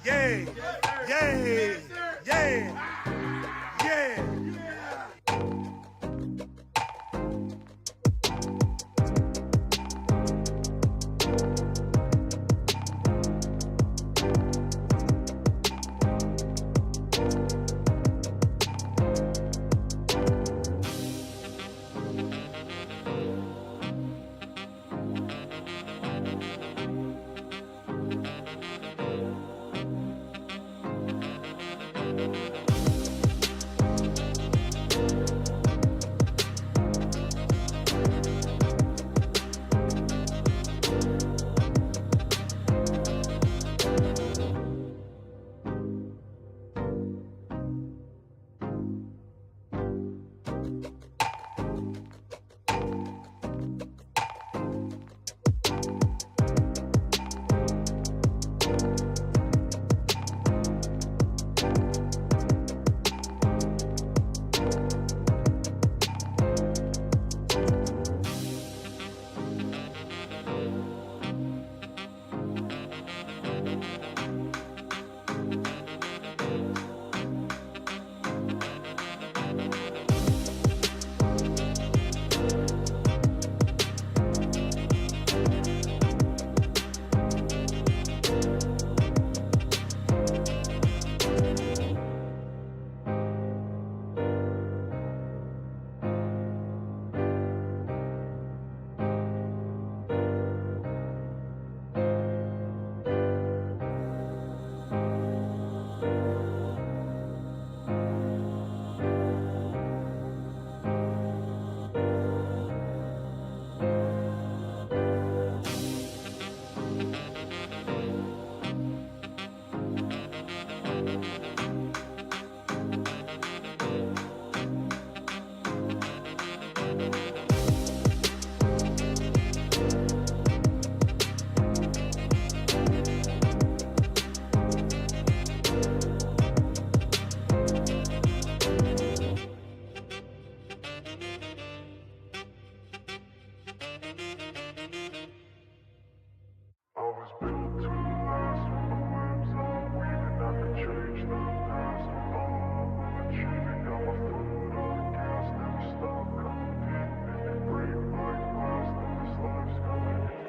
yeah, yeah, yeah, yeah.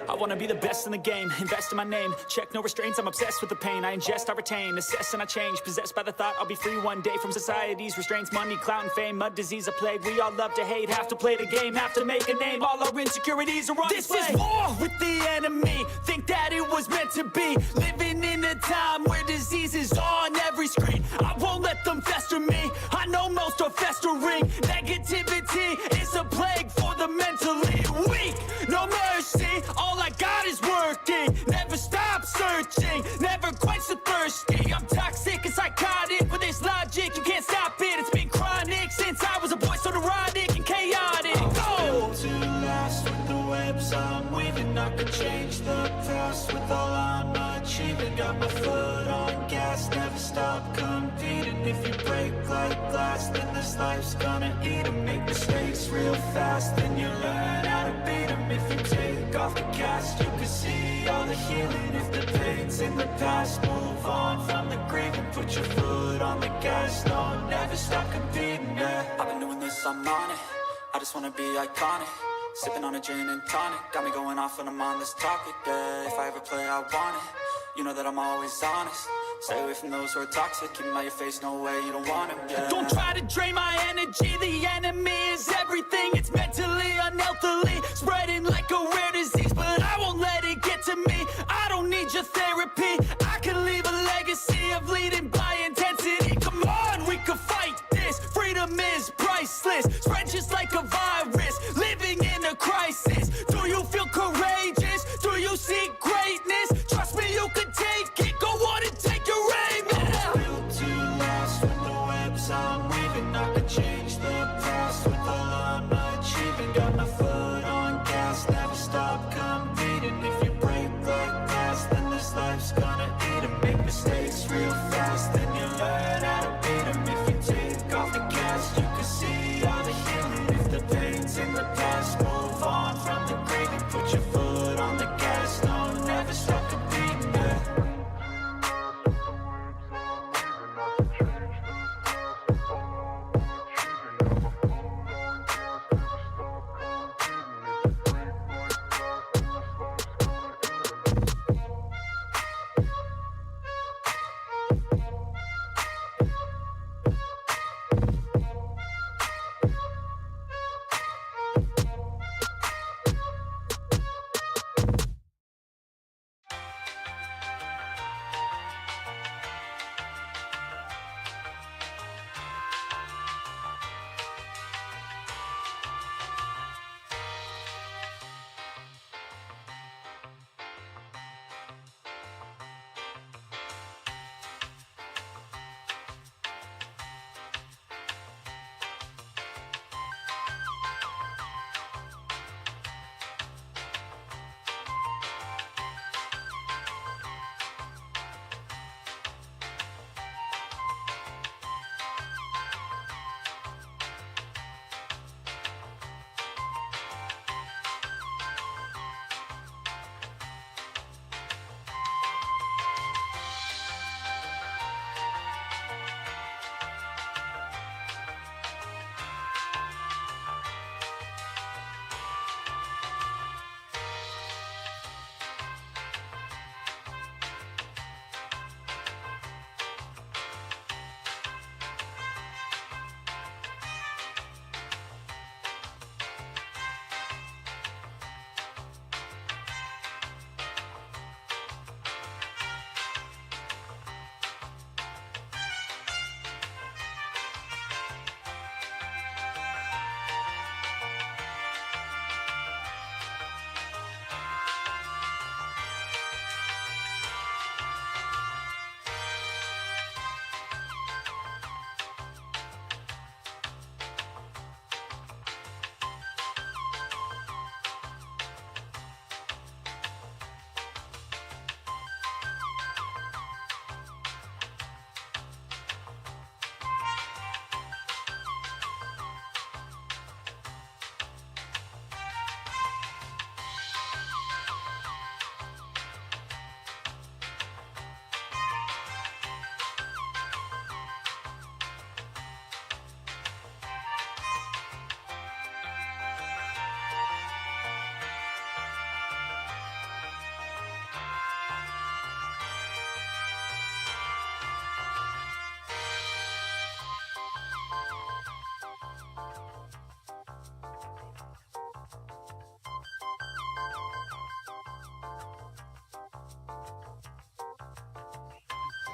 I wanna be the best in the game, invest in my name, check no restraints, I'm obsessed with the pain. I ingest, I retain, assess and I change, possessed by the thought I'll be free one day from society's restraints. Money, clout and fame, mud, disease, a plague. We all love to hate, have to play the game, have to make a name. All our insecurities are on display. This is war with the enemy, think that it was meant to be. Living in a time where disease is on every screen. I won't let them fester me, I know most are festering. Negativity is a plague for the mentally weak. No mercy, all I got is working. Never stop searching, never quench the thirsty. I'm toxic and psychotic, with this logic you can't stop it. It's been chronic since I was a boy, so neurotic and chaotic. Built to last with the webs I'm weaving. I could change the past with all I'm achieving. Got my foot on gas, never stop competing. If you break like glass, then this life's gonna eat 'em. Make mistakes real fast, then you learn how to beat 'em. If you take off the cast, you can see all the healing. If the pain's in the past, move on from the grave and put your foot on the gas. No, never stop competing, yeah. I've been doing this, I'm on it. I just wanna be iconic. Sipping on a gin and tonic, got me going off when I'm on this topic, yeah. If I ever play, I want it. You know that I'm always honest. Stay away from those who are toxic. Keep them out your face, no way, you don't want them, yeah. Don't try to drain my energy. The enemy is everything. It's mentally, unhealthily, spreading like a rare disease. But I won't let it get to me. I don't need your therapy. I can leave a legacy of leading by intensity. Come on, we can fight this. Freedom is priceless. Spread just like a virus. Living in a crisis. Do you feel courageous? Do you seek greatness? Trust me, you can take it. Go on and take your aim. I was built to last with the webs I'm weaving. I could change the past with all I'm achieving. Got my foot on gas, never stop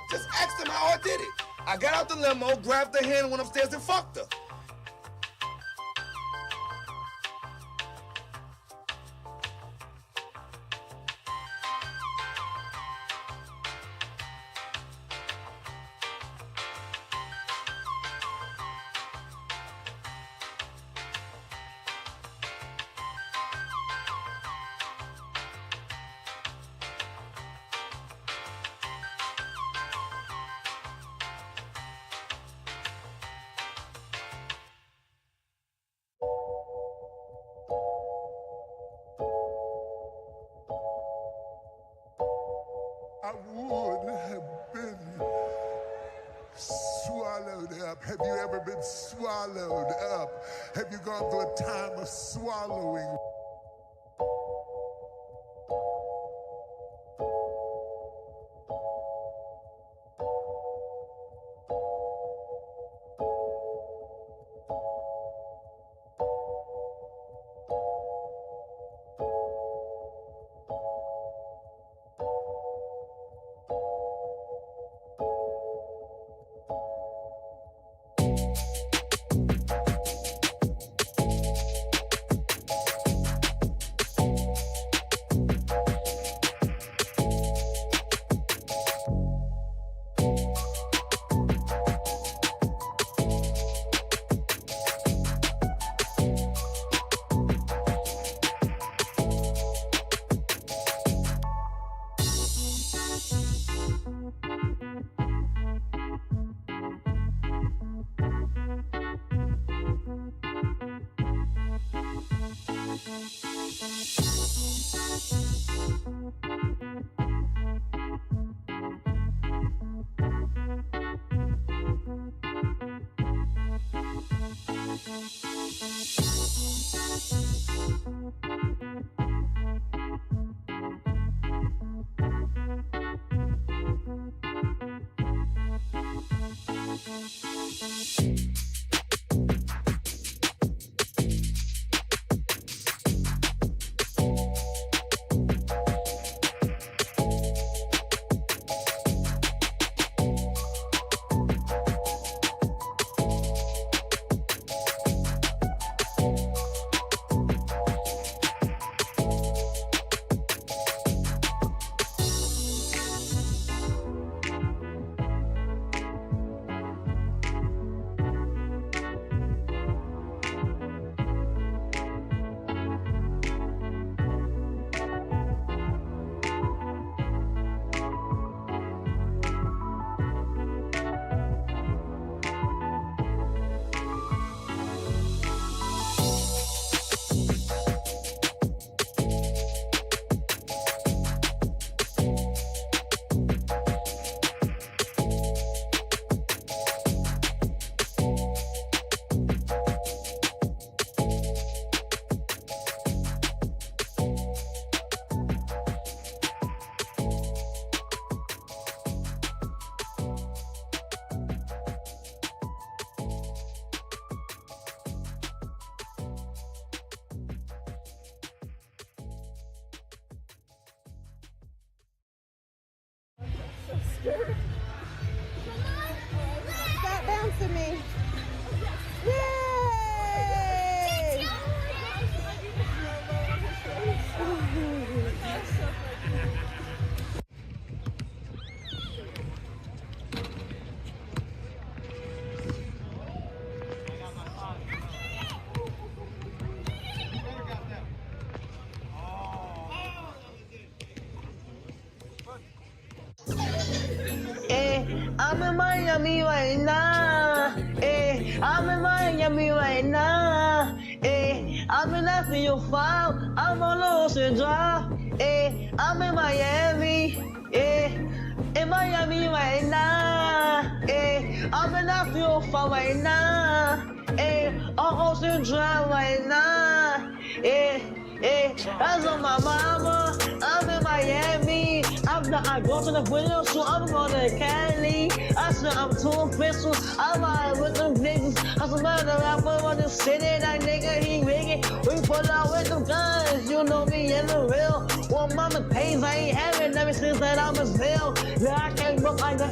Just ask them how I did it. I got out the limo, grabbed her hand, went upstairs and fucked her. I would have been swallowed up. Have you ever been swallowed up? Have you gone through a time of swallowing? Stop bouncing me. Yay! I'm in Miami right now. I'm in Miami right now. I'm in after your file. I'm on Ocean Drive. I'm in Miami. In Miami right now. I'm in after your file right now. On Ocean Drive right now. That's on my mama. I'm in Miami. I go to the video, so I'm going to Cali. I said I'm too official. I'm out with them niggas. I said, man, the rapper on the city, that nigga, he rigging. We pull out with them guns. You know me in the real. Well, mama pays, I ain't having ever since that I was hell. Yeah, I can't look like a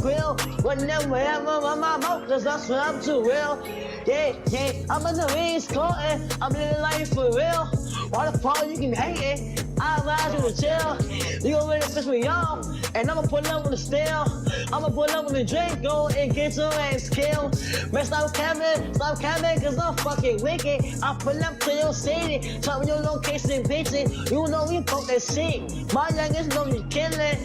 grill. Whenever I'm on my mouth, cause that's when I'm too real. Yeah, I'm in the East Coast, I'm living life for real. Why the fuck you can hate it? I advise you to chill. You gon' really piss me off, and I'ma pull up with the steel. I'ma pull up with the drink, go and get your ass killed. Man, stop camming, cause I'm fucking wicked. I pull up to your city, tell me your location, bitch. You know we fuck that shit. My youngest know you killing.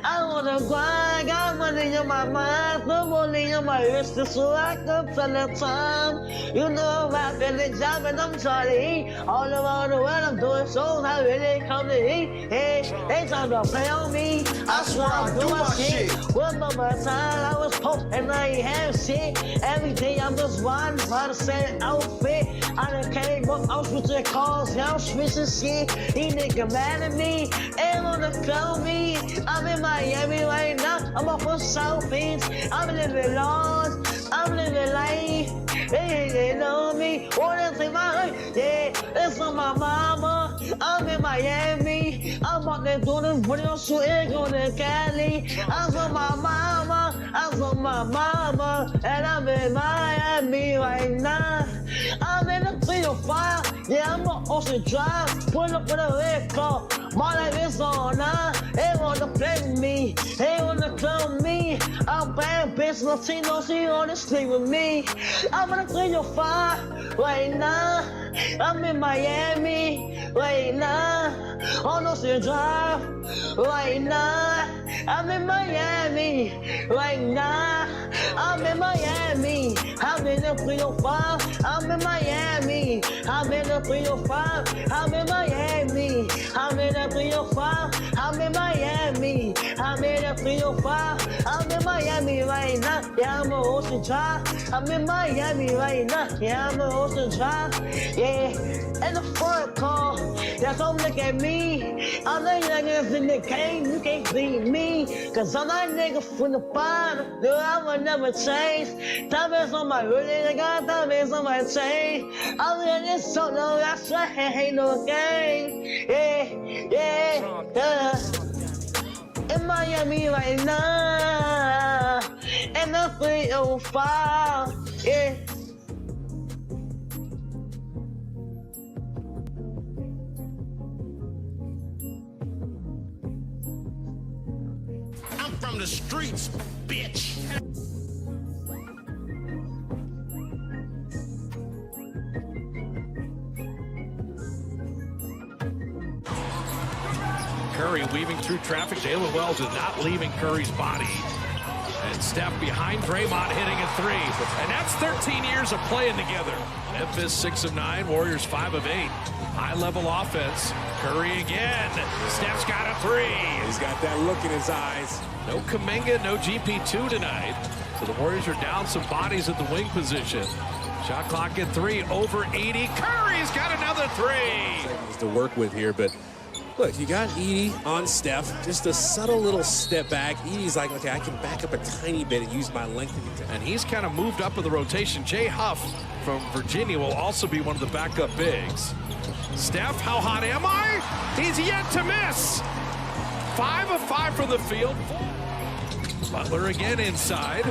I wanna grind, got money in my mind, put money in my wrist, so I can tell the time. You know I'm rapping the job and I'm trying to eat. All around the world I'm doing shows, I really come to eat. Hey, they trying to play on me. I swear I'm doing my shit. One more time I was poor and I ain't have shit. Every day I'm just riding by the same outfit. I done came up, I'm switching cars, yeah, I'm switching shit. These niggas mad at me, ain't wanna clone me. I'm in Miami right now, I'm off of South Beach. I'm living large, I'm living life. They know me, wanna take my life. Yeah, it's on my mama. I'm in Miami. I'm out there doing video shooting, going to Cali. I'm on my mama, and I'm in Miami right now. I'm in the 305, yeah, I'm on Ocean Drive. Pull up with a red car, my life is on now. They wanna play with me, they wanna clone me. I'm bad bitch, Latino, she wanna sleep with me. I'm in the 305 right now. I'm in Miami right now. On Ocean Drive right now. I'm in Miami right now. I'm in Miami. I'm in the 305. I'm in Miami. I'm in the 305. I'm in Miami. I'm in the 305. I'm in Miami. I'm in the 305. I'm in Miami right now. Yeah, I'm on Ocean Drive. I'm in Miami right now. Yeah, I'm on Ocean Drive. Yeah, in the front car. Yeah, come look at me. I'm the youngest in the game. You can't beat me. Cause I'm that nigga from the bottom. No, I will never change. Diamonds on my really, I got diamonds on my chain. I'm in this solo, that's why ain't no game. Yeah. In Miami right now. And the 305. Yeah. I'm from the streets, bitch. Curry weaving through traffic. Jalen Wells is not leaving Curry's body. And Steph behind Draymond hitting a three. And that's 13 years of playing together. Memphis 6 of 9, Warriors 5 of 8. High-level offense. Curry again. Steph's got a three. He's got that look in his eyes. No Kuminga, no GP2 tonight. So the Warriors are down some bodies at the wing position. Shot clock at 3, over 80. Curry's got another three. Seconds to work with here, but look, you got Edie on Steph. Just a subtle little step back. Edie's like, okay, I can back up a tiny bit and use my length. And he's kind of moved up in the rotation. Jay Huff from Virginia will also be one of the backup bigs. Steph, how hot am I? He's yet to miss. 5 of 5 from the field. Butler again inside.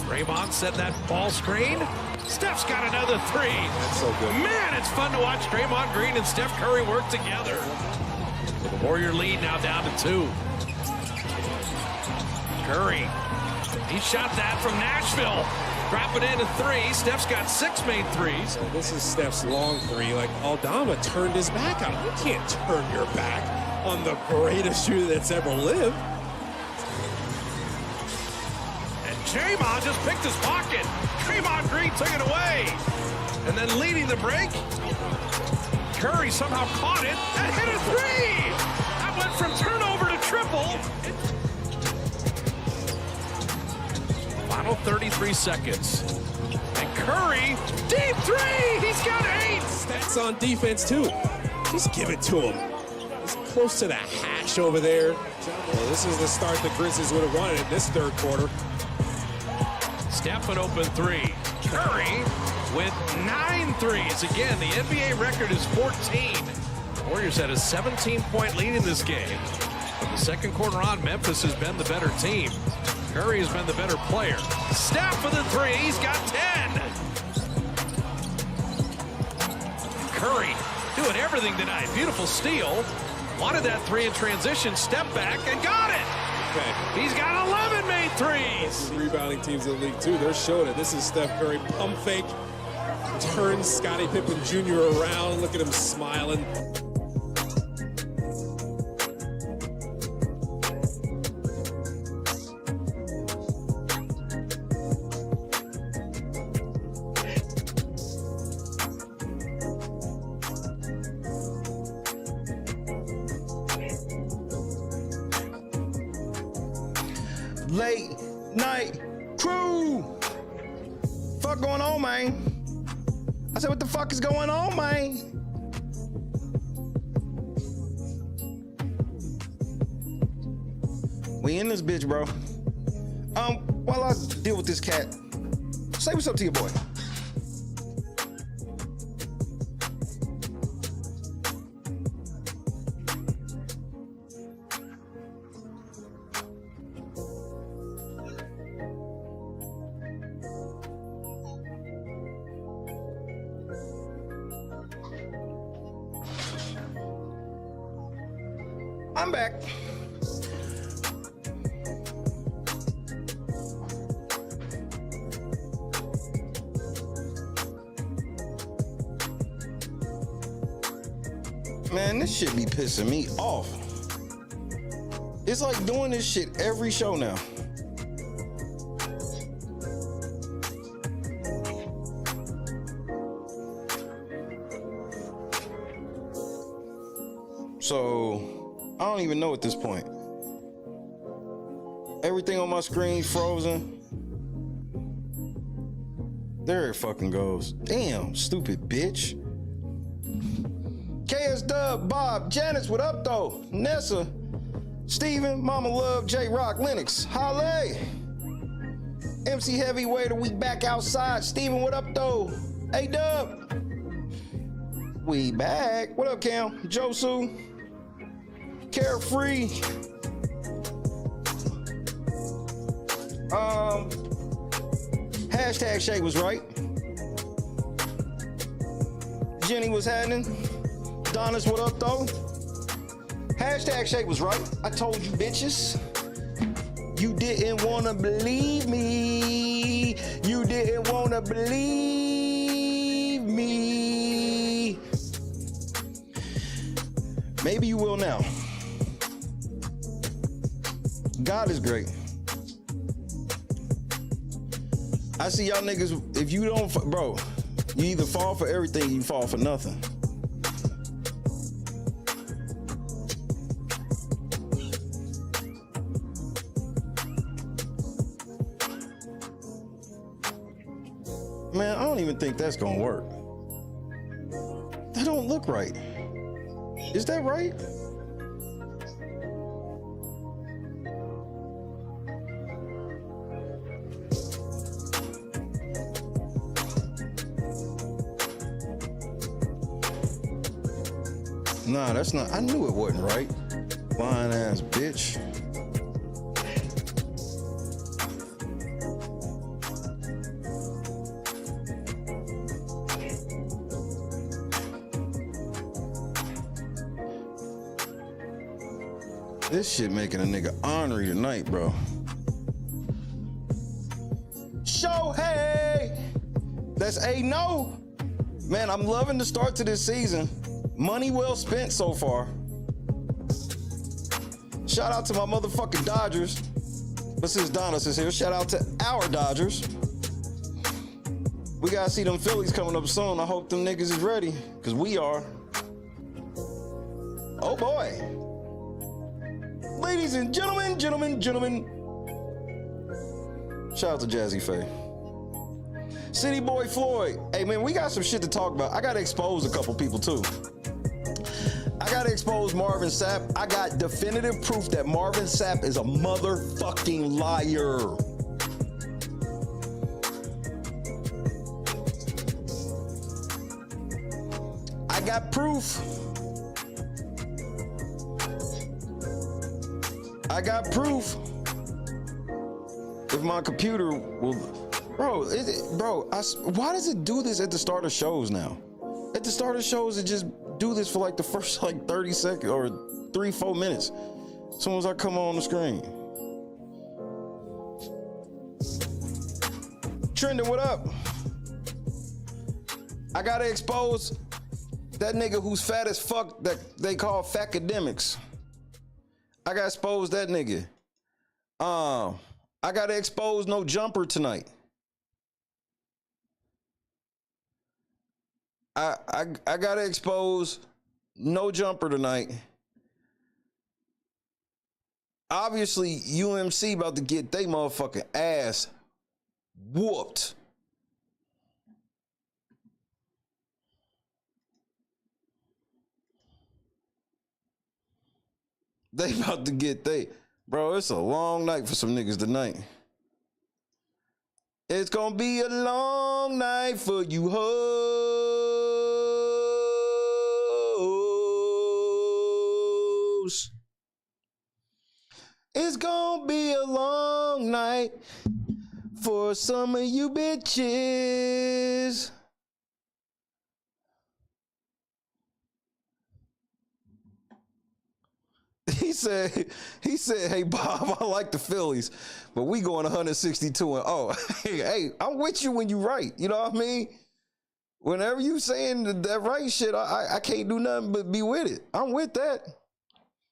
Draymond set that ball screen. Steph's got another three. That's so good. Man, it's fun to watch Draymond Green and Steph Curry work together. With the Warrior lead now down to 2. Curry, he shot that from Nashville. Drop it in a 3. Steph's got 6 made threes. So this is Steph's long three. Like, Aldama turned his back on him. You can't turn your back on the greatest shooter that's ever lived. And Draymond just picked his pocket. Draymond Green took it away. And then leading the break, Curry somehow caught it and hit a 3. That went from turnover to triple. Final 33 seconds. And Curry, deep 3. He's got 8. Stats on defense, too. Just give it to him. He's close to the hash over there. Well, this is the start the Grizzlies would have wanted in this third quarter. Steph an open 3. Curry with 9 threes. Again, the NBA record is 14. The Warriors had a 17-point lead in this game. The second quarter on, Memphis has been the better team. Curry has been the better player. Steph for the three. He's got 10. Curry doing everything tonight. Beautiful steal. Wanted that three in transition. Step back and got it. Okay. He's got 11 made threes. Rebounding teams in the league, too. They're showing it. This is Steph Curry. Pump fake. Turns Scottie Pippen Jr. around. Look at him smiling. Late night crew. Fuck going on, man? I said, what the fuck is going on, man? We in this bitch, bro. While I deal with this cat, say what's up to your boy. I'm back. Man, this shit be pissing me off. It's like doing this shit every show now. So, I don't even know at this point. Everything on my screen frozen. There it fucking goes. Damn, stupid bitch. KS Dub, Bob, Janice, what up though? Nessa, Steven, Mama Love, J Rock, Lennox, Halle. MC Heavyweight, we back outside. Steven, what up though? Hey Dub. We back. What up, Cam? Josu. Carefree. Hashtag Shay was right. Jenny was happening. Donis, what up though? Hashtag Shay was right. I told you bitches. You didn't wanna believe me. You didn't wanna believe me. Maybe you will now. God is great. I see y'all niggas, if you don't, bro, you either fall for everything, or you fall for nothing. Man, I don't even think that's gonna work. That don't look right. Is that right? Nah, that's not. I knew it wasn't right. Lying ass bitch. This shit making a nigga ornery tonight, bro. Shohei! That's a no. Man, I'm loving the start to this season. Money well spent so far. Shout out to my motherfucking Dodgers. But since Donis is here, shout out to our Dodgers. We gotta see them Phillies coming up soon. I hope them niggas is ready, because we are. Oh boy. Ladies and gentlemen, gentlemen. Shout out to Jazzy Faye. City Boy Floyd. Hey man, we got some shit to talk about. I gotta expose a couple people too. I gotta expose Marvin Sapp. I got definitive proof that Marvin Sapp is a motherfucking liar. I got proof. I got proof. If my computer will, bro, why does it do this at the start of shows now? At the start of shows, it just do this for like the first like 30 seconds or 3-4 minutes. As soon as I come on the screen. Trending, what up? I gotta expose that nigga who's fat as fuck that they call facademics. I gotta expose that nigga. I gotta expose no jumper tonight. I gotta expose no jumper tonight. Obviously, UMC about to get they motherfucking ass whooped. They about to get bro, it's a long night for some niggas tonight. It's gonna be a long night for you hoes. It's gonna be a long night for some of you bitches. He said, hey Bob, I like the Phillies, but we going 162-0. Hey, I'm with you when you right. You know what I mean? Whenever you saying that right shit, I can't do nothing but be with it. I'm with that.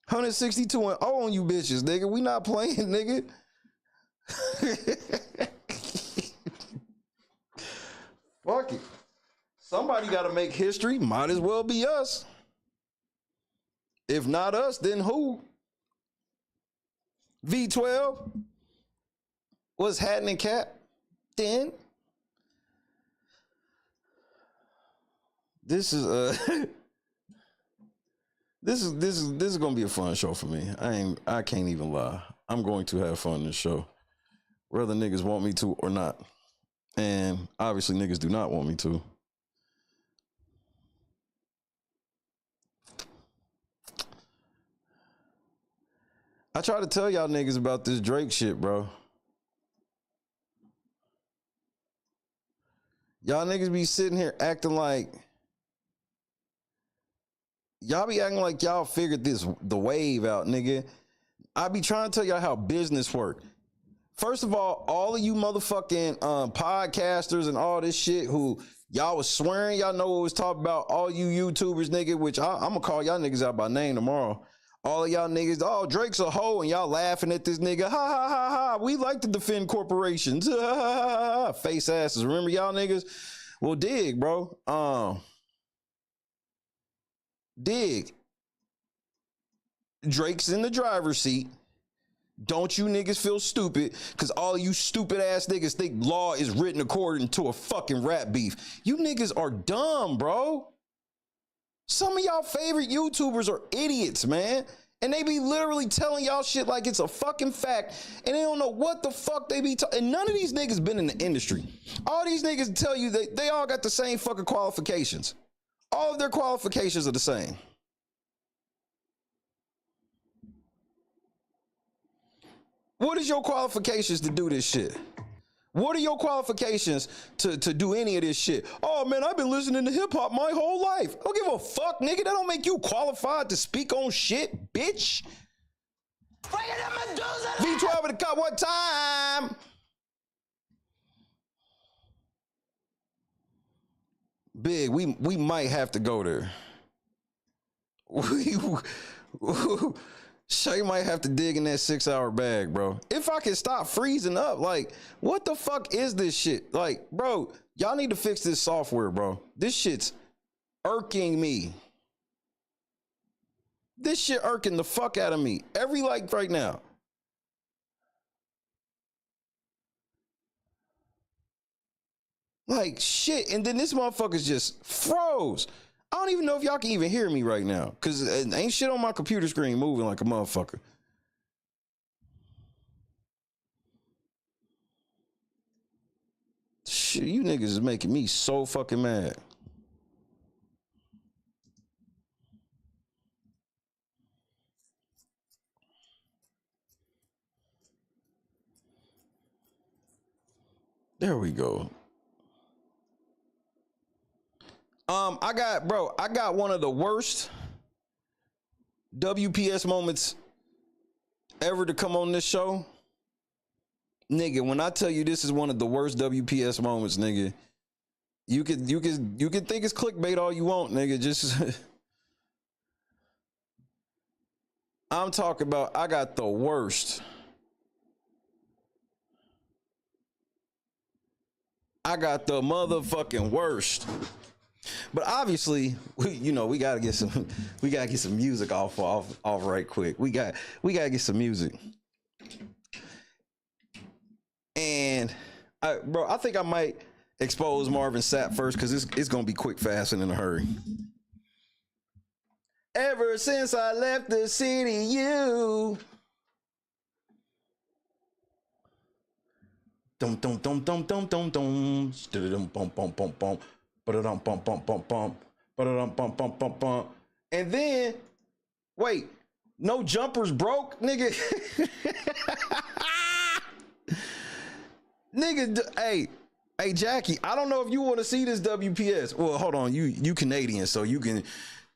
162-0 on you bitches, nigga. We not playing, nigga. Fuck it. Somebody got to make history. Might as well be us. If not us, then who? V12? What's happening, Cap? Then this is this is gonna be a fun show for me. I can't even lie. I'm going to have fun in this show, whether niggas want me to or not. And obviously niggas do not want me to. I try to tell y'all niggas about this Drake shit, bro. Y'all niggas be sitting here acting like y'all figured the wave out, nigga. I be trying to tell y'all how business work. First of all of you motherfucking podcasters and all this shit who y'all was swearing y'all know what was talking about, all you YouTubers, nigga, which I'm gonna call y'all niggas out by name tomorrow. All of y'all niggas, oh, Drake's a hoe, and y'all laughing at this nigga. Ha, ha, ha, ha. We like to defend corporations. Ha, ha, ha, ha. Face asses. Remember y'all niggas? Well, dig, bro. Dig. Drake's in the driver's seat. Don't you niggas feel stupid? Because all you stupid ass niggas think law is written according to a fucking rap beef. You niggas are dumb, bro. Some of y'all favorite YouTubers are idiots, man. And they be literally telling y'all shit like it's a fucking fact. And they don't know what the fuck they be talking. And none of these niggas been in the industry. All these niggas tell you they all got the same fucking qualifications. All of their qualifications are the same. What is your qualifications to do this shit? What are your qualifications to do any of this shit? Oh man, I've been listening to hip hop my whole life. I don't give a fuck, nigga. That don't make you qualified to speak on shit, bitch. V12 at the cut, what time? Big, we might have to go there. Shay might have to dig in that 6-hour bag, bro. If I can stop freezing up, like, what the fuck is this shit? Like, bro, y'all need to fix this software, bro. This shit's irking me. This shit irking the fuck out of me. Every like right now. Like, shit. And then this motherfucker's just froze. I don't even know if y'all can even hear me right now because ain't shit on my computer screen moving like a motherfucker. Shit, you niggas is making me so fucking mad. There we go. I got one of the worst WPS moments ever to come on this show. Nigga, when I tell you this is one of the worst WPS moments, nigga, you can think it's clickbait all you want, nigga. Just I'm talking about I got the worst. I got the motherfucking worst. But obviously, we gotta get some music off right quick. We gotta get some music. And I think I might expose Marvin Sapp first because it's gonna be quick, fast, and in a hurry. Ever since I left the city, you. Dum dum dum dum dum dum dum. Dum bum bum bum bum. Ba-da-dum bum bum bum bum. Ba-da-dum bum bum bum bum. And then, wait, no jumpers broke, nigga. Nigga, hey Jackie, I don't know if you want to see this WPS. Well, hold on, you Canadian, so you can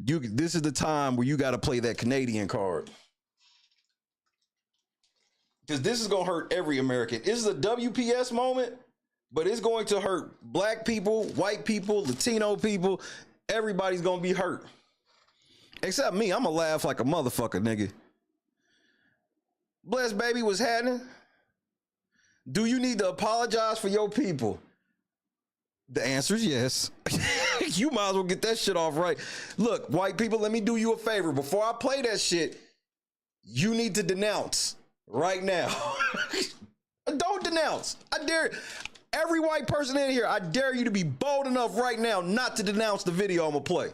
this is the time where you got to play that Canadian card. Because this is going to hurt every American. This is a WPS moment, but it's going to hurt black people, white people, Latino people. Everybody's going to be hurt. Except me. I'm going to laugh like a motherfucker, nigga. Bless baby, what's happening? Do you need to apologize for your people? The answer is yes. You might as well get that shit off right. Look, white people, let me do you a favor. Before I play that shit, you need to denounce right now. Don't denounce. I dare every white person in here, I dare you to be bold enough right now not to denounce the video I'm gonna play.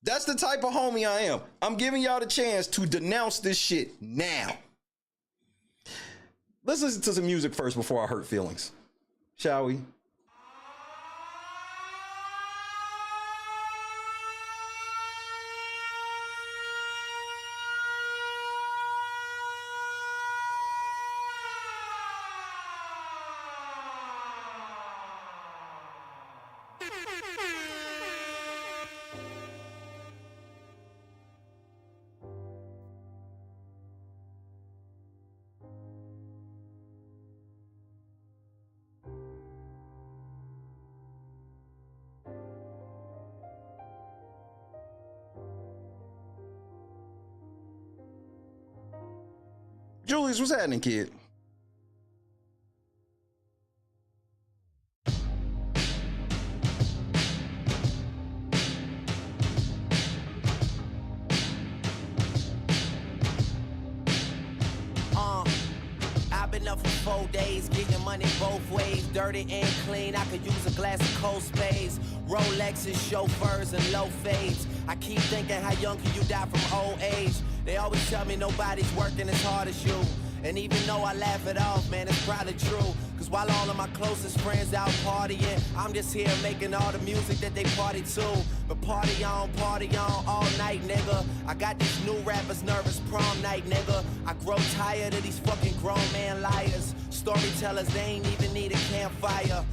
That's the type of homie I am. I'm giving y'all the chance to denounce this shit now. Let's listen to some music first before I hurt feelings. Shall we? Julius, what's happening, kid? I've been up for 4 days, getting money both ways, dirty and clean. I could use a glass of cold spades, Rolexes, chauffeurs, and low fades. I keep thinking, how young can you die from old age? They always tell me nobody's working as hard as you. And even though I laugh it off, man, it's probably true. Cause while all of my closest friends out partying, I'm just here making all the music that they party to. But party on all night, nigga. I got these new rappers nervous prom night, nigga. I grow tired of these fucking grown man liars. Storytellers, they ain't even need a campfire.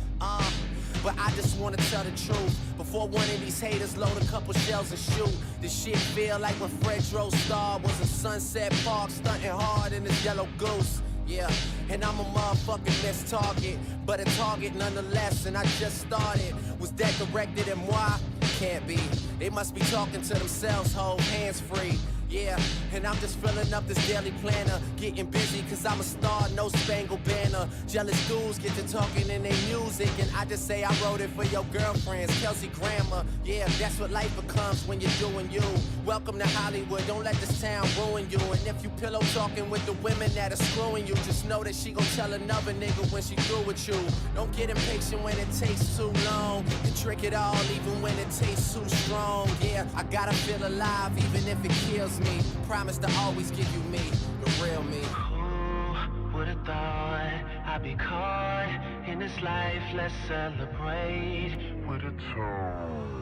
But I just wanna tell the truth. Before one of these haters load a couple shells and shoot. This shit feel like when Fred Star was in Sunset Park, stunting hard in his yellow goose. Yeah, and I'm a motherfucking missed target, but a target nonetheless, and I just started. Was that directed at moi? Can't be. They must be talking to themselves, hold hands free. Yeah, and I'm just filling up this daily planner, getting busy cause I'm a star, no spangled banner. Jealous dudes get to talking in their music, and I just say I wrote it for your girlfriends, Kelsey Grammer. Yeah, that's what life becomes when you're doing you. Welcome to Hollywood, don't let this town ruin you. And if you pillow talking with the women that are screwing you, just know that she gon' tell another nigga when she through with you. Don't get impatient when it takes too long, and trick it all even when it tastes too strong. Yeah, I gotta feel alive even if it kills me. Promise to always give you me, the real me. Who would've thought I'd be caught in this life? Let's celebrate with a toast.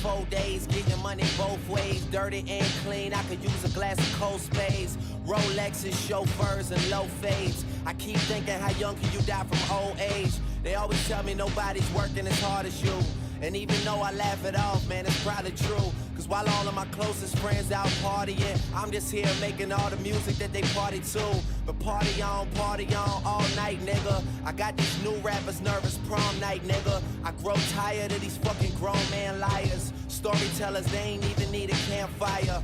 4 days, getting money both ways. Dirty and clean, I could use a glass of cold spades. Rolexes, chauffeurs, and low fades. I keep thinking, how young can you die from old age? They always tell me nobody's working as hard as you. And even though I laugh it off, man, it's probably true. Cause while all of my closest friends out partying, I'm just here making all the music that they party to. But party on all night, nigga. I got these new rappers nervous prom night, nigga. I grow tired of these fucking grown man liars. Storytellers, they ain't even need a campfire.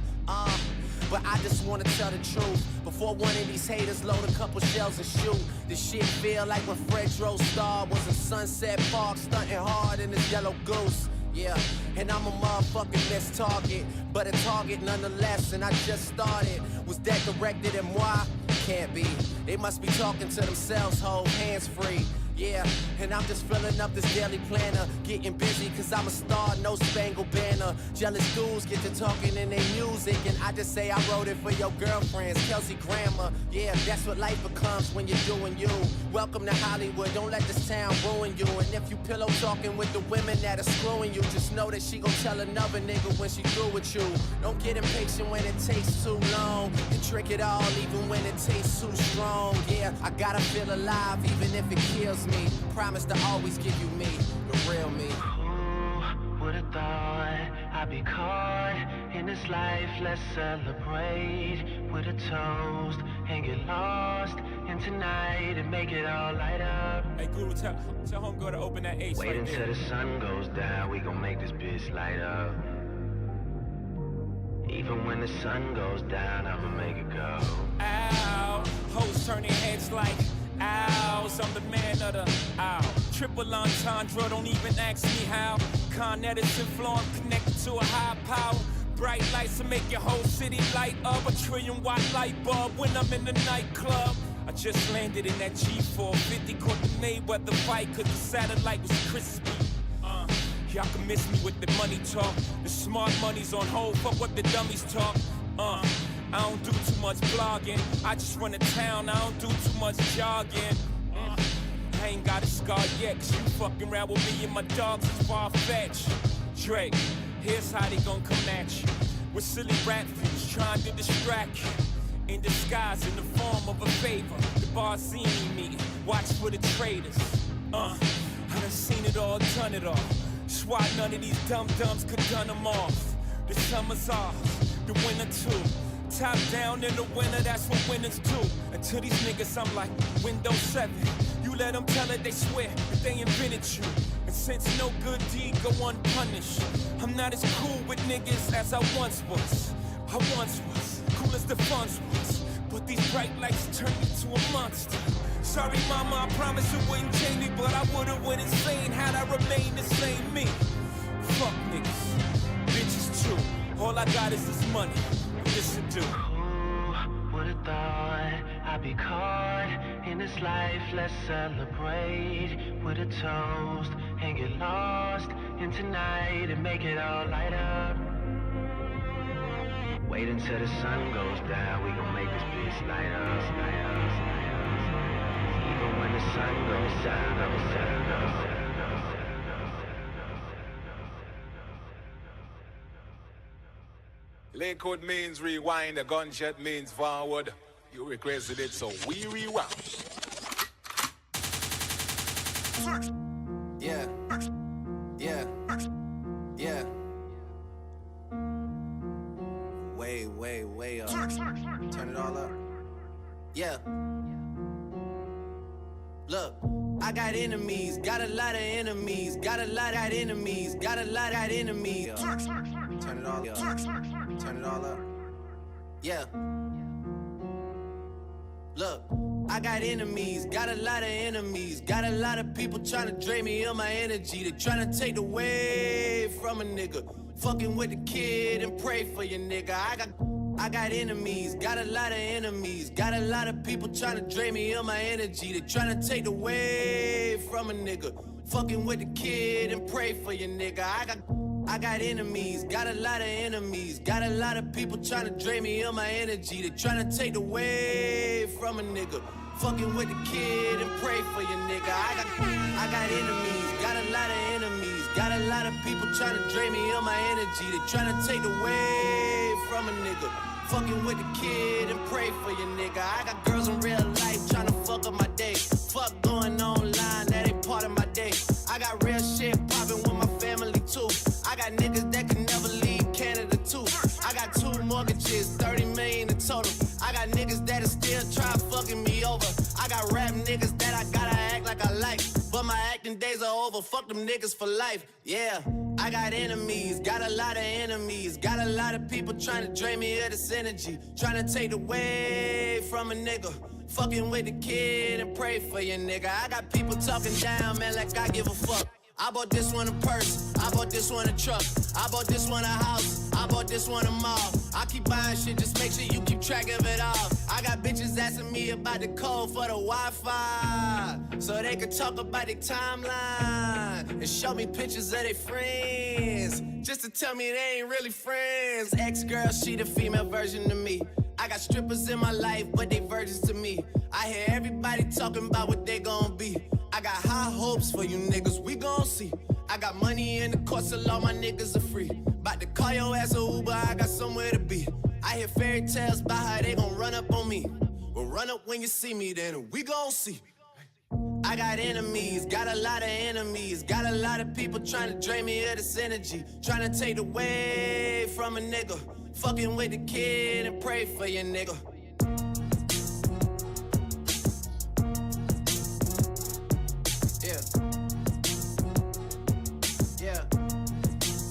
But I just wanna tell the truth. Before one of these haters load a couple shells and shoot. This shit feel like when Fredro Starr was in Sunset Park stunting hard in his yellow goose. Yeah, and I'm a motherfucking missed target, but a target nonetheless, and I just started. Was that directed at moi? Can't be. They must be talking to themselves, hold hands free. Yeah, and I'm just filling up this daily planner. Getting busy cause I'm a star, no spangled banner. Jealous dudes get to talking in their music, and I just say I wrote it for your girlfriends, Kelsey Grammer. Yeah, that's what life becomes when you're doing you. Welcome to Hollywood, don't let this town ruin you. And if you pillow talking with the women that are screwing you, just know that she gon' tell another nigga when she through with you. Don't get impatient when it takes too long, and trick it all even when it tastes too strong. Yeah, I gotta feel alive even if it kills me. Promise to always give you me, the real me. Who would've thought I'd be caught in this life? Let's celebrate with a toast and get lost in tonight and make it all light up. Hey Guru, tell homegirl to open that ace. Wait right until there. the sun goes down, we gon' make this bitch light up. Even when the sun goes down, I'ma make it go. Ow, hoes turning heads like ows. I'm the man of the ow. Triple entendre, don't even ask me how. Con Edison flow, I'm connected to a high power. Bright lights will make your whole city light up. A 1 trillion watt light bulb when I'm in the nightclub. I just landed in that G450, caught the Mayweather fight cause the satellite was crispy. Y'all can miss me with the money talk. The smart money's on hold, fuck what the dummies talk. I don't do too much blogging. I just run a town, I don't do too much jogging. I ain't got a scar yet, cause you fucking around with me and my dogs is far-fetched. Drake, here's how they gon' come at you. With silly rap fools trying to distract you. In disguise, in the form of a favor. The Barzini meeting, watch for the traitors. I done seen it all, done it all. That's why none of these dum-dums could done them off. The summer's ours, the winter too. Top down in the winter, that's what winners do. And to these niggas, I'm like Windows 7. You let them tell it, they swear that they invented you. And since no good deed go unpunished, I'm not as cool with niggas as I once was. I once was, cool as the funds was. But these bright lights turned me to a monster. Sorry mama, I promise it wouldn't change me, but I would've went insane had I remained the same me. Fuck niggas, bitches too. All I got is this money, this to do. Who would've thought I'd be caught in this life? Let's celebrate with a toast and get lost in tonight and make it all light up. Wait until the sun goes down, we gon' make this bitch light up, light up. Even when the sun goes down, I'ma set it up. Lakewood means rewind, a gunshot means forward. You requested it, so we rewound. Yeah. Yeah. Yeah. Way up. Turn it all up. Yeah. Look, I got enemies, got a lot of enemies, got a lot of enemies, got a lot of enemies. Turn it all up. Turn it all up. Yeah. Look, I got enemies, got a lot of enemies, got a lot of people trying to drain me of my energy. They trying to take away from a nigga. Fucking with the kid and pray for your nigga. I got enemies, got a lot of enemies, got a lot of people trying to drain me of my energy. They trying to take away from a nigga. Fucking with the kid and pray for your nigga. I got enemies, got a lot of enemies, got a lot of people trying to drain me of my energy. They trying to take away from a nigga. Fucking with the kid and pray for your nigga. I got enemies, got a lot of enemies. Got a lot of people trying to drain me of my energy. They trying to take away from a nigga. Fucking with the kid and pray for your nigga. I got girls in real life trying to fuck up my day. Fuck going online, that ain't part of my day. I got real shit popping with my family too. I got niggas that can never leave Canada too. I got 2 mortgages, 30 million in total. I got niggas that'll still try fucking me over. I got rap niggas that I gotta act like I like, but my acting days are over. Fuck them niggas for life, yeah. I got enemies, got a lot of enemies. Got a lot of people trying to drain me of this energy. Trying to take away from a nigga. Fucking with the kid and pray for your nigga. I got people talking down, man, like I give a fuck. I bought this one a purse, I bought this one a truck, I bought this one a house, I bought this one a mall. I keep buying shit, just make sure you keep track of it all. I got bitches asking me about the code for the Wi-Fi, so they can talk about their timeline and show me pictures of their friends, just to tell me they ain't really friends. Ex-girl, she the female version of me. I got strippers in my life, but they virgins to me. I hear everybody talking about what they gon' be. I got high hopes for you niggas, we gon' see. I got money in the court, so all my niggas are free. About to call your ass a Uber, I got somewhere to be. I hear fairy tales about how they gon' run up on me. Well, run up when you see me, then we gon' see. I got enemies, got a lot of enemies. Got a lot of people trying to drain me of this energy. Trying to take away from a nigga. Fucking with the kid and pray for your nigga.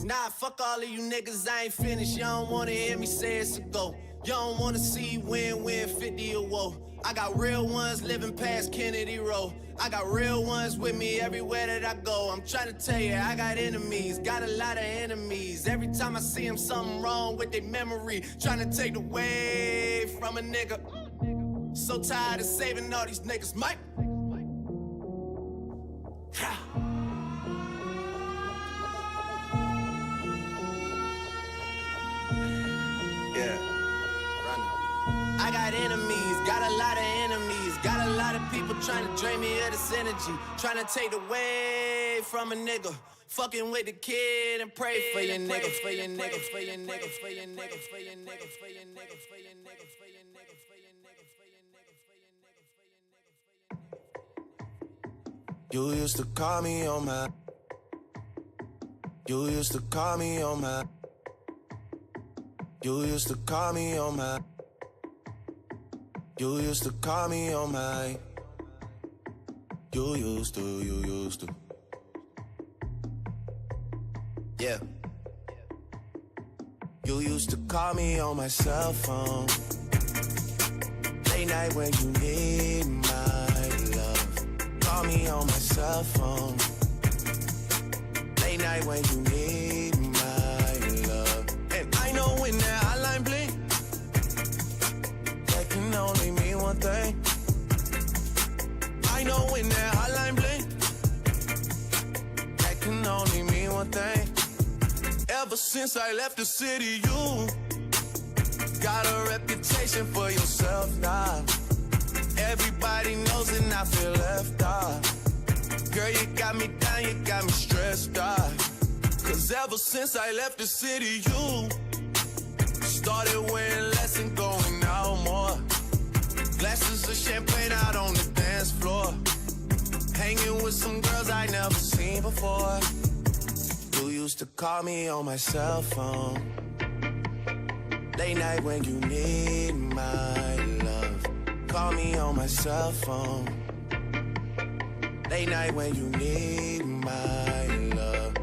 Nah, fuck all of you niggas, I ain't finished. You don't wanna hear me say it's a go. You don't wanna see win-win 50 or woe. I got real ones living past Kennedy Road. I got real ones with me everywhere that I go. I'm trying to tell you, I got enemies, got a lot of enemies. Every time I see them, something wrong with their memory. Trying to take away from a nigga. So tired of saving all these niggas, Mike. Yeah, I got enemies, got a lot of enemies. Got a lot of people trying to drain me of this energy. Trying to take away from a nigga. Fucking with the kid and pray for your nigga, for your nigga, for your nigga, for your nigga, for your nigga, for your nigga, for your nigga, for your nigga, for your nigga, for your nigga, for your nigga. You used to call me on my. You used to call me on my. You used to call me on my. You used to call me on my. You used to. Yeah. You used to call me on my cell phone. Late night when you need my love. Call me on my cell phone. Late night when you need my love. And I know when that hotline blink, that can only mean one thing. I know when that hotline blink, that can only mean one thing. Ever since I left the city, you got a reputation for yourself now. Everybody knows and I feel left out. Girl, you got me down, you got me stressed out. Cause ever since I left the city, you started wearing less and going out more. Glasses of champagne out on the dance floor. Hanging with some girls I never seen before. You used to call me on my cell phone. Late night when you need my love. Call me on my cell phone. Late night when you need my love.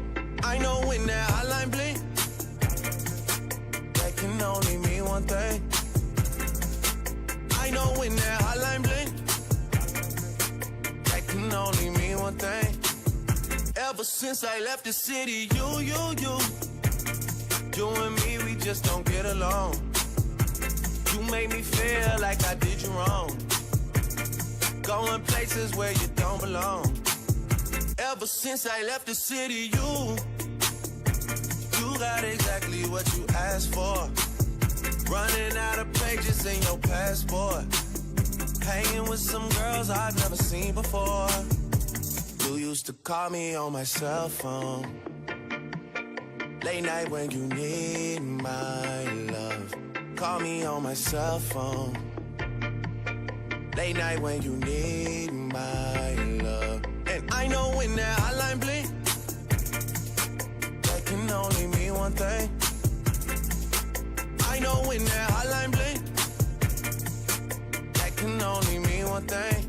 I know when that hotline blink, that can only mean one thing. I know when that hotline blink, that can only mean one thing. Ever since I left the city, you and me, we just don't get along. You made me feel like I did you wrong. Going places where you don't belong. Ever since I left the city, you got exactly what you asked for. Running out of pages in your passport. Hanging with some girls I've never seen before. You used to call me on my cell phone. Late night when you need my love. Call me on my cell phone. Late night when you need my love. And I know when that hotline blink, that can only mean one thing. I know when that hotline blink, that can only mean one thing.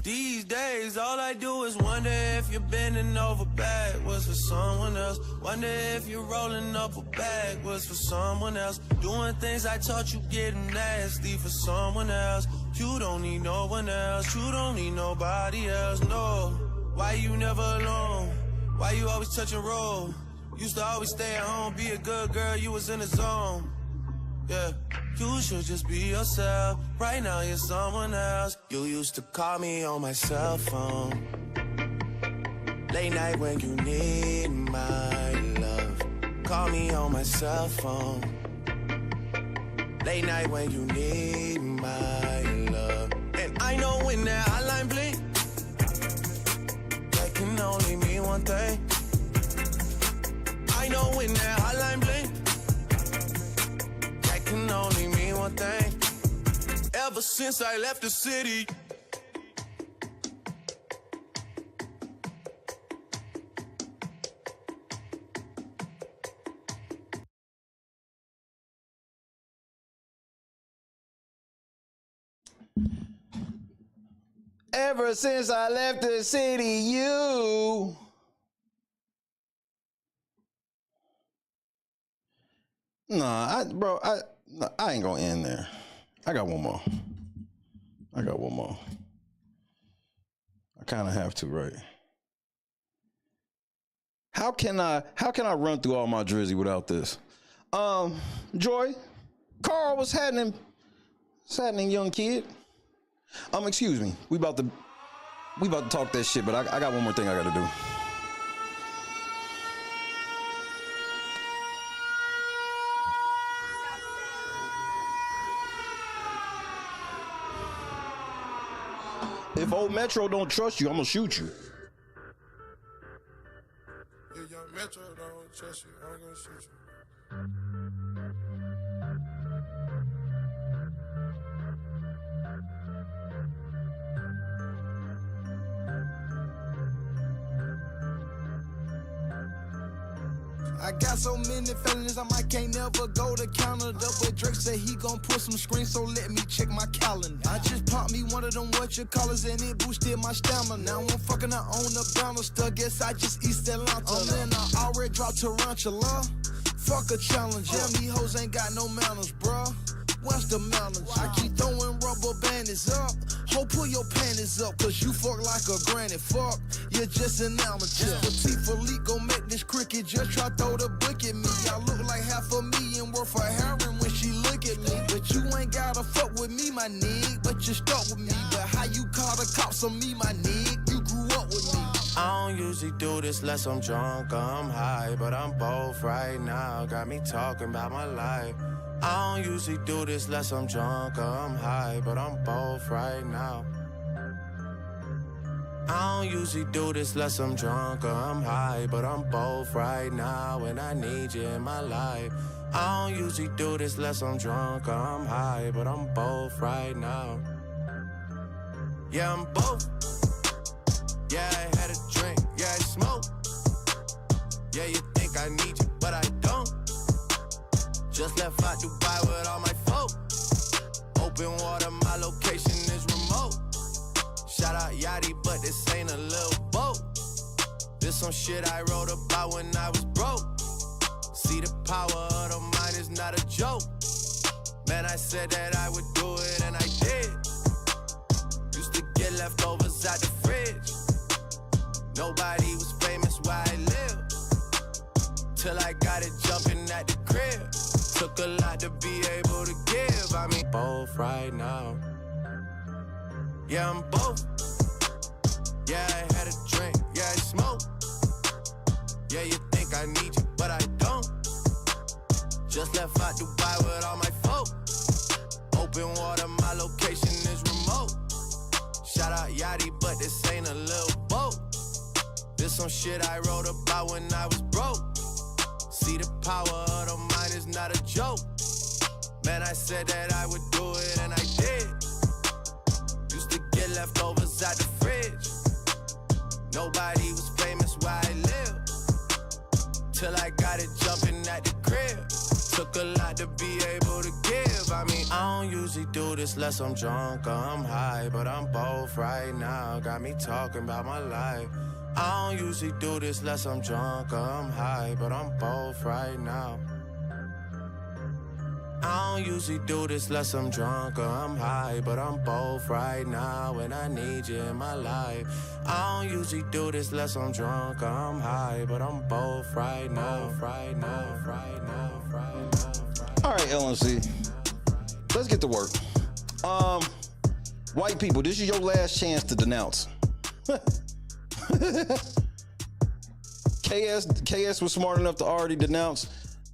These days, all I do is wonder if you're bending over backwards for someone else. Wonder if you're rolling up a backwards for someone else. Doing things I taught you getting nasty for someone else. You don't need no one else. You don't need nobody else, no. Why you never alone? Why you always touch and roll? Used to always stay at home, be a good girl, you was in the zone. Yeah, you should just be yourself. Right now you're someone else. You used to call me on my cell phone. Late night when you need my love. Call me on my cell phone. Late night when you need my love. And I know when that hotline blink, that can only mean one thing. I know when that hotline blink, that can only mean one thing. Ever since I left the city, ever since I left the city, you. Nah, I ain't gonna end there. I got one more. I kind of have to, right? How can I run through all my Drizzy without this? Joy, Carl, what's happening? What's happening, young kid? Excuse me. We about to talk that shit, but I got one more thing I gotta do. If old Metro don't trust you, I'm gonna shoot you. If young Metro don't trust you, I'm gonna shoot you. I got so many felonies, I might can't never go to Canada. But Drake said he gon' put some screens, so let me check my calendar. I just popped me one of them whatchamacallits and it boosted my stamina. Now I'm fucking her on the banister, guess I just East Atlanta. Oh man, I already dropped Tarantula. Fuck a challenge, yeah, me hoes ain't got no manners, bruh. What's the manners? I keep throwing rubber bandits up. Ho, pull your panties up, cause you fuck like a granny. Fuck, you're just an amateur. Petite Philippe gon' make this cricket, just try throw the book at me. I look like $500,000 worth of heroin when she look at me. But you ain't gotta fuck with me, my nigga, but you stuck with me. But how you call the cops on me, my nigga? You grew up with me. I don't usually do this unless I'm drunk or I'm high, but I'm both right now. Got me talking about my life. I don't usually do this unless I'm drunk or I'm high, but I'm both right now. I don't usually do this unless I'm drunk or I'm high, but I'm both right now, and I need you in my life. I don't usually do this unless I'm drunk or I'm high, but I'm both right now. Yeah, I'm both. Yeah, I had a drink, yeah, I smoke. Yeah, you think I need you, but I don't. Just left out Dubai with all my folk. Open water, my location is remote. Shout out Yachty, but this ain't a little boat. This some shit I wrote about when I was broke. See, the power of the mind is not a joke. Man, I said that I would do it, and I did. Used to get leftovers out the fridge. Nobody was famous where I lived, till I got it jumping at the crib. Took a lot to be able to give. I mean, both right now. Yeah, I'm both. Yeah, I had a drink. Yeah, I smoke. Yeah, you think I need you, but I don't. Just left out Dubai with all my folk. Open water, my location is remote. Shout out Yachty, but this ain't a little boat. just some shit I wrote about when I was broke. See, the power of the mind is not a joke. Man, I said that I would do it and I did. Used to get leftovers out the fridge. Nobody was famous where I lived, till I got it jumping at the crib. Took a lot to be able to give. I mean, I don't usually do this unless I'm drunk or I'm high, but I'm both right now. Got me talking about my life. I don't usually do this unless I'm drunk or I'm high, but I'm both right now. I don't usually do this unless I'm drunk or I'm high, but I'm both right now and I need you in my life. I don't usually do this unless I'm drunk or I'm high, but I'm both right now, right now, right now, right now. All right, LMC, let's get to work. White people, this is your last chance to denounce. KS was smart enough to already denounce.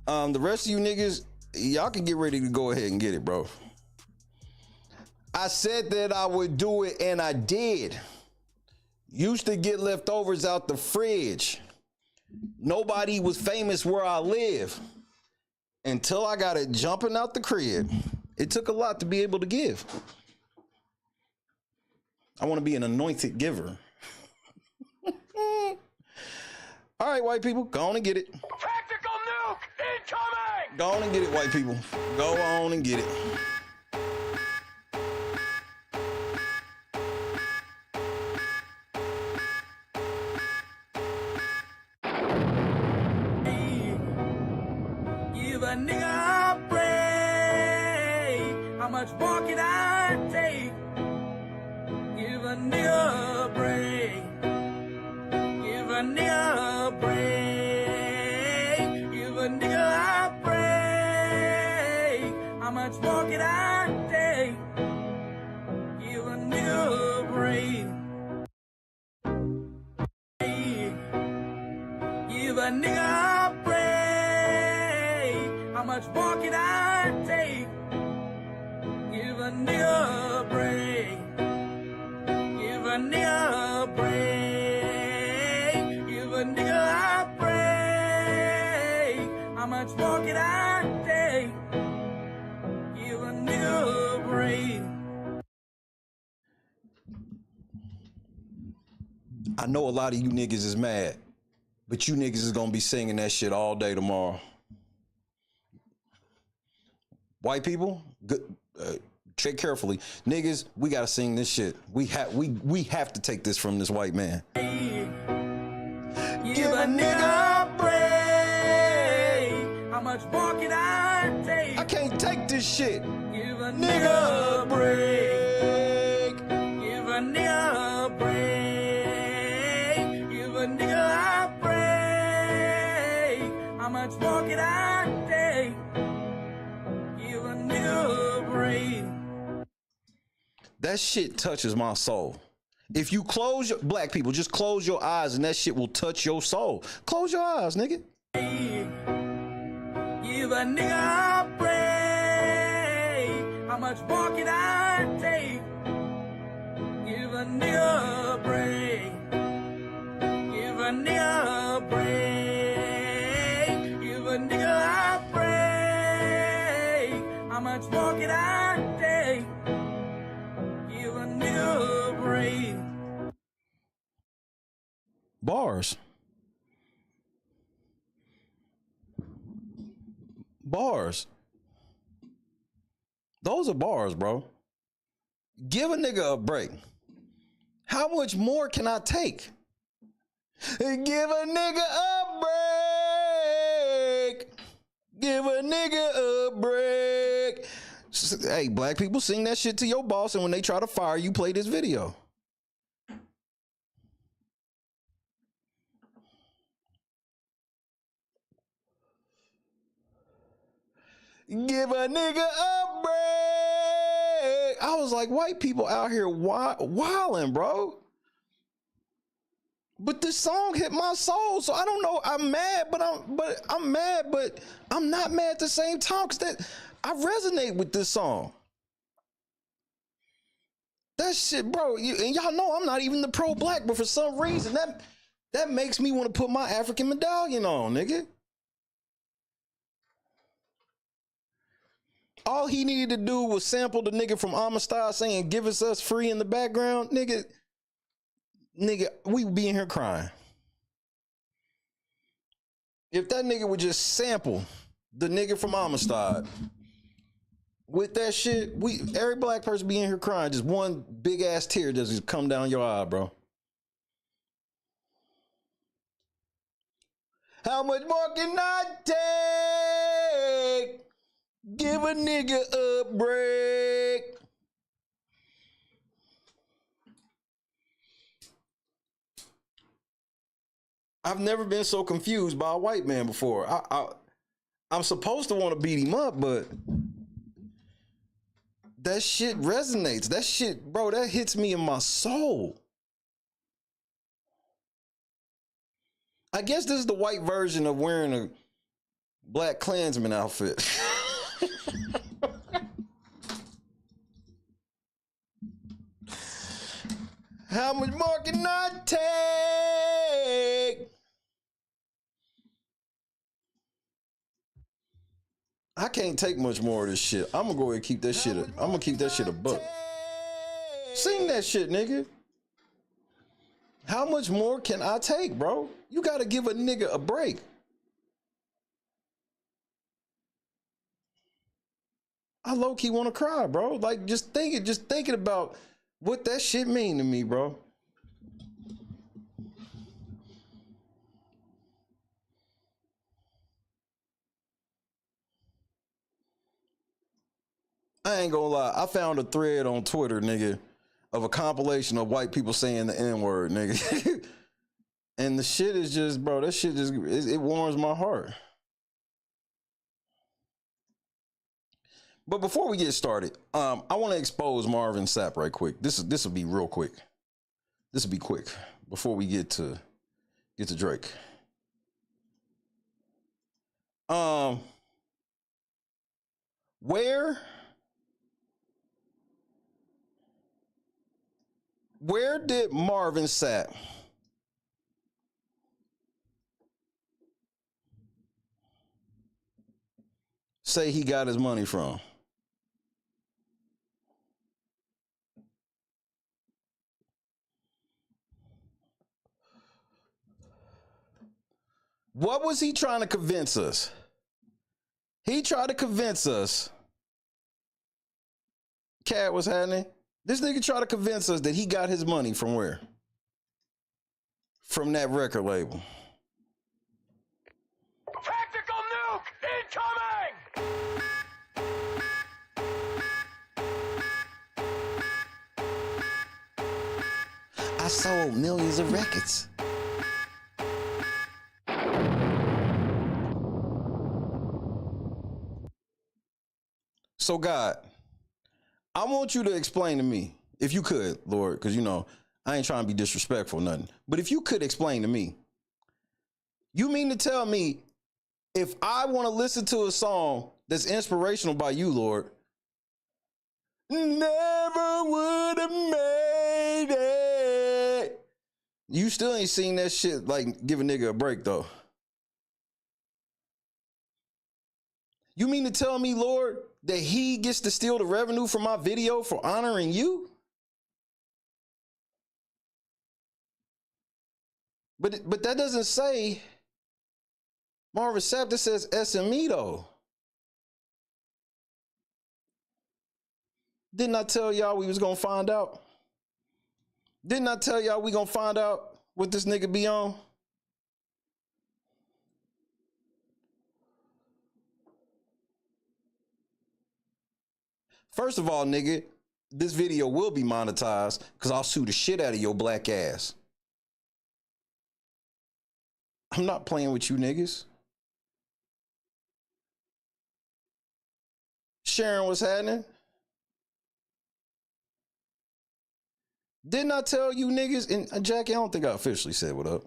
The rest of you niggas, y'all can get ready to go ahead and get it, bro. I said that I would do it and I did. Used to get leftovers out the fridge. Nobody was famous where I live until I got it jumping out the crib. It took a lot to be able to give. I want to be an anointed giver. All right, white people, go on and get it. Tactical nuke incoming! Go on and get it, white people. Go on and get it. Give a nigga a break. How much more can I take? Give a nigga a break. Give a nigga a break. Give a nigga a break. How much more can I take? Give a nigga a break. Give a nigga a break. How much more can I take? Give a nigga a break. Give a nigga a break. Give a nigga a break. How much more can I take? Give a nigga a break. I know a lot of you niggas is mad, but you niggas is gonna be singing that shit all day tomorrow. White people, good, tread carefully. Niggas, we gotta sing this shit. We have to take this from this white man. Give a nigga a break. How much more can I take? I can't take this shit. Give a nigga a break. Give a nigga a break. Give a nigga a break. How much more can I take? Give a nigga a break. That shit touches my soul. If you close your, black people, just close your eyes and that shit will touch your soul. Close your eyes, nigga. Give a nigga a break. How much more can I take? Give a nigga a break. Give a nigga a break. Give a nigga a break. How much more can I take? Give a nigga a break. Bars. Bars. Those are bars, bro. Give a nigga a break. How much more can I take? Give a nigga a break. Give a nigga a break. Hey, black people, sing that shit to your boss, and when they try to fire you, play this video. Give a nigga a break. I was like, white people out here wilding, bro. But this song hit my soul, so I don't know. I'm mad, but I'm mad, but I'm not mad at the same time, because that I resonate with this song. That shit, bro. And y'all know I'm not even the pro-black, but for some reason That makes me want to put my African medallion on, nigga. All he needed to do was sample the nigga from Amistad saying, give us free in the background. Nigga, we would be in here crying. If that nigga would just sample the nigga from Amistad with that shit, every black person be in here crying. Just one big ass tear just come down your eye, bro. How much more can I take? Give a nigga a break. I've never been so confused by a white man before. I'm supposed to want to beat him up, but that shit resonates. That shit, bro, that hits me in my soul. I guess this is the white version of wearing a Black Klansman outfit. How much more can I take? I can't take much more of this shit. I'm gonna go ahead and keep that shit. I'm gonna keep that shit a buck. Sing that shit, nigga. How much more can I take, bro? You gotta give a nigga a break. I low-key wanna cry, bro. Like, just thinking about what that shit mean to me, bro. I ain't gonna lie. I found a thread on Twitter, nigga, of a compilation of white people saying the N-word, nigga. And the shit is just, bro, that shit just, it warms my heart. But before we get started, I want to expose Marvin Sapp right quick. This will be real quick. This will be quick before we get to Drake. Where did Marvin Sapp say he got his money from? What was he trying to convince us? He tried to convince us. Cat, what's happening? This nigga tried to convince us that he got his money from where? From that record label. Tactical nuke incoming! I sold millions of records. So God, I want you to explain to me, if you could, Lord, because you know, I ain't trying to be disrespectful or nothing, but if you could explain to me, you mean to tell me if I want to listen to a song that's inspirational by you, Lord, never would have made it. You still ain't seen that shit like give a nigga a break though. You mean to tell me, Lord, that he gets to steal the revenue from my video for honoring you? But that doesn't say Marvin Sapp. That says SME though. Didn't I tell y'all we was gonna find out? Didn't I tell y'all we gonna find out what this nigga be on? First of all, nigga, this video will be monetized because I'll sue the shit out of your black ass. I'm not playing with you niggas. Sharon, what's happening? Didn't I tell you niggas, and Jackie, I don't think I officially said what up.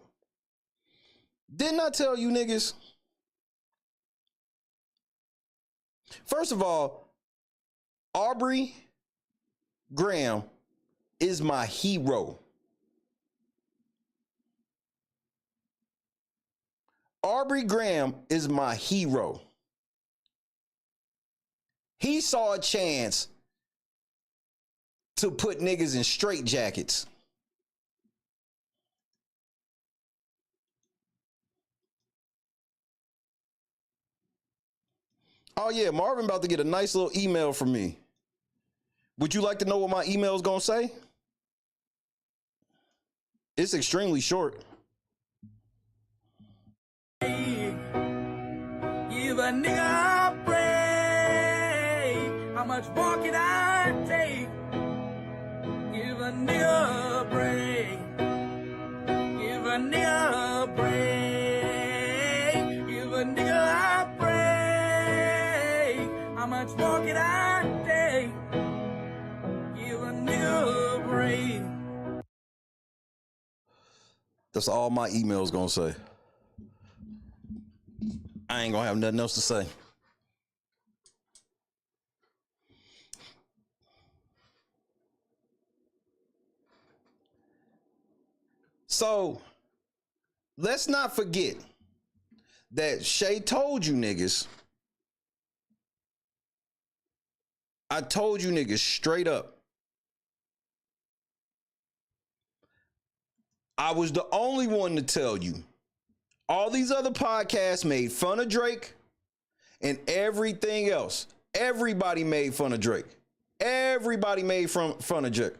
Didn't I tell you niggas? First of all, Aubrey Graham is my hero. Aubrey Graham is my hero. He saw a chance to put niggas in straitjackets. Oh yeah, Marvin about to get a nice little email from me. Would you like to know what my email is gonna say? It's extremely short. Give a nigga a break. How much more can I take? Give a nigga a break. Give a nigga a break. Give a nigga a break. How much more can I take? Give a nigga a break. That's all my email's gonna say. I ain't gonna have nothing else to say. So let's not forget that Shay told you niggas. I told you niggas straight up. I was the only one to tell you. All these other podcasts made fun of Drake and everything else. Everybody made fun of Drake. Everybody made fun of Drake.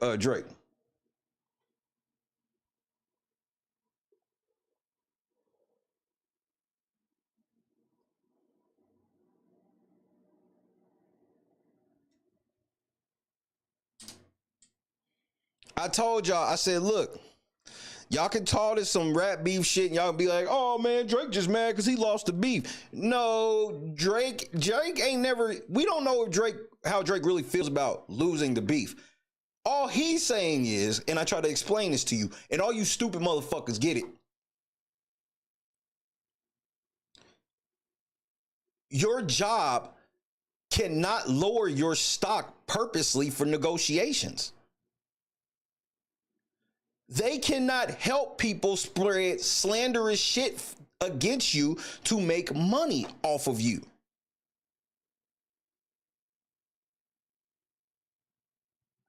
I told y'all, I said, look, y'all can call this some rap beef shit and y'all can be like, oh man, Drake just mad because he lost the beef. No, Drake ain't never, we don't know if how Drake really feels about losing the beef. All he's saying is, and I try to explain this to you, and all you stupid motherfuckers get it. Your job cannot lower your stock purposely for negotiations. They cannot help people spread slanderous shit against you to make money off of you.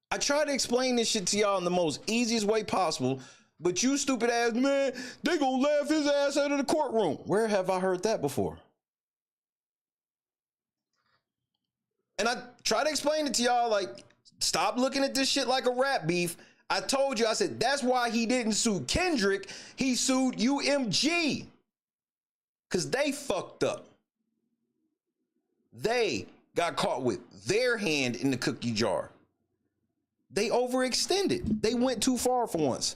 I try to explain this shit to y'all in the most easiest way possible, but you stupid ass man, they gonna laugh his ass out of the courtroom. Where have I heard that before? And I try to explain it to y'all like, stop looking at this shit like a rap beef. I told you, I said, that's why he didn't sue Kendrick. He sued UMG. Because they fucked up. They got caught with their hand in the cookie jar. They overextended. They went too far for once.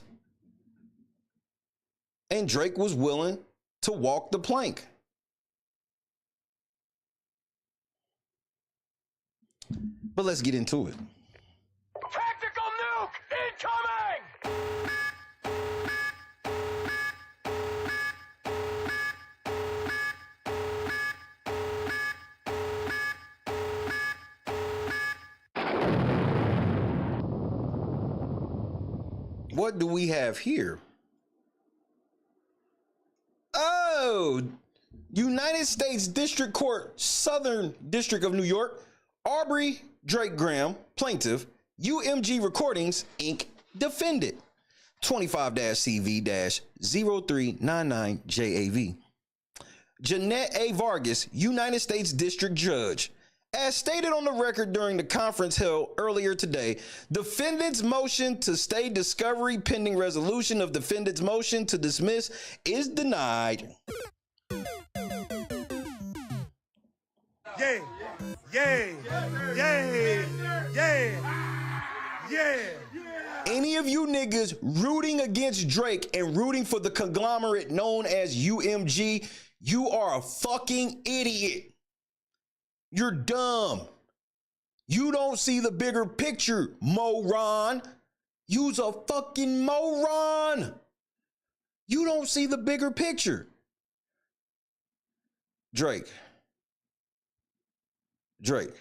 And Drake was willing to walk the plank. But let's get into it. Tactical nuke incoming! What do we have here? Oh, United States District Court, Southern District of New York, Aubrey Drake Graham, plaintiff, UMG Recordings, Inc., defendant, 25-CV-0399JAV. Jeanette A. Vargas, United States District Judge. As stated on the record during the conference held earlier today, defendant's motion to stay discovery pending resolution of defendant's motion to dismiss is denied. Yeah, yeah, yeah, yeah, yeah. Any of you niggas rooting against Drake and rooting for the conglomerate known as UMG, you are a fucking idiot. You're dumb. You don't see the bigger picture, moron. You's a fucking moron. You don't see the bigger picture. Drake. Drake.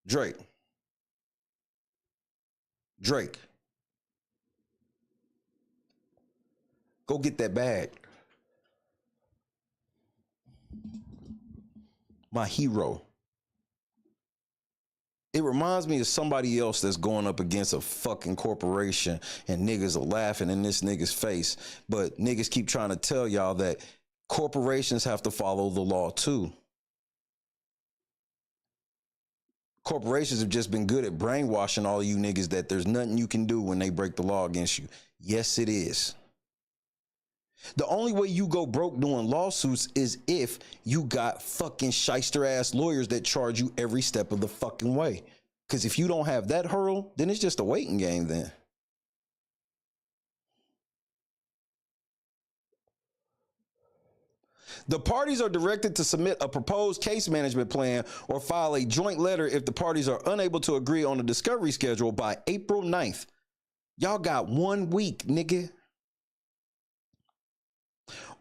Drake. Drake. Go get that bag. My hero. It reminds me of somebody else that's going up against a fucking corporation and niggas are laughing in this nigga's face. But niggas keep trying to tell y'all that corporations have to follow the law too. Corporations have just been good at brainwashing all of you niggas that there's nothing you can do when they break the law against you. Yes, it is. The only way you go broke doing lawsuits is if you got fucking shyster ass lawyers that charge you every step of the fucking way. Because if you don't have that hurdle, then it's just a waiting game then. The parties are directed to submit a proposed case management plan or file a joint letter if the parties are unable to agree on a discovery schedule by April 9th. Y'all got 1 week, nigga.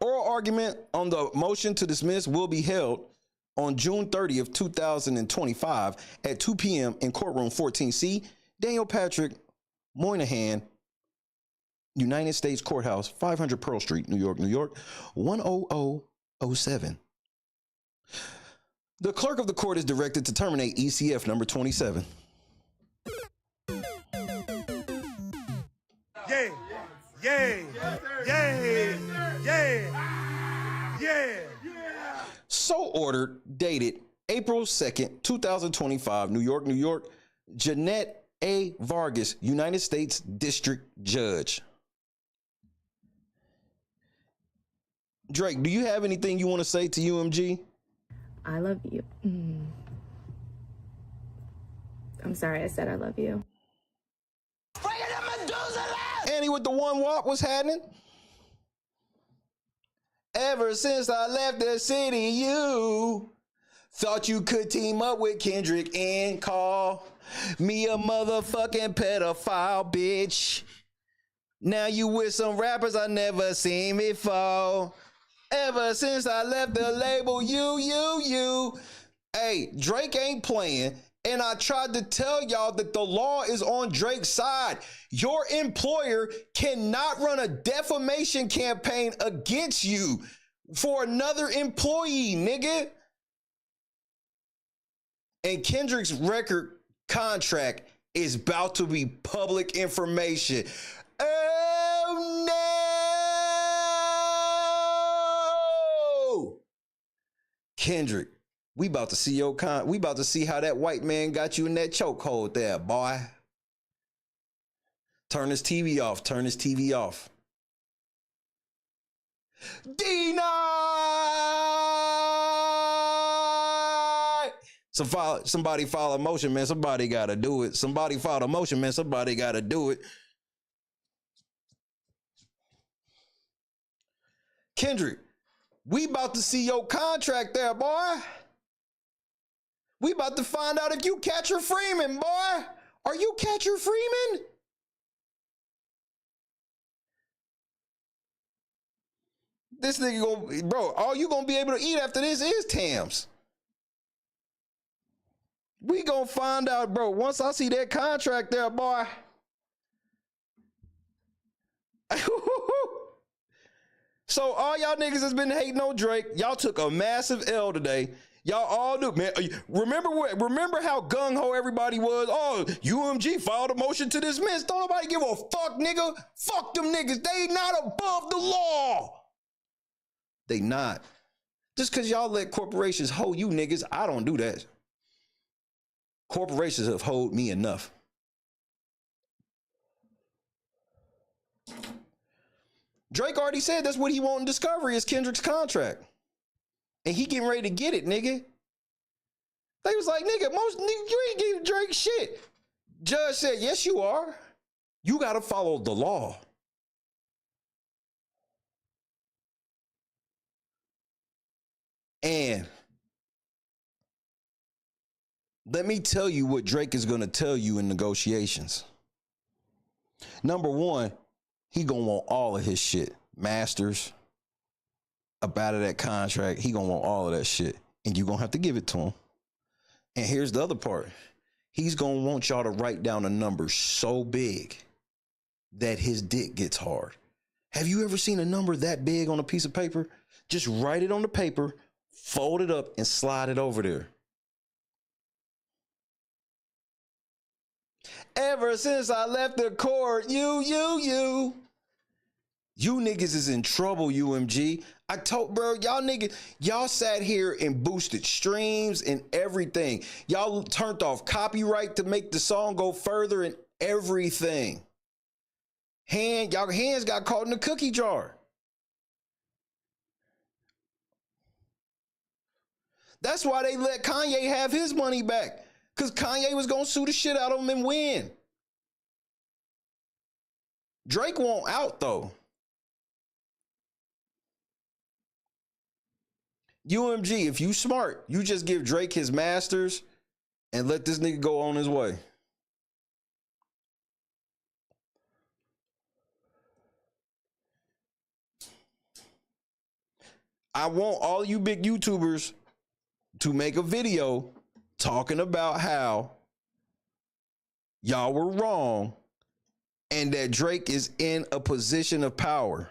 Oral argument on the motion to dismiss will be held on June 30th, 2025 at 2 p.m. in courtroom 14C, Daniel Patrick Moynihan, United States Courthouse, 500 Pearl Street, New York, New York, 10007. The clerk of the court is directed to terminate ECF number 27. Yeah, yeah, yeah, yeah, yeah. So ordered, dated April 2nd, 2025, New York, New York. Jeanette A. Vargas, United States District Judge. Drake, do you have anything you want to say to UMG? I love you. I'm sorry I said I love you. Annie with the one walk was happening. Ever since I left the city, you thought you could team up with Kendrick and call me a motherfucking pedophile, bitch. Now you with some rappers I never seen before. Ever since I left the label, you. Hey, Drake ain't playing. And I tried to tell y'all that the law is on Drake's side. Your employer cannot run a defamation campaign against you for another employee, nigga. And Kendrick's record contract is about to be public information. Oh no! Kendrick, we about to see we about to see how that white man got you in that chokehold there, boy. Turn his TV off. Turn his TV off. Denied! Somebody file a motion, man. Somebody gotta do it. Somebody file a motion, man. Somebody gotta do it. Kendrick, we about to see your contract there, boy. We about to find out if you Catcher Freeman, boy. Are you Catcher Freeman? This nigga gonna, bro, all you gonna be able to eat after this is Tams. We gonna find out, bro. Once I see that contract there, boy. So all y'all niggas has been hating on Drake. Y'all took a massive L today. Y'all all do, man. Remember how gung-ho everybody was? Oh, UMG filed a motion to dismiss. Don't nobody give a fuck, nigga. Fuck them niggas. They not above the law. They not. Just because y'all let corporations hold you niggas, I don't do that. Corporations have hold me enough. Drake already said that's what he want in discovery is Kendrick's contract. And he getting ready to get it, nigga. They was like, nigga, you ain't giving Drake shit. Judge said, yes, you are. You got to follow the law. And let me tell you what Drake is going to tell you in negotiations. Number one, he going to want all of his shit. Masters, about that contract, he going to want all of that shit. And you going to have to give it to him. And here's the other part. He's going to want y'all to write down a number so big that his dick gets hard. Have you ever seen a number that big on a piece of paper? Just write it on the paper, Fold it up and slide it over there. Ever since I left the court, you niggas is in trouble, UMG. I told, bro, y'all niggas, y'all sat here and boosted streams and everything. Y'all turned off copyright to make the song go further and everything. Y'all hands got caught in the cookie jar. That's why they let Kanye have his money back. Because Kanye was going to sue the shit out of him and win. Drake won't out, though. UMG, if you smart, you just give Drake his masters and let this nigga go on his way. I want all you big YouTubers to make a video talking about how y'all were wrong and that Drake is in a position of power.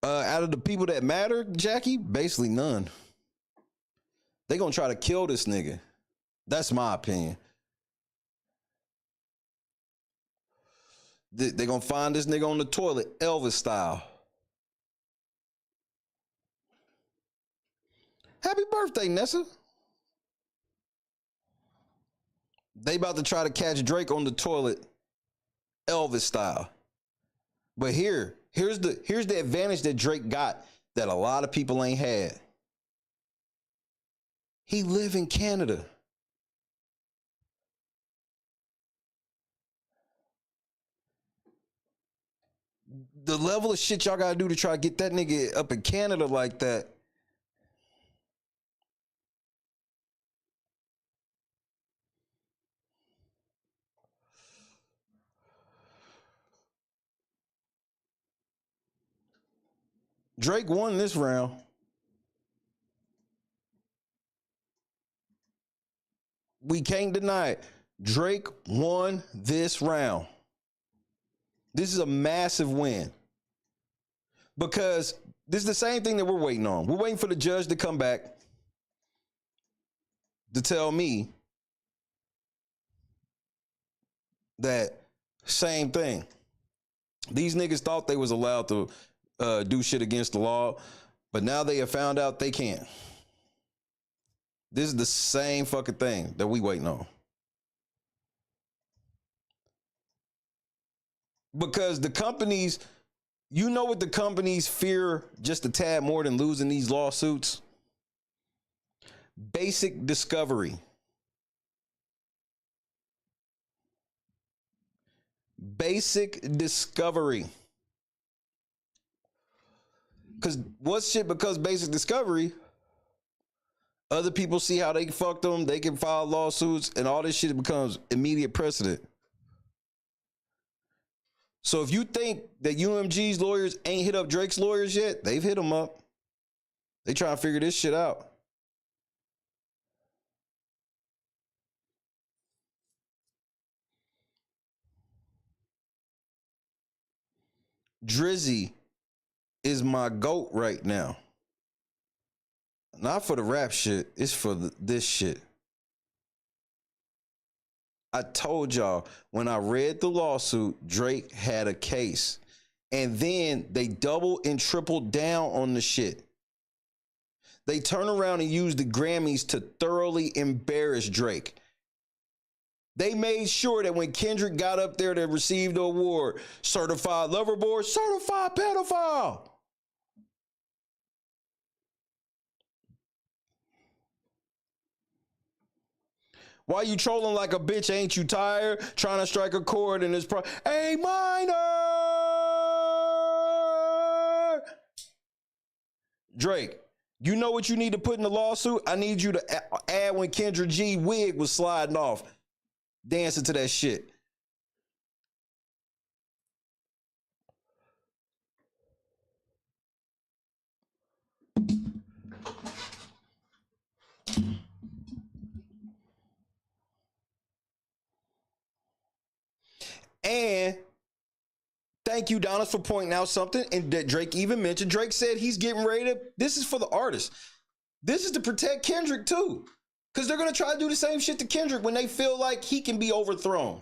Out of the people that matter, Jackie, basically none. They gonna try to kill this nigga. That's my opinion. They gonna find this nigga on the toilet, Elvis style. Happy birthday, Nessa. They about to try to catch Drake on the toilet, Elvis style. But here's the advantage that Drake got that a lot of people ain't had. He live in Canada. The level of shit y'all gotta do to try to get that nigga up in Canada like that. Drake won this round. We can't deny it. Drake won this round. This is a massive win. Because this is the same thing that we're waiting on. We're waiting for the judge to come back to tell me that same thing. These niggas thought they was allowed to do shit against the law, but now they have found out they can't. This is the same fucking thing that we waiting on. Because the companies, you know what the companies fear just a tad more than losing these lawsuits? Basic discovery. Basic discovery. Because what's shit because basic discovery? Other people see how they fucked them, they can file lawsuits, and all this shit becomes immediate precedent. So if you think that UMG's lawyers ain't hit up Drake's lawyers yet, they've hit them up. They trying to figure this shit out. Drizzy is my GOAT right now. Not for the rap shit, it's for this shit. I told y'all when I read the lawsuit, Drake had a case. And then they double and triple down on the shit. They turn around and use the Grammys to thoroughly embarrass Drake. They made sure that when Kendrick got up there to receive the award, certified lover boy, certified pedophile. Why you trolling like a bitch? Ain't you tired? Trying to strike a chord in this A minor. Drake, you know what you need to put in the lawsuit? I need you to add when Kendra G wig was sliding off. Dancing to that shit. And thank you, Donna, for pointing out something. And that Drake even mentioned. Drake said he's getting ready to. This is for the artist. This is to protect Kendrick too. Because they're going to try to do the same shit to Kendrick when they feel like he can be overthrown.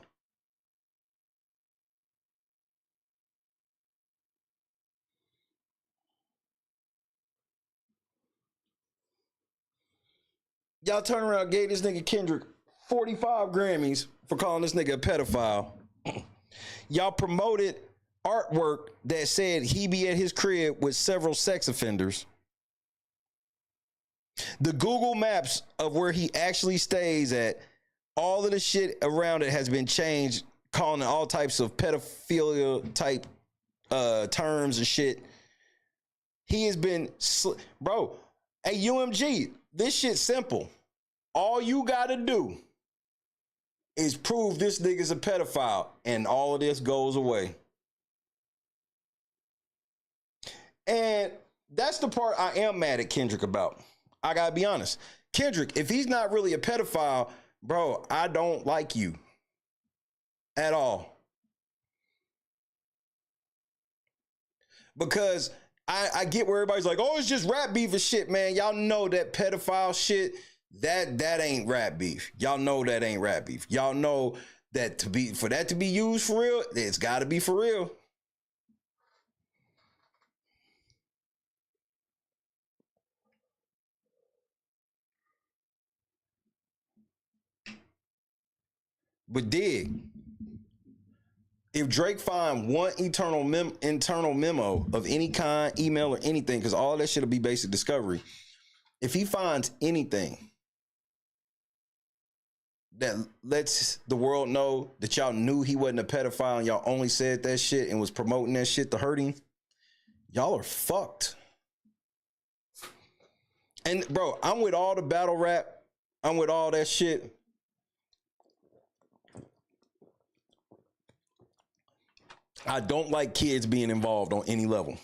Y'all turn around, gave this nigga Kendrick 45 Grammys for calling this nigga a pedophile. Y'all promoted artwork that said he be at his crib with several sex offenders. The Google Maps of where he actually stays at, all of the shit around it has been changed, calling it all types of pedophilia type terms and shit. He has been, bro, hey, UMG, this shit's simple. All you gotta do is prove this nigga's a pedophile, and all of this goes away. And that's the part I am mad at Kendrick about. I gotta be honest. Kendrick, if he's not really a pedophile, bro, I don't like you at all. Because I get where everybody's like, oh, it's just rap beef and shit, man. Y'all know that pedophile shit, that ain't rap beef. Y'all know that ain't rap beef. Y'all know that for that to be used for real, it's gotta be for real. But dig, if Drake find one internal memo of any kind, email or anything, because all that shit will be basic discovery. If he finds anything that lets the world know that y'all knew he wasn't a pedophile and y'all only said that shit and was promoting that shit to hurt him, y'all are fucked. And bro, I'm with all the battle rap. I'm with all that shit. I don't like kids being involved on any level.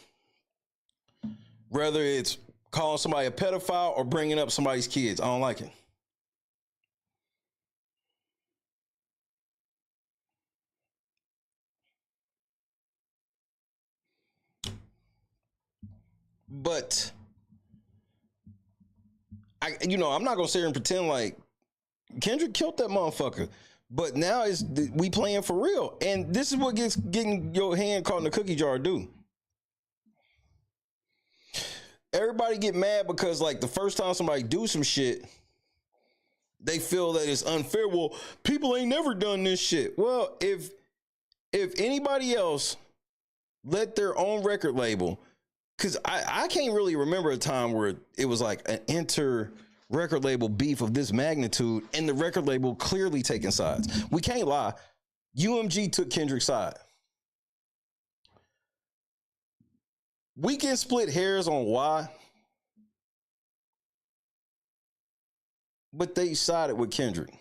Whether it's calling somebody a pedophile or bringing up somebody's kids, I don't like it. But I'm not gonna sit here and pretend like Kendrick killed that motherfucker. But now we playing for real. And this is what getting your hand caught in the cookie jar do. Everybody get mad because like the first time somebody do some shit, they feel that it's unfair. Well, people ain't never done this shit. Well, if anybody else let their own record label, because I can't really remember a time where it was like an record label beef of this magnitude and the record label clearly taking sides. We can't lie. UMG took Kendrick's side. We can split hairs on why, but they sided with Kendrick.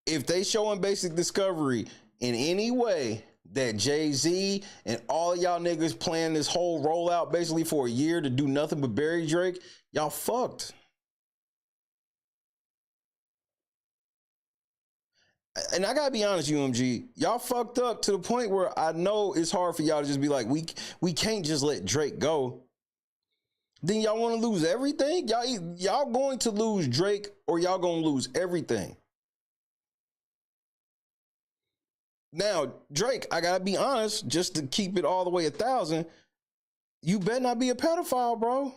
If they show in basic discovery in any way that Jay-Z and all y'all niggas playing this whole rollout basically for a year to do nothing but bury Drake, y'all fucked. And I gotta be honest, UMG, y'all fucked up to the point where I know it's hard for y'all to just be like, we can't just let Drake go. Then y'all want to lose everything? Y'all going to lose Drake or y'all gonna lose everything. Now, Drake, I gotta be honest, just to keep it all the way 1,000, you better not be a pedophile, bro.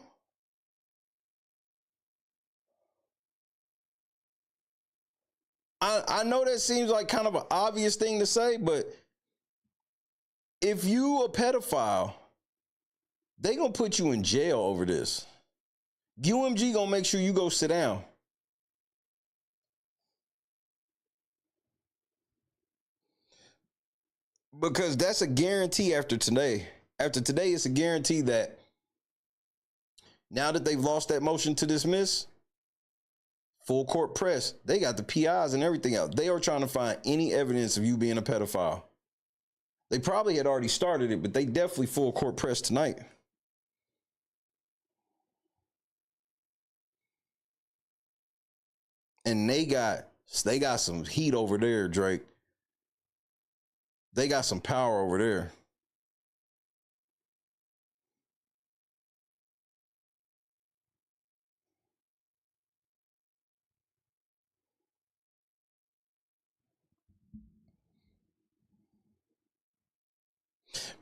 I know that seems like kind of an obvious thing to say, but if you a pedophile, they gonna put you in jail over this. UMG gonna make sure you go sit down. Because that's a guarantee after today. After today, it's a guarantee that now that they've lost that motion to dismiss, full court press, they got the PIs and everything else. They are trying to find any evidence of you being a pedophile. They probably had already started it, but they definitely full court press tonight. And they got So they got some heat over there, Drake. They got some power over there.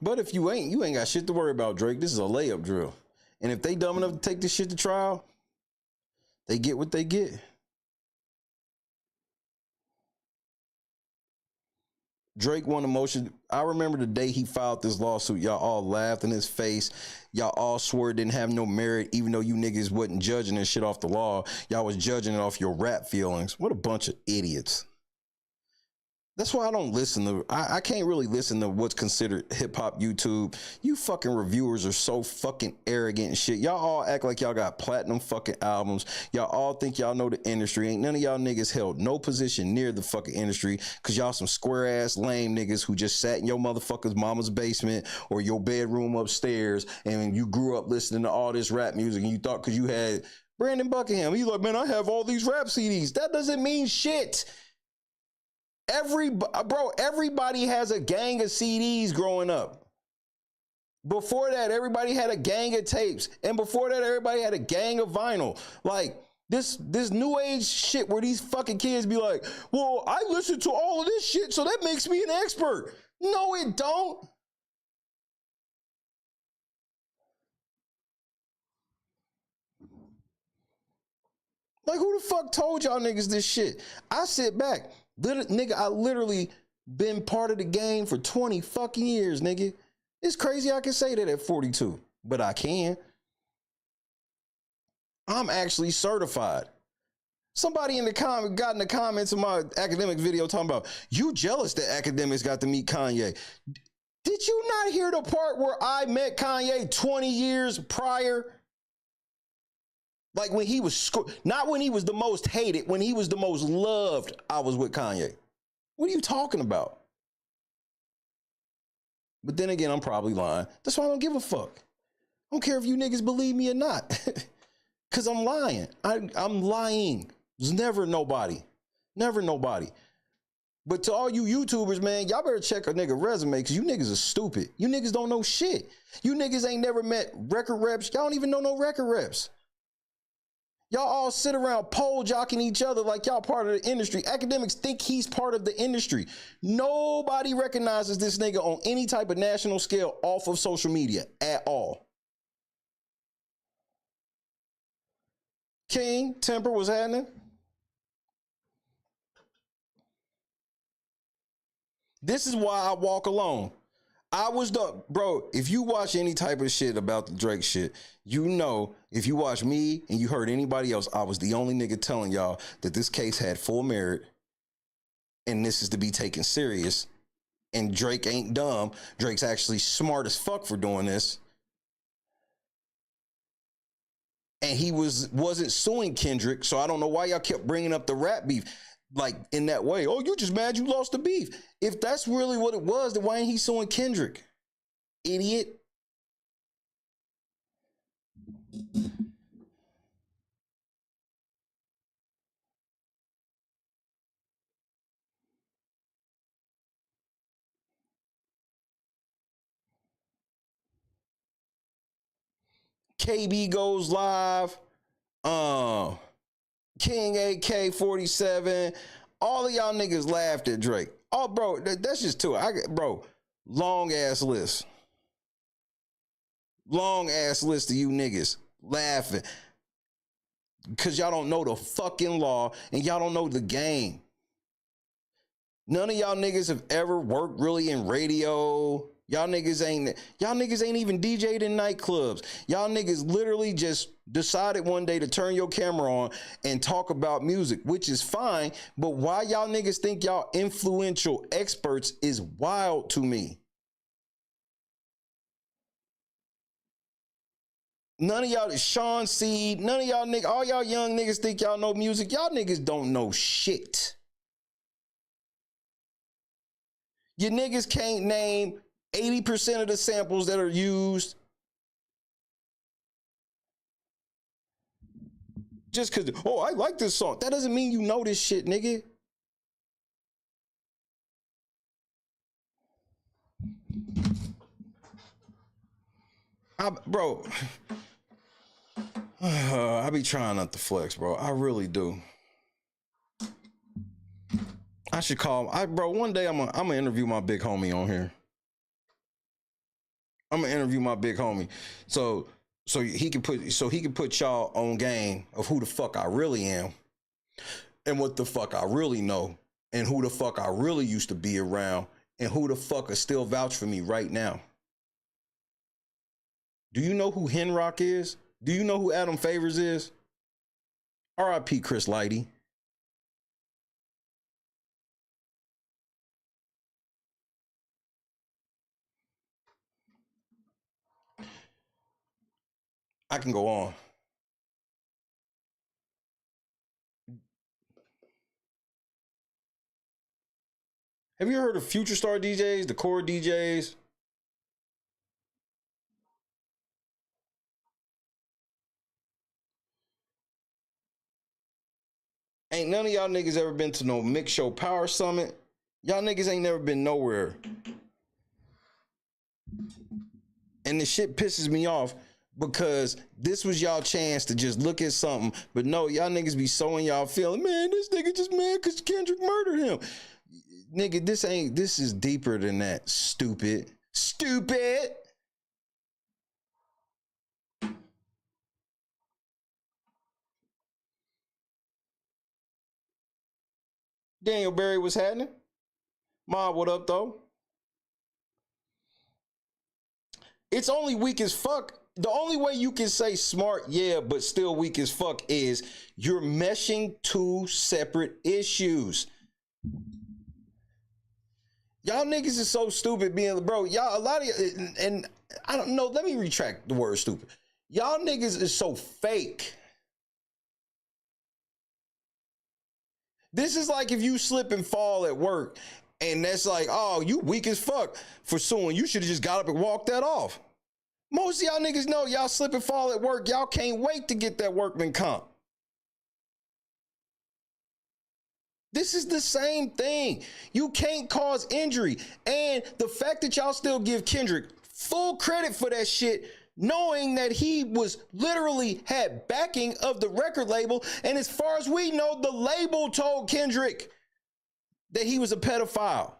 But if you ain't got shit to worry about, Drake. This is a layup drill. And if they dumb enough to take this shit to trial, they get what they get. Drake won the motion. I remember the day he filed this lawsuit, y'all all laughed in his face. Y'all all swore it didn't have no merit, even though you niggas wasn't judging this shit off the law. Y'all was judging it off your rap feelings. What a bunch of idiots. That's why I don't listen to, I can't really listen to what's considered hip hop YouTube. You fucking reviewers are so fucking arrogant and shit. Y'all all act like y'all got platinum fucking albums. Y'all all think y'all know the industry. Ain't none of y'all niggas held no position near the fucking industry because y'all some square ass lame niggas who just sat in your motherfucker's mama's basement or your bedroom upstairs and you grew up listening to all this rap music and you thought because you had Brandon Buckingham. He's like, man, I have all these rap CDs. That doesn't mean shit. Everybody has a gang of CDs growing up. Before that, everybody had a gang of tapes. And before that, everybody had a gang of vinyl. Like, this new age shit where these fucking kids be like, well, I listen to all of this shit, so that makes me an expert. No, it don't. Like, who the fuck told y'all niggas this shit? I sit back. Nigga, I literally been part of the game for 20 fucking years, nigga. It's crazy I can say that at 42, but I can. I'm actually certified. Somebody in the got in the comments of my academic video talking about, you jealous that academics got to meet Kanye. Did you not hear the part where I met Kanye 20 years prior? Like when he was, not when he was the most hated, when he was the most loved, I was with Kanye. What are you talking about? But then again, I'm probably lying. That's why I don't give a fuck. I don't care if you niggas believe me or not. Because I'm lying. I'm lying. There's never nobody. Never nobody. But to all you YouTubers, man, y'all better check a nigga resume because you niggas are stupid. You niggas don't know shit. You niggas ain't never met record reps. Y'all don't even know no record reps. Y'all all sit around pole jocking each other like y'all part of the industry. Academics think he's part of the industry. Nobody recognizes this nigga on any type of national scale off of social media at all. King, Temper, what's happening? This is why I walk alone. I was bro, if you watch any type of shit about the Drake shit, you know, if you watch me and you heard anybody else, I was the only nigga telling y'all that this case had full merit and this is to be taken serious. And Drake ain't dumb. Drake's actually smart as fuck for doing this. And he wasn't suing Kendrick, so I don't know why y'all kept bringing up the rap beef. Like in that way, oh, you just mad you lost the beef. If that's really what it was, then why ain't he suing Kendrick? Idiot. KB goes live. King AK-47. All of y'all niggas laughed at Drake. Oh, bro, that's just too. Bro, long ass list. Long ass list of you niggas laughing. Because y'all don't know the fucking law and y'all don't know the game. None of y'all niggas have ever worked really in radio. Y'all niggas ain't even DJ'd in nightclubs. Y'all niggas literally just decided one day to turn your camera on and talk about music, which is fine. But why y'all niggas think y'all influential experts is wild to me. None of y'all, Sean Seed, none of y'all niggas, all y'all young niggas think y'all know music. Y'all niggas don't know shit. You niggas can't name 80% of the samples that are used. Just because, oh, I like this song. That doesn't mean you know this shit, nigga. Bro, I be trying not to flex, bro. I really do. I should call. Bro, one day I'm gonna interview my big homie on here. I'm gonna interview my big homie, so he can put y'all on game of who the fuck I really am, and what the fuck I really know, and who the fuck I really used to be around, and who the fuck is still vouch for me right now. Do you know who Henrock is? Do you know who Adam Favors is? R.I.P. Chris Lighty. I can go on. Have you heard of Future Star DJs, the core DJs? Ain't none of y'all niggas ever been to no Mix Show Power Summit. Y'all niggas ain't never been nowhere. And the shit pisses me off because this was y'all chance to just look at something. But no, y'all niggas be sowing y'all feeling, man, this nigga just mad because Kendrick murdered him. Nigga, this is deeper than that. Stupid. Daniel Berry, what's happening? Mob, what up, though? It's only weak as fuck. The only way you can say smart, yeah, but still weak as fuck is you're meshing two separate issues. Y'all niggas is so stupid being, bro, y'all, a lot of, and I don't know, let me retract the word stupid. Y'all niggas is so fake. This is like if you slip and fall at work and that's like, oh, you weak as fuck for suing. You should have just got up and walked that off. Most of y'all niggas know y'all slip and fall at work. Y'all can't wait to get that workman comp. This is the same thing. You can't cause injury. And the fact that y'all still give Kendrick full credit for that shit, knowing that he was literally had backing of the record label. And as far as we know, the label told Kendrick that he was a pedophile.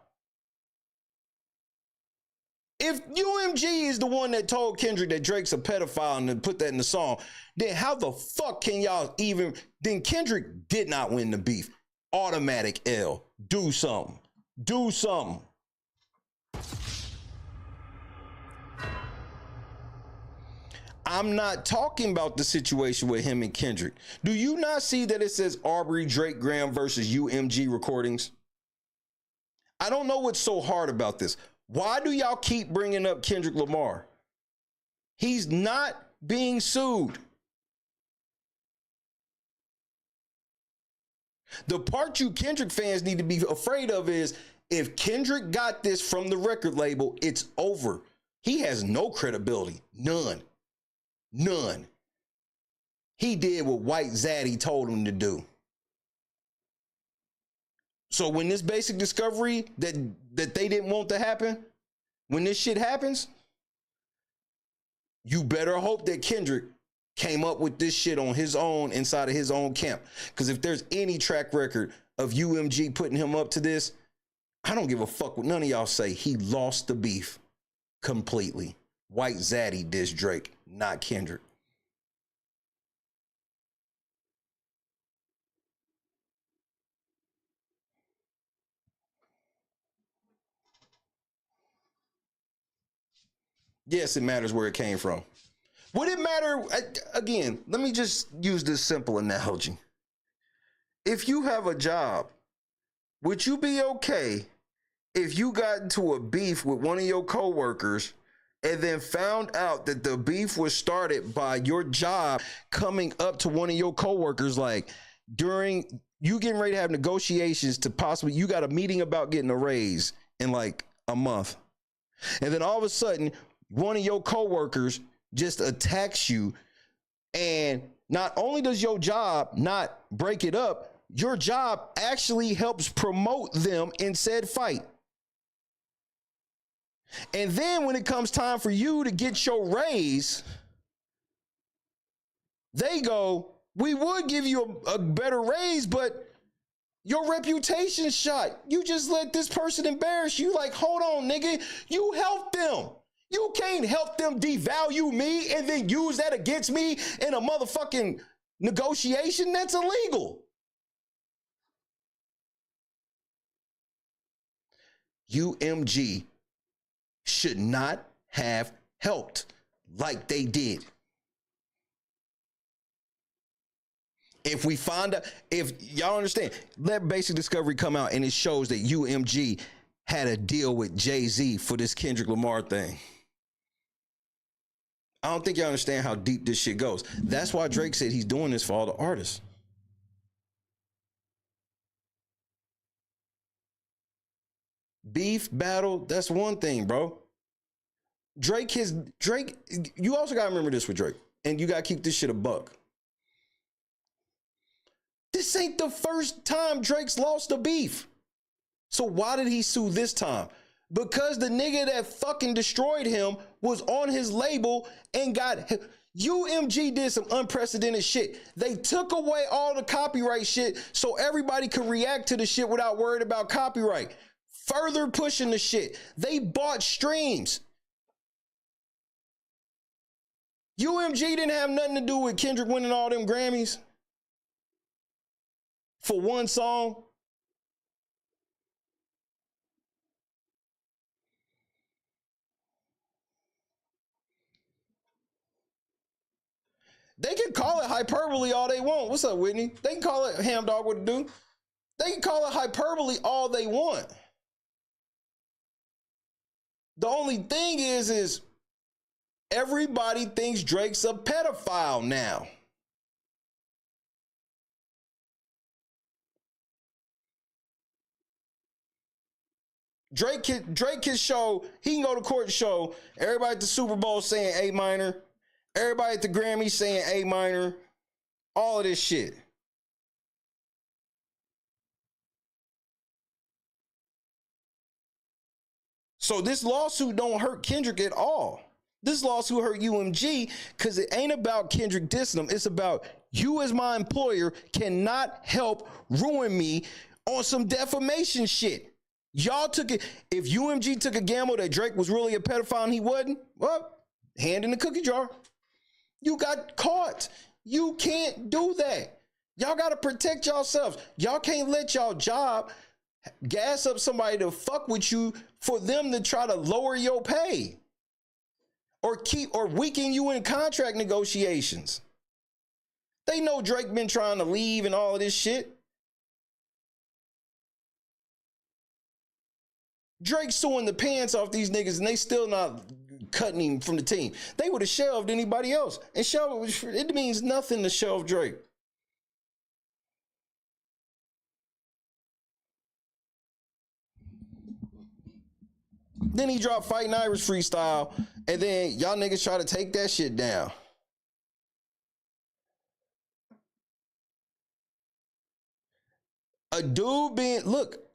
If UMG is the one that told Kendrick that Drake's a pedophile and then put that in the song, then how the fuck can y'all even, then Kendrick did not win the beef. Automatic L. Do something. Do something. I'm not talking about the situation with him and Kendrick. Do you not see that it says Aubrey Drake Graham versus UMG recordings? I don't know what's so hard about this. Why do y'all keep bringing up Kendrick Lamar? He's not being sued. The part you Kendrick fans need to be afraid of is if Kendrick got this from the record label, it's over. He has no credibility. None. None. He did what White Zaddy told him to do. So when this basic discovery that they didn't want to happen, when this shit happens, you better hope that Kendrick came up with this shit on his own inside of his own camp. Because if there's any track record of UMG putting him up to this, I don't give a fuck what none of y'all say. He lost the beef completely. White Zaddy dissed Drake, not Kendrick. Yes, it matters where it came from. Would it matter? Again, let me just use this simple analogy. If you have a job, would you be okay if you got into a beef with one of your coworkers and then found out that the beef was started by your job coming up to one of your coworkers, like during you getting ready to have negotiations to possibly, you got a meeting about getting a raise in like a month. And then all of a sudden, one of your coworkers just attacks you. And not only does your job not break it up, your job actually helps promote them in said fight. And then when it comes time for you to get your raise, they go, we would give you a better raise, but your reputation's shot. You just let this person embarrass you. Like, hold on, nigga. You helped them. You can't help them devalue me and then use that against me in a motherfucking negotiation. That's illegal. UMG should not have helped like they did. If we find out, if y'all understand, let Basic Discovery come out and it shows that UMG had a deal with Jay-Z for this Kendrick Lamar thing. I don't think y'all understand how deep this shit goes. That's why Drake said he's doing this for all the artists. Beef battle, that's one thing, bro. Drake, you also gotta remember this with Drake, and you gotta keep this shit a buck. This ain't the first time Drake's lost a beef. So why did he sue this time? Because the nigga that fucking destroyed him was on his label and got... UMG did some unprecedented shit. They took away all the copyright shit so everybody could react to the shit without worried about copyright. Further pushing the shit. They bought streams. UMG didn't have nothing to do with Kendrick winning all them Grammys for one song. They can call it hyperbole all they want. What's up, Whitney? They can call it Ham Dog what to do. They can call it hyperbole all they want. The only thing is everybody thinks Drake's a pedophile now. Drake can show, he can go to court and show everybody at the Super Bowl saying A minor, everybody at the Grammys saying A minor, all of this shit. So this lawsuit don't hurt Kendrick at all. This lawsuit hurt UMG because it ain't about Kendrick dissing him. It's about you as my employer cannot help ruin me on some defamation shit. Y'all took it. If UMG took a gamble that Drake was really a pedophile and he wasn't, well, hand in the cookie jar. You got caught. You can't do that. Y'all got to protect yourselves. Y'all can't let y'all job gas up somebody to fuck with you for them to try to lower your pay or weaken you in contract negotiations. They know Drake been trying to leave and all of this shit. Drake suing the pants off these niggas and they still not cutting him from the team. They would have shelved anybody else. And it means nothing to shelve Drake. Then he dropped Fighting Irish freestyle, and then y'all niggas try to take that shit down. A dude being,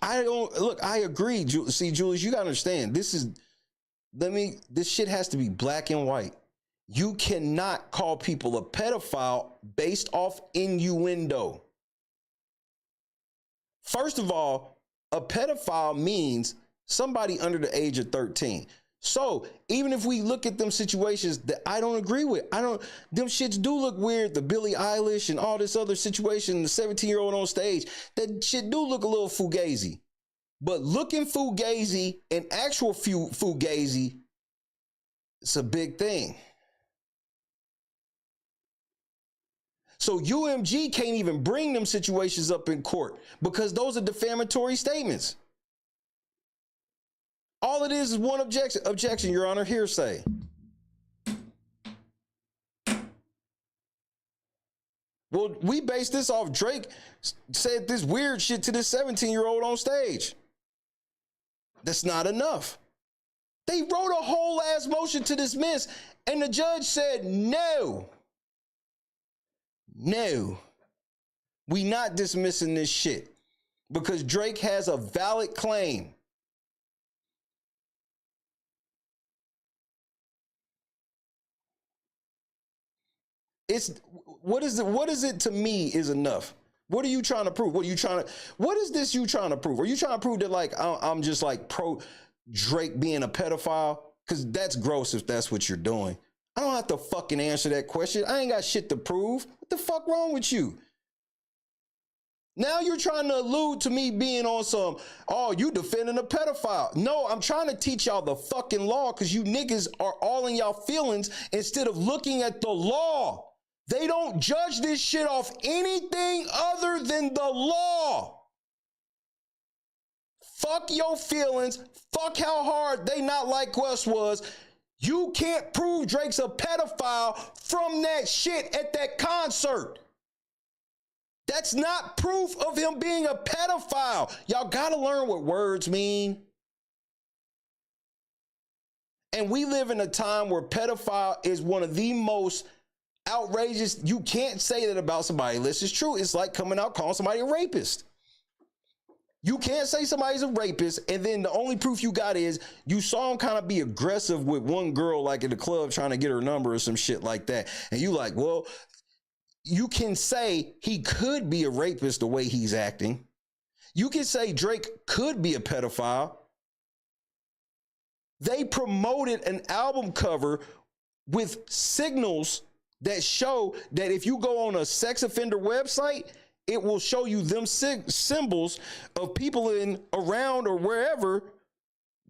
I agree. See, Julius, you gotta understand, this shit has to be black and white. You cannot call people a pedophile based off innuendo. First of all, a pedophile means somebody under the age of 13. So even if we look at them situations that I don't agree with, them shits do look weird. The Billie Eilish and all this other situation, the 17-year-old on stage, that shit do look a little fugazi. But looking fugazi and actual fugazi, it's a big thing. So UMG can't even bring them situations up in court because those are defamatory statements. All it is one objection, Your Honor, hearsay. Well, we based this off Drake said this weird shit to this 17-year-old on stage. That's not enough. They wrote a whole ass motion to dismiss, and the judge said, no. No. We not dismissing this shit because Drake has a valid claim. what is it to me is enough? What are you trying to prove? What is this you trying to prove? Are you trying to prove that like I'm just like pro Drake being a pedophile? Because that's gross if that's what you're doing. I don't have to fucking answer that question. I ain't got shit to prove. What the fuck wrong with you? Now you're trying to allude to me being on some, oh, you defending a pedophile. No, I'm trying to teach y'all the fucking law because you niggas are all in y'all feelings instead of looking at the law. They don't judge this shit off anything other than the law. Fuck your feelings. Fuck how hard They Not Like Us was. You can't prove Drake's a pedophile from that shit at that concert. That's not proof of him being a pedophile. Y'all gotta learn what words mean. And we live in a time where pedophile is one of the most outrageous. You can't say that about somebody unless it's true. It's like coming out calling somebody a rapist. You can't say somebody's a rapist, and then the only proof you got is you saw him kind of be aggressive with one girl, like in the club, trying to get her number or some shit like that. And you like, well, you can say he could be a rapist the way he's acting. You can say Drake could be a pedophile. They promoted an album cover with signals that show that if you go on a sex offender website, it will show you them symbols of people in around or wherever.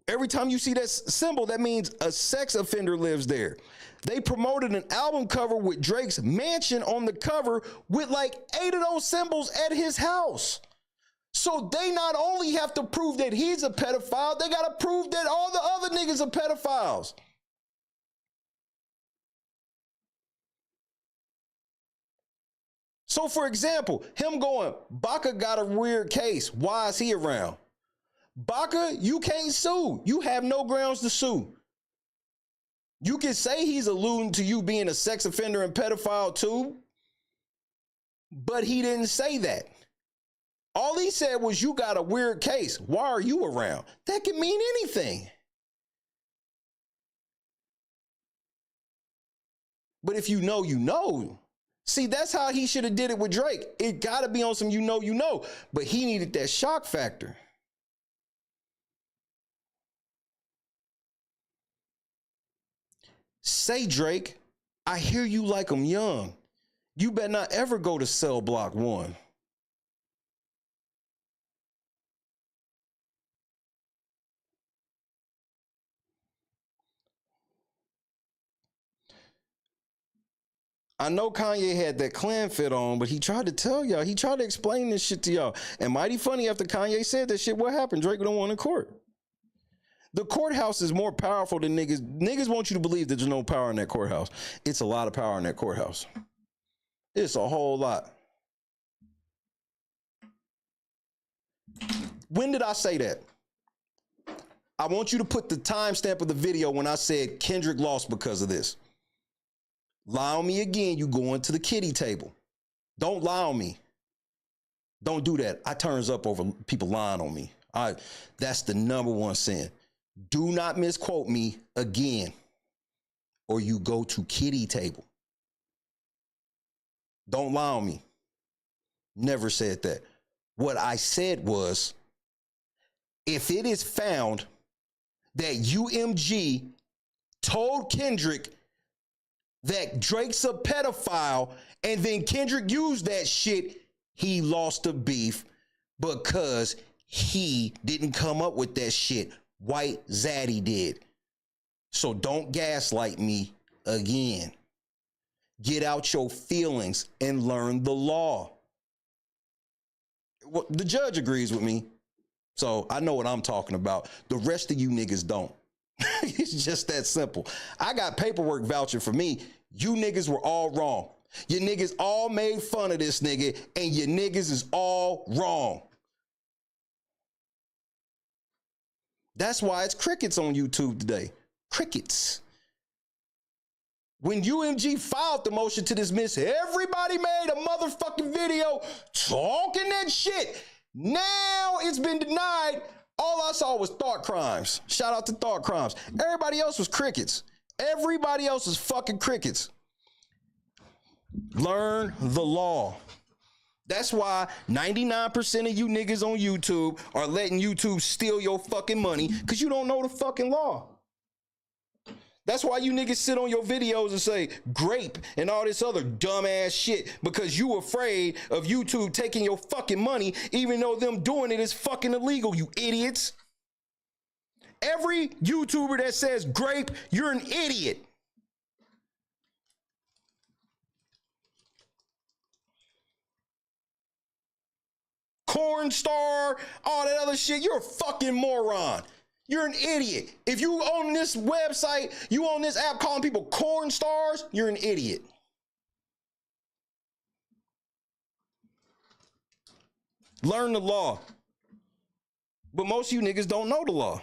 Every time you see that symbol, that means a sex offender lives there. They promoted an album cover with Drake's mansion on the cover with like 8 of those symbols at his house. So they not only have to prove that he's a pedophile, they got to prove that all the other niggas are pedophiles. So, for example, him going, Baca got a weird case. Why is he around? Baca, you can't sue. You have no grounds to sue. You can say he's alluding to you being a sex offender and pedophile too, but he didn't say that. All he said was, you got a weird case. Why are you around? That can mean anything. But if you know, you know. See, that's how he should have did it with Drake. It got to be on some you know. But he needed that shock factor. Say, Drake, I hear you like them young. You better not ever go to cell block 1. I know Kanye had that clan fit on, but he tried to tell y'all. He tried to explain this shit to y'all. And mighty funny, after Kanye said that shit, what happened? Drake don't want in court. The courthouse is more powerful than niggas. Niggas want you to believe that there's no power in that courthouse. It's a lot of power in that courthouse. It's a whole lot. When did I say that? I want you to put the timestamp of the video when I said Kendrick lost because of this. Lie on me again, you going to the kiddie table. Don't lie on me. Don't do that. I turns up over people lying on me. That's the number one sin. Do not misquote me again, or you go to kiddie table. Don't lie on me. Never said that. What I said was, if it is found that UMG told Kendrick that Drake's a pedophile, and then Kendrick used that shit, he lost the beef because he didn't come up with that shit. White Zaddy did. So don't gaslight me again. Get out your feelings and learn the law. Well, the judge agrees with me, so I know what I'm talking about. The rest of you niggas don't. It's just that simple. I got paperwork vouching for me. You niggas were all wrong. You niggas all made fun of this nigga, and you niggas is all wrong. That's why it's crickets on YouTube today. Crickets. When UMG filed the motion to dismiss, everybody made a motherfucking video talking that shit. Now it's been denied. All I saw was thought crimes. Shout out to thought crimes. Everybody else was crickets. Everybody else was fucking crickets. Learn the law. That's why 99% of you niggas on YouTube are letting YouTube steal your fucking money because you don't know the fucking law. That's why you niggas sit on your videos and say grape and all this other dumbass shit because you afraid of YouTube taking your fucking money even though them doing it is fucking illegal, you idiots. Every YouTuber that says grape, you're an idiot. Corn star, all that other shit, you're a fucking moron. You're an idiot. If you on this website, you on this app calling people corn stars, you're an idiot. Learn the law. But most of you niggas don't know the law.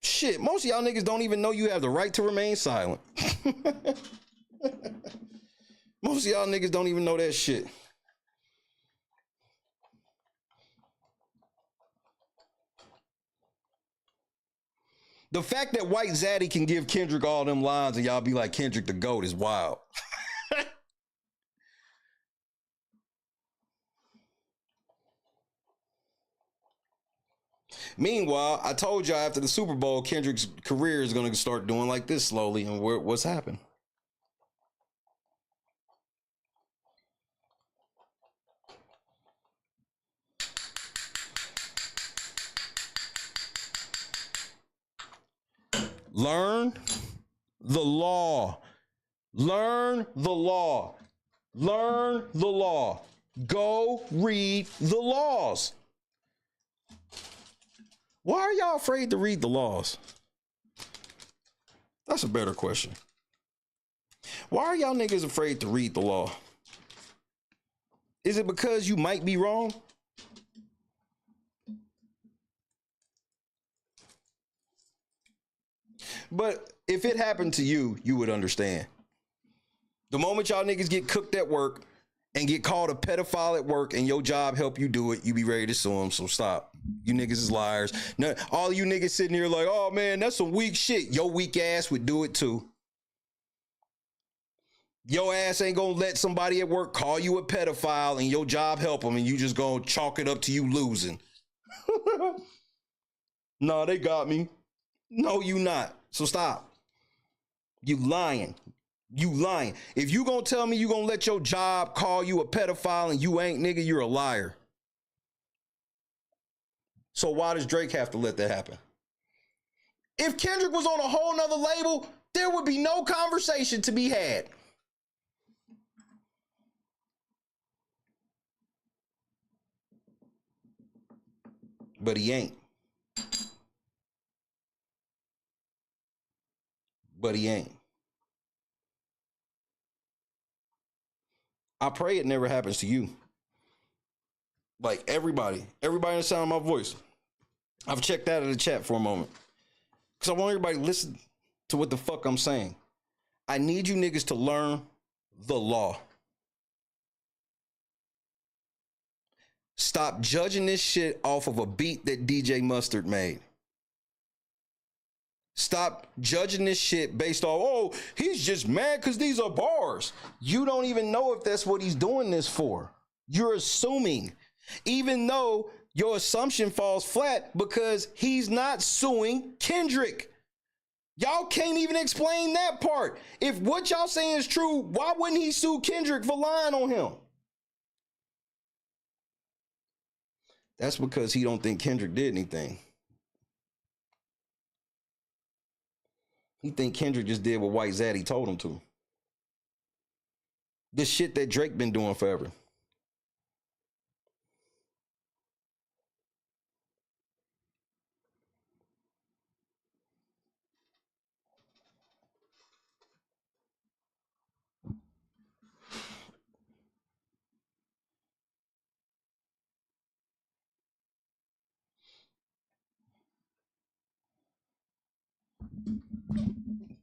Shit, most of y'all niggas don't even know you have the right to remain silent. Most of y'all niggas don't even know that shit. The fact that White Zaddy can give Kendrick all them lines and y'all be like Kendrick the GOAT is wild. Meanwhile, I told y'all after the Super Bowl, Kendrick's career is going to start doing like this slowly. And what's happened? Learn the law. Learn the law. Learn the law. Go read the laws. Why are y'all afraid to read the laws? That's a better question. Why are y'all niggas afraid to read the law? Is it because you might be wrong? But if it happened to you, you would understand. The moment y'all niggas get cooked at work and get called a pedophile at work and your job help you do it, you be ready to sue them. So stop. You niggas is liars. Now, all you niggas sitting here like, oh man, that's some weak shit. Your weak ass would do it too. Your ass ain't gonna let somebody at work call you a pedophile and your job help them and you just gonna chalk it up to you losing. No, they got me. No, you not. So stop. You lying. You lying. If you gonna tell me you gonna let your job call you a pedophile and you ain't, nigga, you're a liar. So why does Drake have to let that happen? If Kendrick was on a whole nother label, there would be no conversation to be had. But he ain't. But he ain't. I pray it never happens to you. Like everybody in the sound of my voice. I've checked out of the chat for a moment. Because I want everybody to listen to what the fuck I'm saying. I need you niggas to learn the law. Stop judging this shit off of a beat that DJ Mustard made. Stop judging this shit based off, oh, he's just mad because these are bars. You don't even know if that's what he's doing this for. You're assuming, even though your assumption falls flat because he's not suing Kendrick. Y'all can't even explain that part. If what y'all saying is true, why wouldn't he sue Kendrick for lying on him? That's because he don't think Kendrick did anything. He think Kendrick just did what White Zaddy told him to. The shit that Drake been doing forever.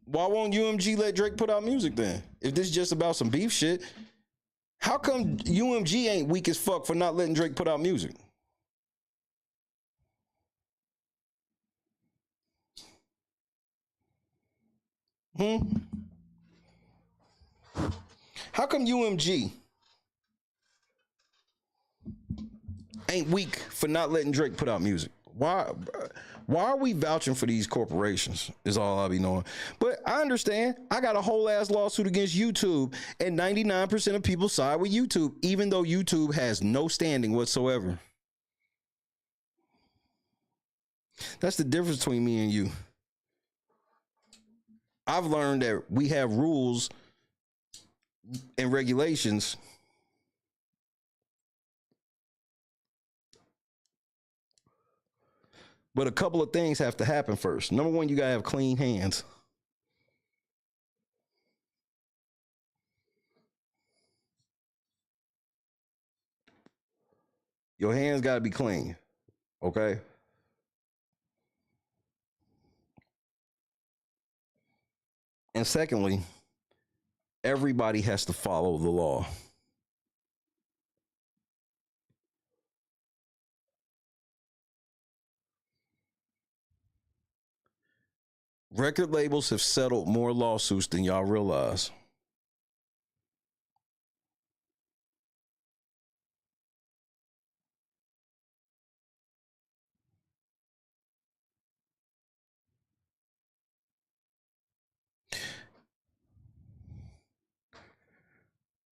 Why won't UMG let Drake put out music then? If this is just about some beef shit, how come UMG ain't weak as fuck for not letting Drake put out music? How come UMG ain't weak for not letting Drake put out music? Why are we vouching for these corporations is all I be knowing. But I understand. I got a whole ass lawsuit against YouTube, and 99% of people side with YouTube, even though YouTube has no standing whatsoever. That's the difference between me and you. I've learned that we have rules and regulations. But a couple of things have to happen first. Number one, you gotta have clean hands. Your hands gotta be clean, okay? And secondly, everybody has to follow the law. Record labels have settled more lawsuits than y'all realize.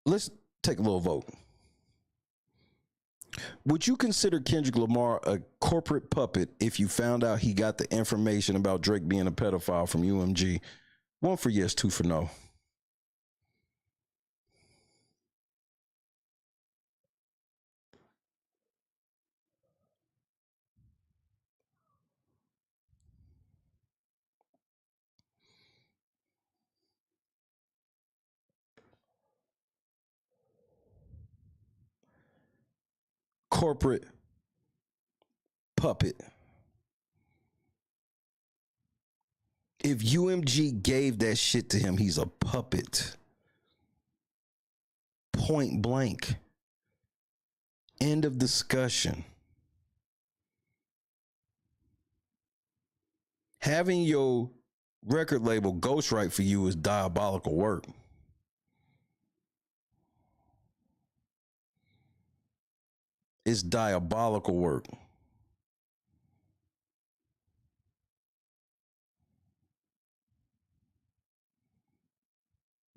Let's take a little vote. Would you consider Kendrick Lamar a corporate puppet if you found out he got the information about Drake being a pedophile from UMG? 1 for yes, 2 for no. Corporate puppet. If UMG gave that shit to him, he's a puppet. Point blank. End of discussion. Having your record label ghostwrite for you is diabolical work. It's diabolical work.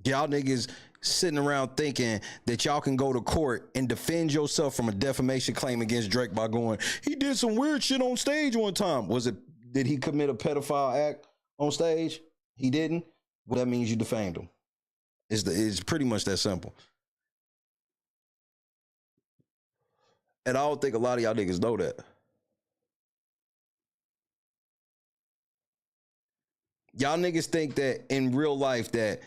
Y'all niggas sitting around thinking that y'all can go to court and defend yourself from a defamation claim against Drake by going, he did some weird shit on stage one time. Did he commit a pedophile act on stage? He didn't? Well, that means you defamed him. It's pretty much that simple. And I don't think a lot of y'all niggas know that. Y'all niggas think that in real life that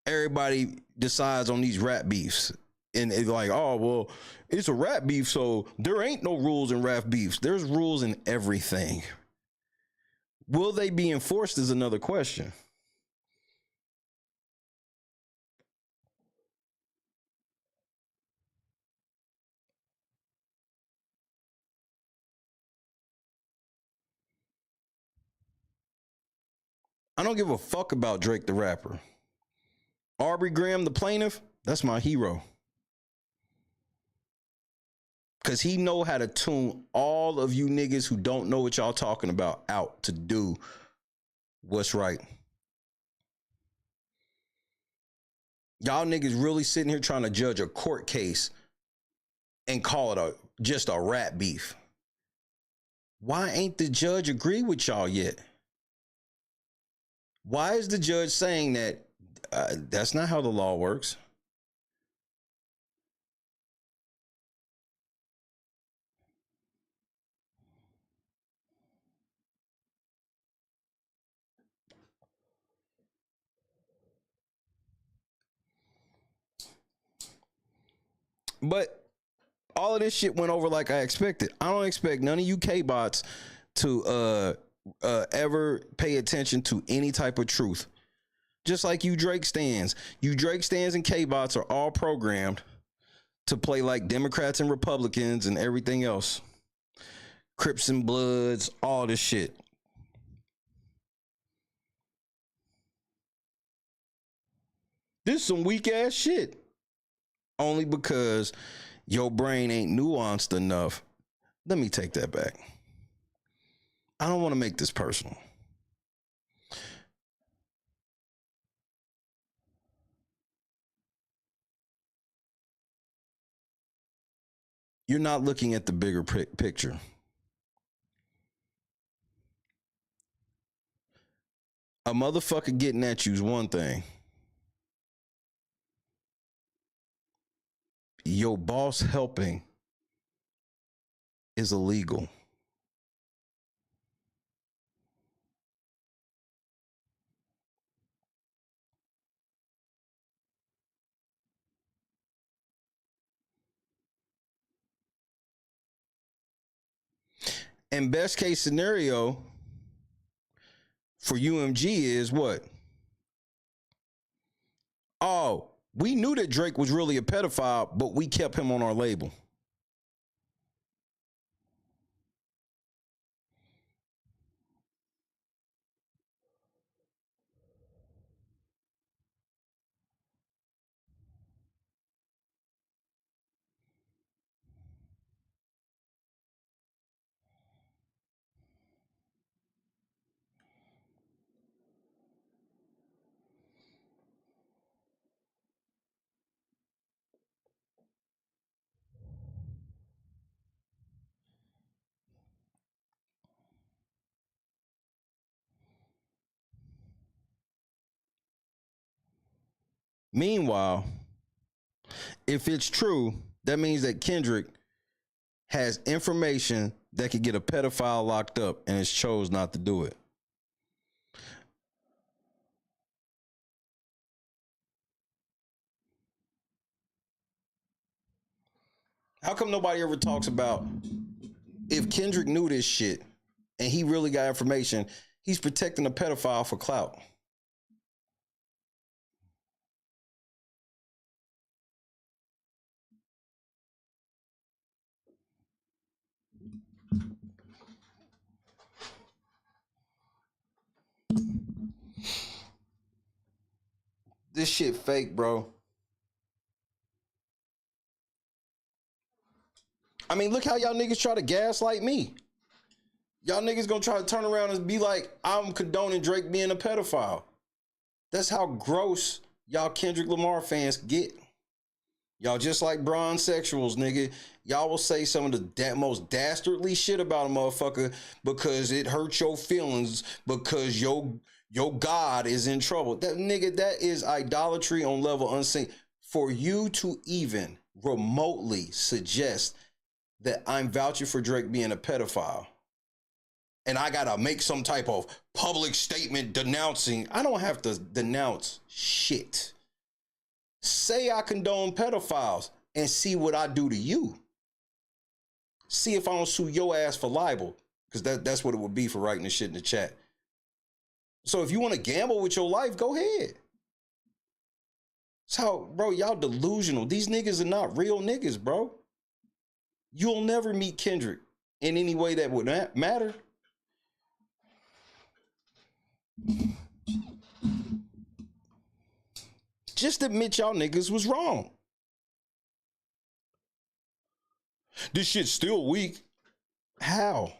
everybody decides on these rap beefs. And it's like, oh, well, it's a rap beef, so there ain't no rules in rap beefs. There's rules in everything. Will they be enforced is another question. I don't give a fuck about Drake the rapper. Aubrey Graham the plaintiff, that's my hero. Because he know how to tune all of you niggas who don't know what y'all talking about out to do what's right. Y'all niggas really sitting here trying to judge a court case and call it just a rap beef. Why ain't the judge agree with y'all yet? Why is the judge saying that that's not how the law works? But all of this shit went over like I expected. I don't expect none of you K-bots to ever pay attention to any type of truth. Just like you Drake stands. You Drake stands and K-bots are all programmed to play like Democrats and Republicans and everything else. Crips and Bloods, all this shit. This is some weak ass shit. Only because your brain ain't nuanced enough. Let me take that back. I don't want to make this personal. You're not looking at the bigger picture. A motherfucker getting at you is one thing. Your boss helping is illegal. And best case scenario for UMG is what? Oh, we knew that Drake was really a pedophile, but we kept him on our label. Meanwhile, if it's true, that means that Kendrick has information that could get a pedophile locked up and has chose not to do it. How come nobody ever talks about if Kendrick knew this shit and he really got information, he's protecting a pedophile for clout? This shit fake, bro. I mean, look how y'all niggas try to gaslight me. Y'all niggas gonna try to turn around and be like, I'm condoning Drake being a pedophile. That's how gross y'all Kendrick Lamar fans get. Y'all just like bronze sexuals, nigga. Y'all will say some of the most dastardly shit about a motherfucker because it hurts your feelings because your God is in trouble. That nigga, that is idolatry on level unseen. For you to even remotely suggest that I'm vouching for Drake being a pedophile and I gotta make some type of public statement denouncing, I don't have to denounce shit. Say I condone pedophiles and see what I do to you. See if I don't sue your ass for libel, because that's what it would be for writing this shit in the chat. So if you want to gamble with your life, go ahead. So, bro, y'all delusional. These niggas are not real niggas, bro. You'll never meet Kendrick in any way that would matter. Just admit y'all niggas was wrong. This shit's still weak. How?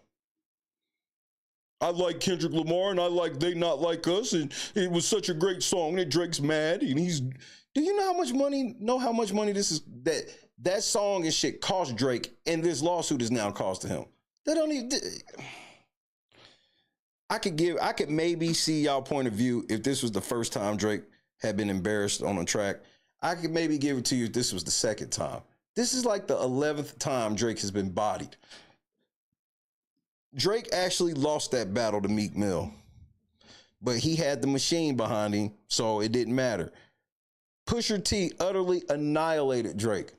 I like Kendrick Lamar and I like They Not Like Us, and it was such a great song that Drake's mad and he's. Do you know how much money this is? That song and shit cost Drake, and this lawsuit is now costing him. They don't even. I could maybe see y'all point of view if this was the first time Drake had been embarrassed on a track. I could maybe give it to you if this was the second time. This is like the 11th time Drake has been bodied. Drake actually lost that battle to Meek Mill, but he had the machine behind him, so it didn't matter. Pusha T utterly annihilated Drake.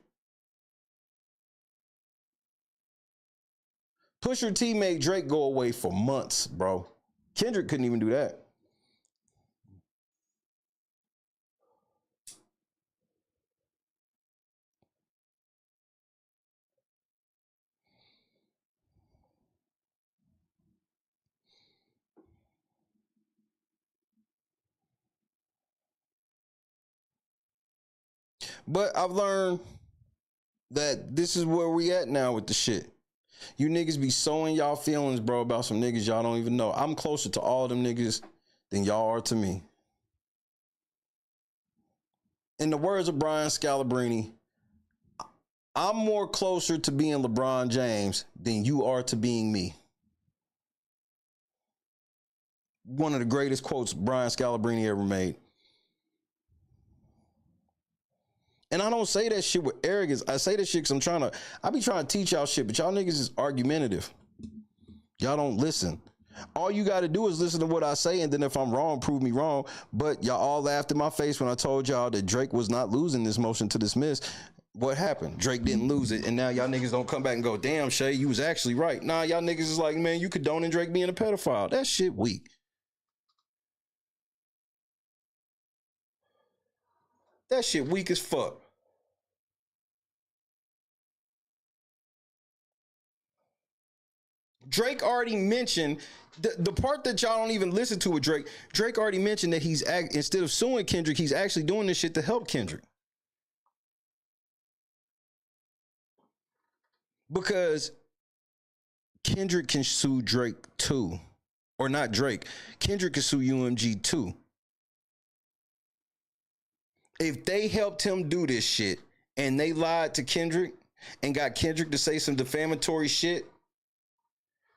Pusha T made Drake go away for months, bro. Kendrick couldn't even do that. But I've learned that this is where we at now with the shit. You niggas be sowing y'all feelings, bro, about some niggas y'all don't even know. I'm closer to all them niggas than y'all are to me. In the words of Brian Scalabrine, I'm more closer to being LeBron James than you are to being me. One of the greatest quotes Brian Scalabrine ever made. And I don't say that shit with arrogance. I say that shit because I be trying to teach y'all shit, but y'all niggas is argumentative. Y'all don't listen. All you got to do is listen to what I say, and then if I'm wrong, prove me wrong. But y'all all laughed in my face when I told y'all that Drake was not losing this motion to dismiss. What happened? Drake didn't lose it, and now y'all niggas don't come back and go, damn, Shay, you was actually right. Nah, y'all niggas is like, man, you condoning Drake being a pedophile. That shit weak. That shit weak as fuck. Drake already mentioned the part that y'all don't even listen to with Drake. Drake already mentioned that instead of suing Kendrick, he's actually doing this shit to help Kendrick. Because Kendrick can sue Drake too. Or not Drake. Kendrick can sue UMG too. If they helped him do this shit and they lied to Kendrick and got Kendrick to say some defamatory shit,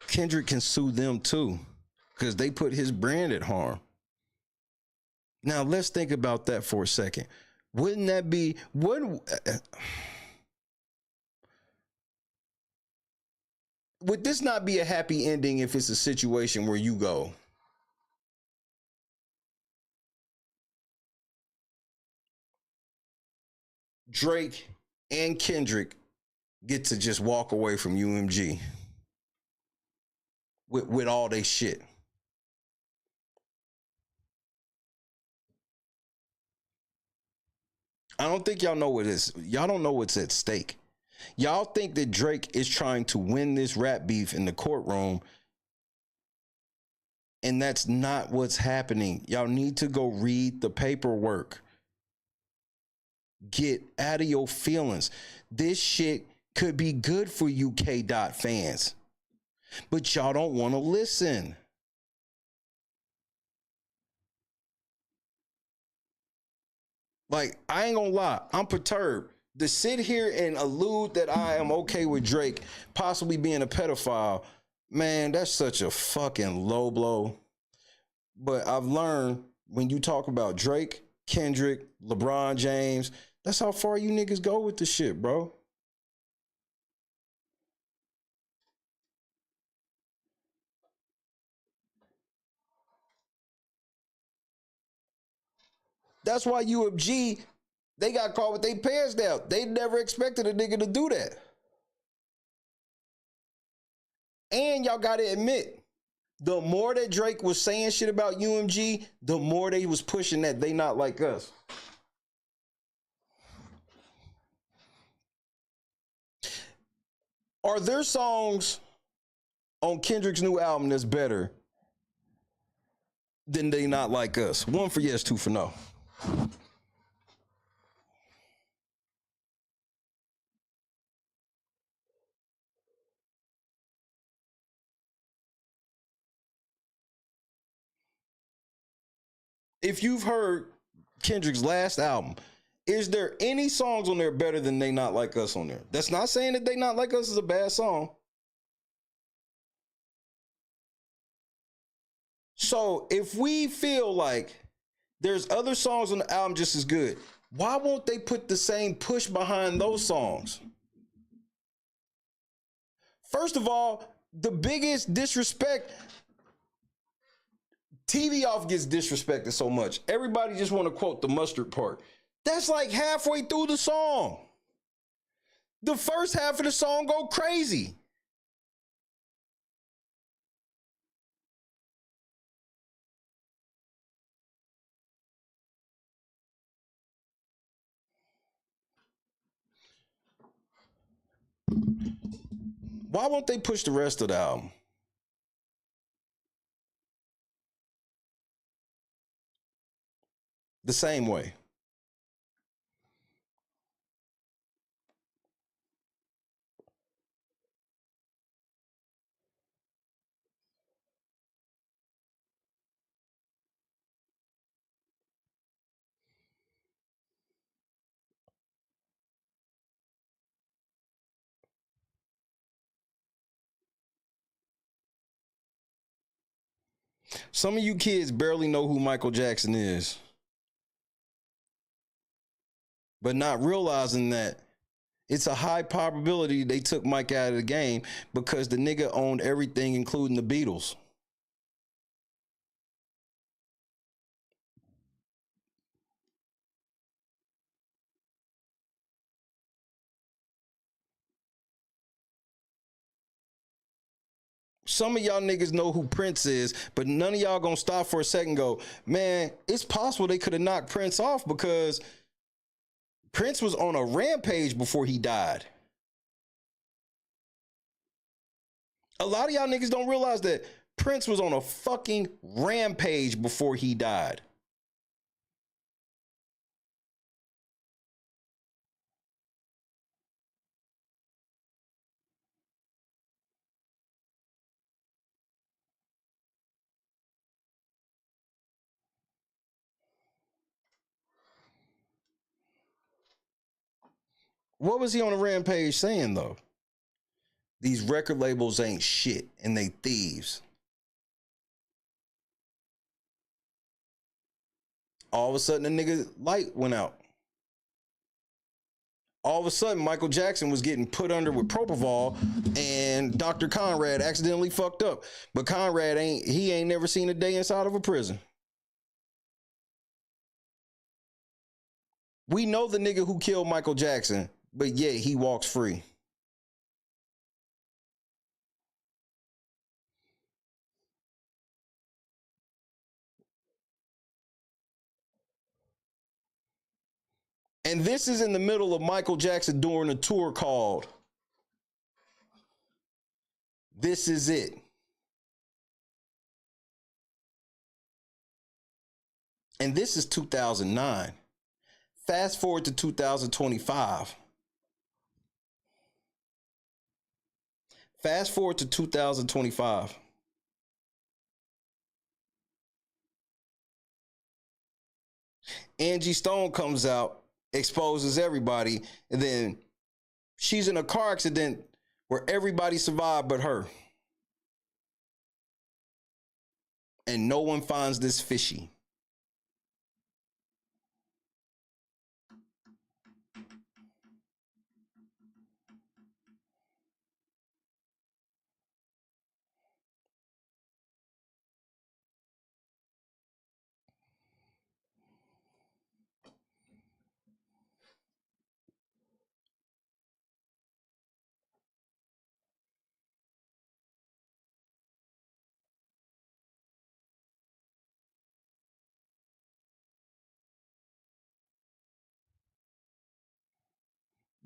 Kendrick can sue them too, because they put his brand at harm. Now let's think about that for a second. Wouldn't that be would this not be a happy ending if it's a situation where you go, Drake and Kendrick get to just walk away from UMG with all they shit? I don't think y'all know what is. Y'all don't know what's at stake. Y'all think that Drake is trying to win this rap beef in the courtroom, and that's not what's happening. Y'all need to go read the paperwork. Get out of your feelings. This shit could be good for you K-Dot fans, but y'all don't want to listen. Like, I ain't gonna lie, I'm perturbed. To sit here and allude that I am okay with Drake possibly being a pedophile, man, that's such a fucking low blow. But I've learned when you talk about Drake, Kendrick, LeBron James, that's how far you niggas go with the shit, bro. That's why UMG, they got caught with their pants down. They never expected a nigga to do that. And y'all got to admit, the more that Drake was saying shit about UMG, the more they was pushing that they not like us. Are there songs on Kendrick's new album that's better than They Not Like Us? 1 for yes, 2 for no. If you've heard Kendrick's last album, is there any songs on there better than They Not Like Us on there? That's not saying that They Not Like Us is a bad song. So if we feel like there's other songs on the album just as good, why won't they put the same push behind those songs? First of all, the biggest disrespect, TV Off gets disrespected so much. Everybody just want to quote the mustard part. That's like halfway through the song. The first half of the song go crazy. Why won't they push the rest of the album? The same way. Some of you kids barely know who Michael Jackson is, but not realizing that it's a high probability they took Mike out of the game because the nigga owned everything, including the Beatles. Some of y'all niggas know who Prince is, but none of y'all gonna stop for a second and go, man, it's possible they could have knocked Prince off because Prince was on a rampage before he died. A lot of y'all niggas don't realize that Prince was on a fucking rampage before he died. What was he on a rampage saying though? These record labels ain't shit and they thieves. All of a sudden, the nigga light went out. All of a sudden, Michael Jackson was getting put under with propofol, and Dr. Conrad accidentally fucked up. But Conrad ain't never seen a day inside of a prison. We know the nigga who killed Michael Jackson, but yet he walks free. And this is in the middle of Michael Jackson doing a tour called This Is It. And this is 2009. Fast forward to 2025. Fast forward to 2025. Angie Stone comes out, exposes everybody, and then she's in a car accident where everybody survived but her. And no one finds this fishy.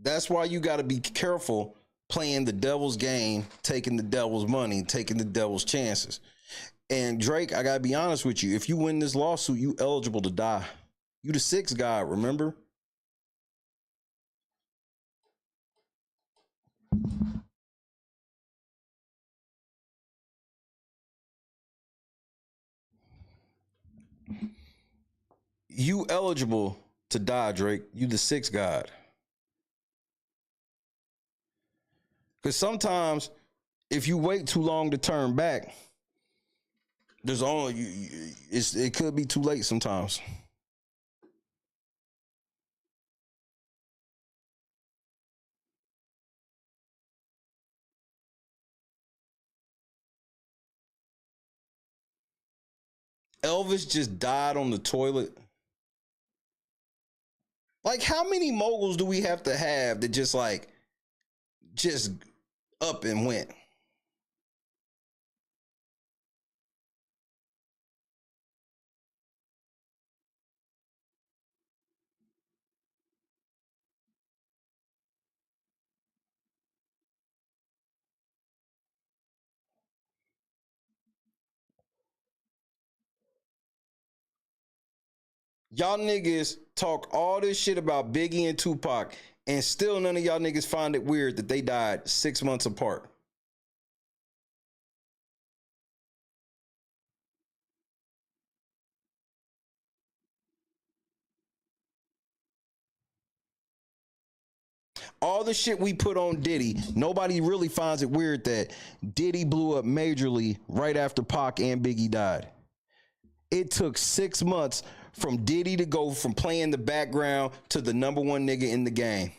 That's why you got to be careful playing the devil's game, taking the devil's money, taking the devil's chances. And Drake, I got to be honest with you. If you win this lawsuit, you eligible to die. You the sixth guy, remember? You eligible to die, Drake. You the sixth god. Because sometimes if you wait too long to turn back, there's only it could be too late sometimes. Elvis just died on the toilet. Like, how many moguls do we have to have that just up and went? Y'all niggas talk all this shit about Biggie and Tupac, and still none of y'all niggas find it weird that they died 6 months apart. All the shit we put on Diddy, nobody really finds it weird that Diddy blew up majorly right after Pac and Biggie died. It took 6 months from Diddy to go from playing the background to the number one nigga in the game.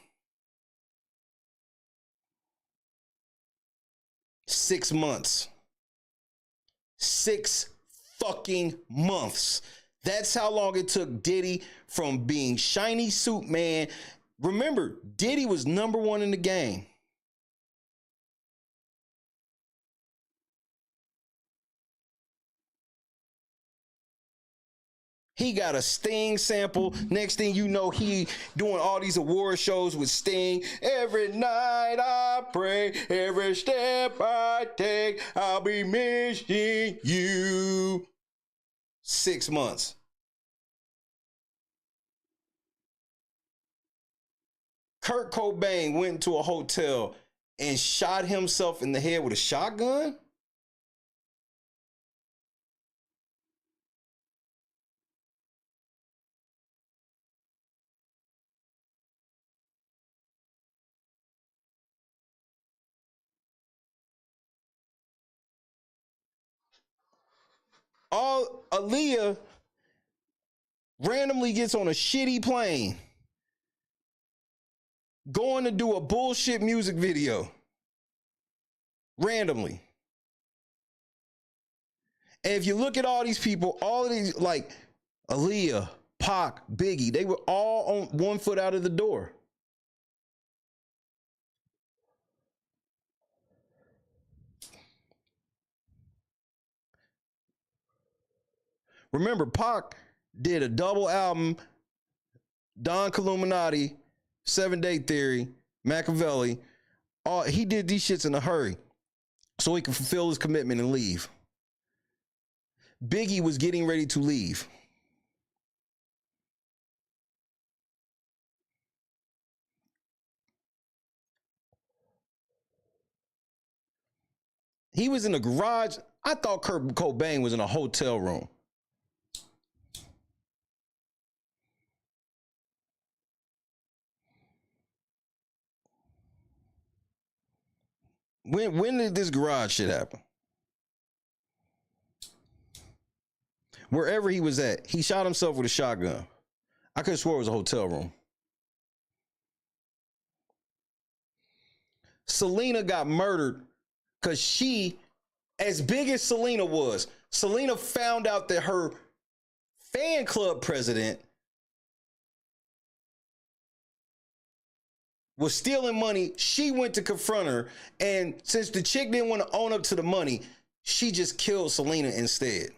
6 months. 6 fucking months. That's how long it took Diddy from being shiny suit man. Remember, Diddy was number one in the game. He got a Sting sample. Next thing you know, he doing all these award shows with Sting. Every night I pray, every step I take, I'll be missing you. 6 months. Kurt Cobain went into a hotel and shot himself in the head with a shotgun? Aaliyah randomly gets on a shitty plane going to do a bullshit music video. Randomly. And if you look at all these people, all of these, like Aaliyah, Pac, Biggie, they were all on 1 foot out of the door. Remember, Pac did a double album, Don Illuminati, 7 Day Theory, Machiavelli. He did these shits in a hurry so he could fulfill his commitment and leave. Biggie was getting ready to leave. He was in the garage. I thought Kurt Cobain was in a hotel room. When did this garage shit happen? Wherever he was at, he shot himself with a shotgun. I could have swore it was a hotel room. Selena got murdered because she, as big as Selena was, Selena found out that her fan club president was stealing money. She went to confront her, and since the chick didn't want to own up to the money, she just killed Selena instead.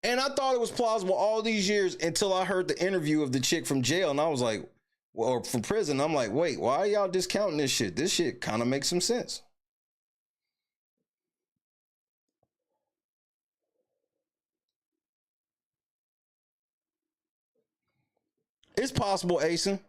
And I thought it was plausible all these years until I heard the interview of the chick from jail, and I was like, well, or from prison. I'm like, wait, why are y'all discounting this shit? This shit kind of makes some sense. It's possible, Asen.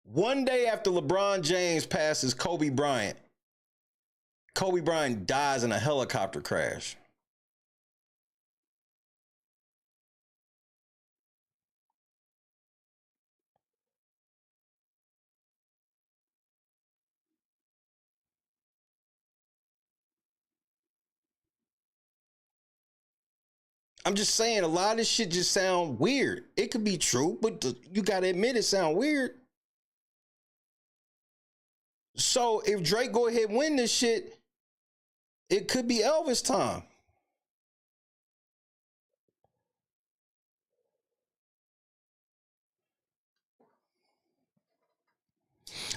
One day after LeBron James passes Kobe Bryant dies in a helicopter crash. I'm just saying, a lot of this shit just sound weird. It could be true, but you gotta admit it sound weird. So if Drake go ahead and win this shit, it could be Elvis time.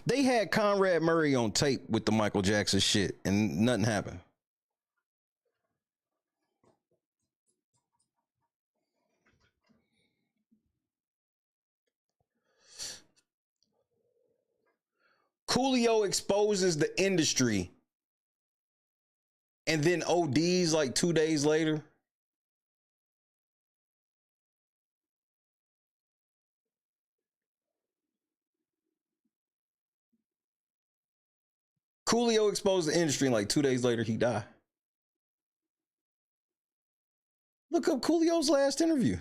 They had Conrad Murray on tape with the Michael Jackson shit, and nothing happened. Coolio exposes the industry and then ODs like 2 days later. Coolio exposed the industry and like 2 days later he died. Look up Coolio's last interview.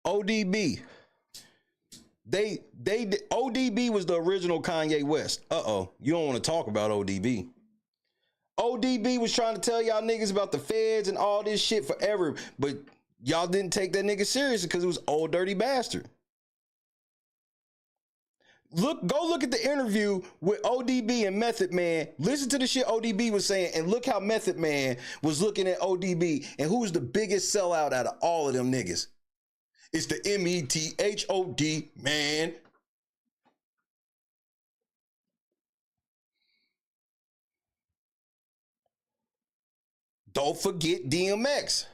ODB. ODB was the original Kanye West. You don't want to talk about ODB. ODB was trying to tell y'all niggas about the feds and all this shit forever, but y'all didn't take that nigga seriously because it was old dirty bastard. Go look at the interview with ODB and Method Man. Listen to the shit ODB was saying, and look how Method Man was looking at ODB, and who's the biggest sellout out of all of them niggas? It's the METHOD, man. Don't forget DMX.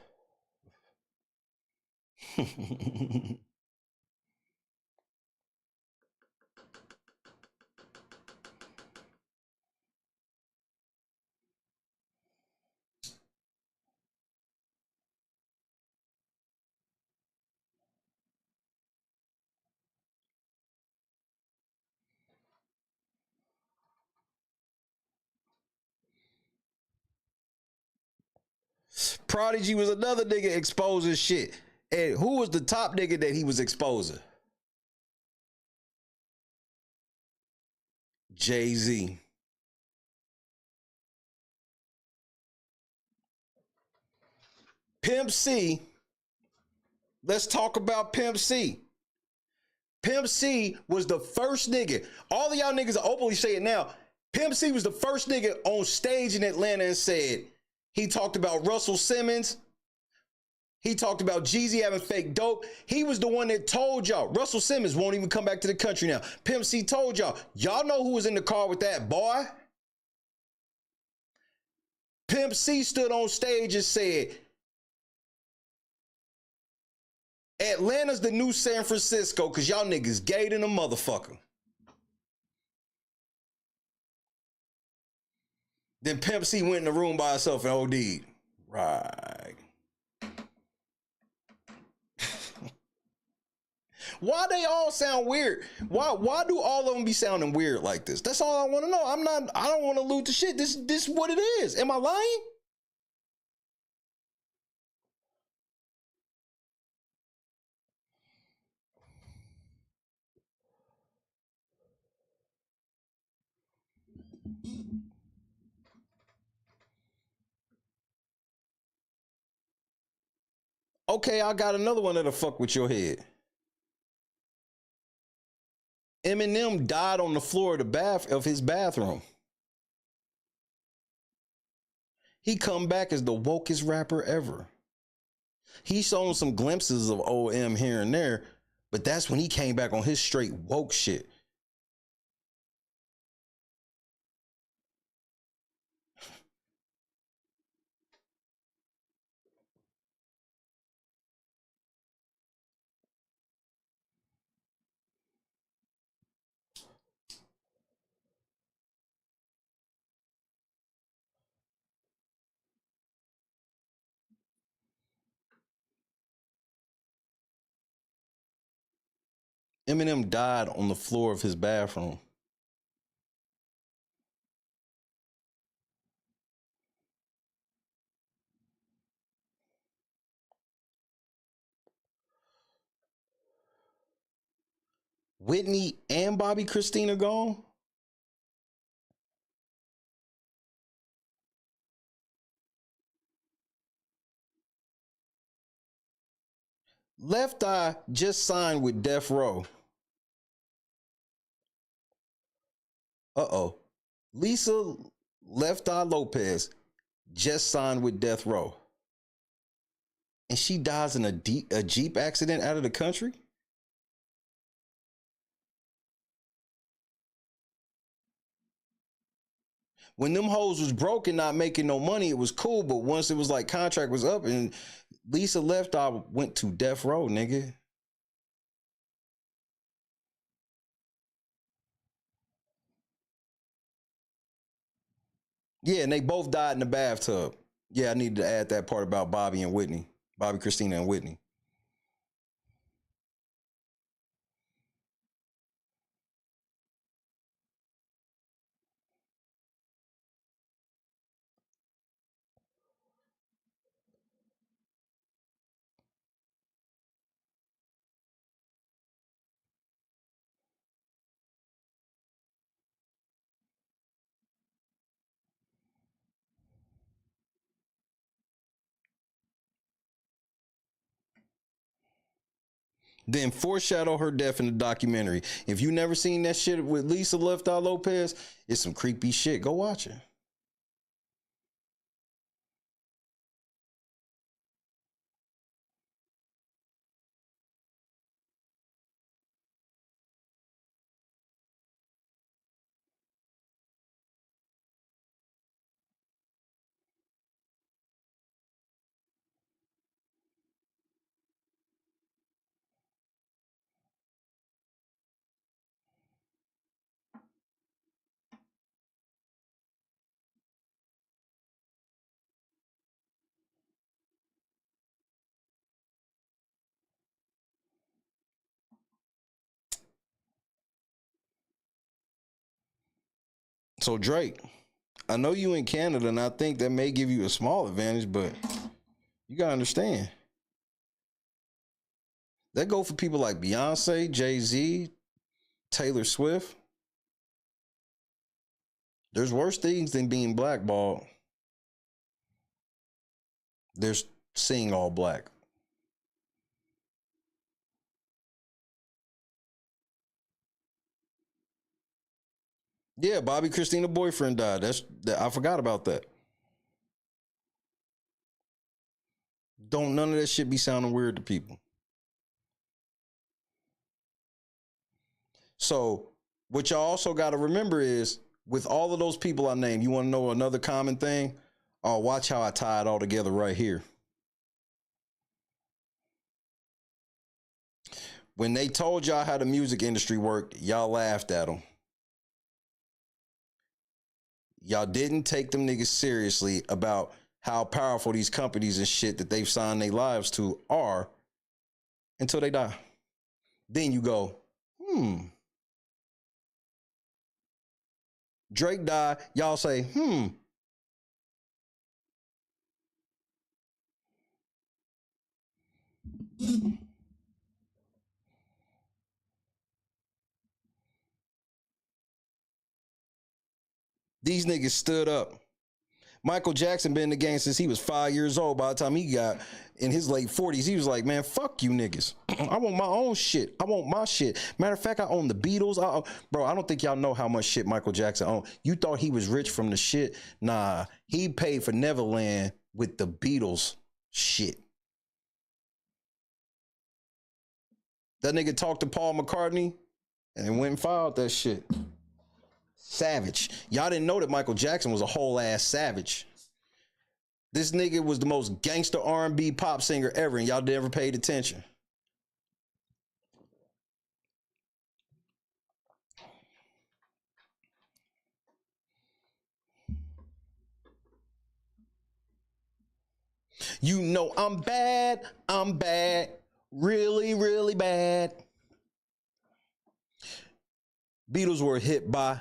Prodigy was another nigga exposing shit. And who was the top nigga that he was exposing? Jay-Z. Pimp C. Let's talk about Pimp C. Pimp C was the first nigga. All of y'all niggas are openly saying it now. Pimp C was the first nigga on stage in Atlanta and said, he talked about Russell Simmons. He talked about Jeezy having fake dope. He was the one that told y'all Russell Simmons won't even come back to the country now. Pimp C told y'all know who was in the car with that boy? Pimp C stood on stage and said, Atlanta's the new San Francisco because y'all niggas gay than a motherfucker. Then Pimp C went in the room by herself and OD'd. Right. Why they all sound weird? Why do all of them be sounding weird like this? That's all I want to know. I don't want to loot the shit. This is what it is. Am I lying? Okay, I got another one that'll fuck with your head. Eminem died on the floor of his bathroom. He come back as the wokest rapper ever. He shown some glimpses of OM here and there, but that's when he came back on his straight woke shit. Eminem died on the floor of his bathroom. Whitney and Bobby Christina gone? Left Eye just signed with Death Row. Lisa Left Eye Lopez just signed with Death Row. And she dies in a Jeep accident out of the country? When them hoes was broke and not making no money, it was cool. But once it was like contract was up and Lisa Left Eye went to Death Row, nigga. Yeah, and they both died in the bathtub. Yeah, I needed to add that part about Bobby and Whitney. Bobby, Christina, and Whitney. Then foreshadow her death in the documentary. If you never seen that shit with Lisa Left Eye Lopez, it's some creepy shit. Go watch it. So Drake, I know you in Canada, and I think that may give you a small advantage, but you gotta understand. That go for people like Beyonce, Jay-Z, Taylor Swift. There's worse things than being blackballed. There's seeing all black. Yeah, Bobby Christina boyfriend died. I forgot about that. Don't none of that shit be sounding weird to people. So what y'all also got to remember is, with all of those people I named, you want to know another common thing? Oh, watch how I tie it all together right here. When they told y'all how the music industry worked, y'all laughed at them. Y'all didn't take them niggas seriously about how powerful these companies and shit that they've signed their lives to are until they die. Then you go, Drake died. Y'all say, These niggas stood up. Michael Jackson been in the game since he was 5 years old. By the time he got in his late 40s, he was like, man, fuck you niggas. I want my own shit. I want my shit. Matter of fact, I own the Beatles. Bro, I don't think y'all know how much shit Michael Jackson owned. You thought he was rich from the shit? Nah, he paid for Neverland with the Beatles shit. That nigga talked to Paul McCartney and went and filed that shit. Savage. Y'all didn't know that Michael Jackson was a whole ass savage. This nigga was the most gangster R&B pop singer ever, and y'all never paid attention. You know I'm bad, really, really bad. Beatles were hit by,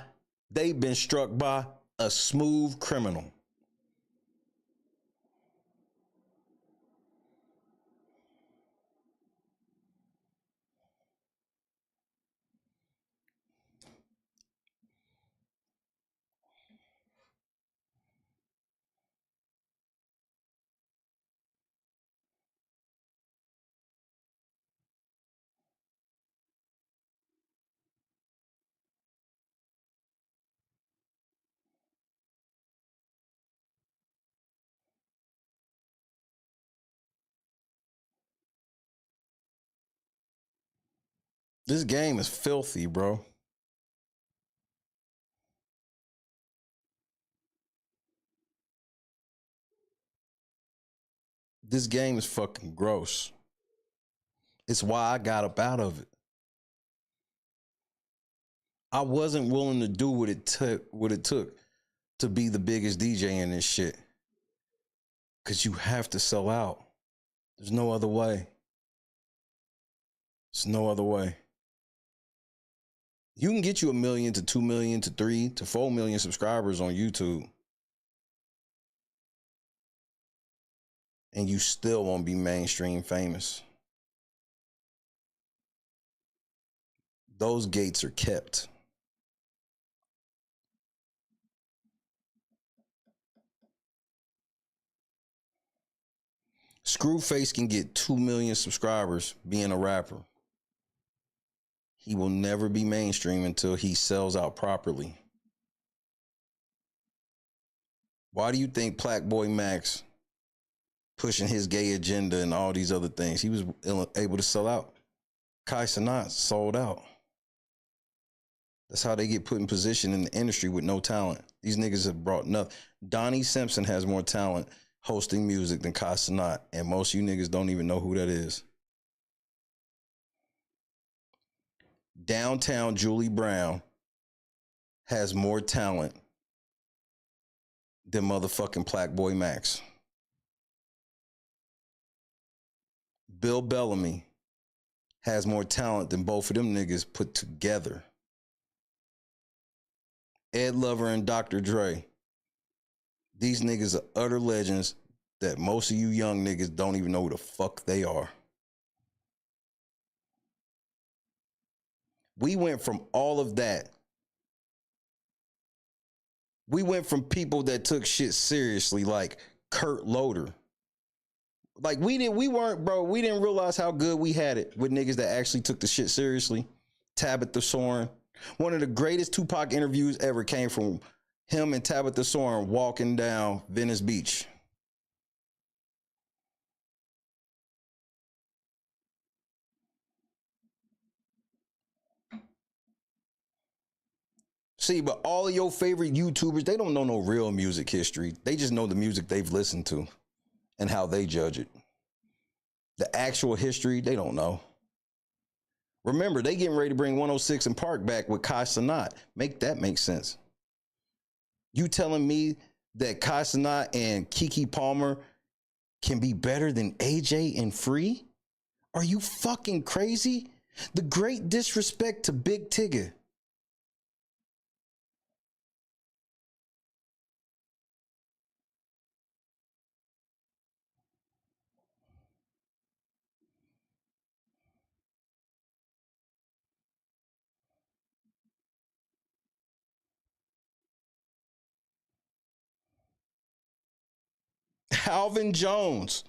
they've been struck by a smooth criminal. This game is filthy, bro. This game is fucking gross. It's why I got up out of it. I wasn't willing to do what it took to be the biggest DJ in this shit. Cause you have to sell out. There's no other way. There's no other way. You can get you 1 million to 2 million to 3 to 4 million subscribers on YouTube. And you still won't be mainstream famous. Those gates are kept. Screwface can get 2 million subscribers being a rapper. He will never be mainstream until he sells out properly. Why do you think Black Boy Max pushing his gay agenda and all these other things? He was able to sell out. Kai Cenat sold out. That's how they get put in position in the industry with no talent. These niggas have brought nothing. Donnie Simpson has more talent hosting music than Kai Cenat, and most of you niggas don't even know who that is. Downtown Julie Brown has more talent than motherfucking Black Boy Max. Bill Bellamy has more talent than both of them niggas put together. Ed Lover and Dr. Dre. These niggas are utter legends that most of you young niggas don't even know who the fuck they are. We went from all of that. We went from people that took shit seriously, like Kurt Loder. Like we didn't realize how good we had it with niggas that actually took the shit seriously. Tabitha Soren. One of the greatest Tupac interviews ever came from him and Tabitha Soren walking down Venice Beach. See, but all of your favorite YouTubers, they don't know no real music history. They just know the music they've listened to and how they judge it. The actual history, they don't know. Remember, they getting ready to bring 106 and Park back with Kai Cenat. Make that make sense. You telling me that Kai Cenat and Keke Palmer can be better than AJ and Free? Are you fucking crazy? The great disrespect to Big Tigger. Alvin Jones.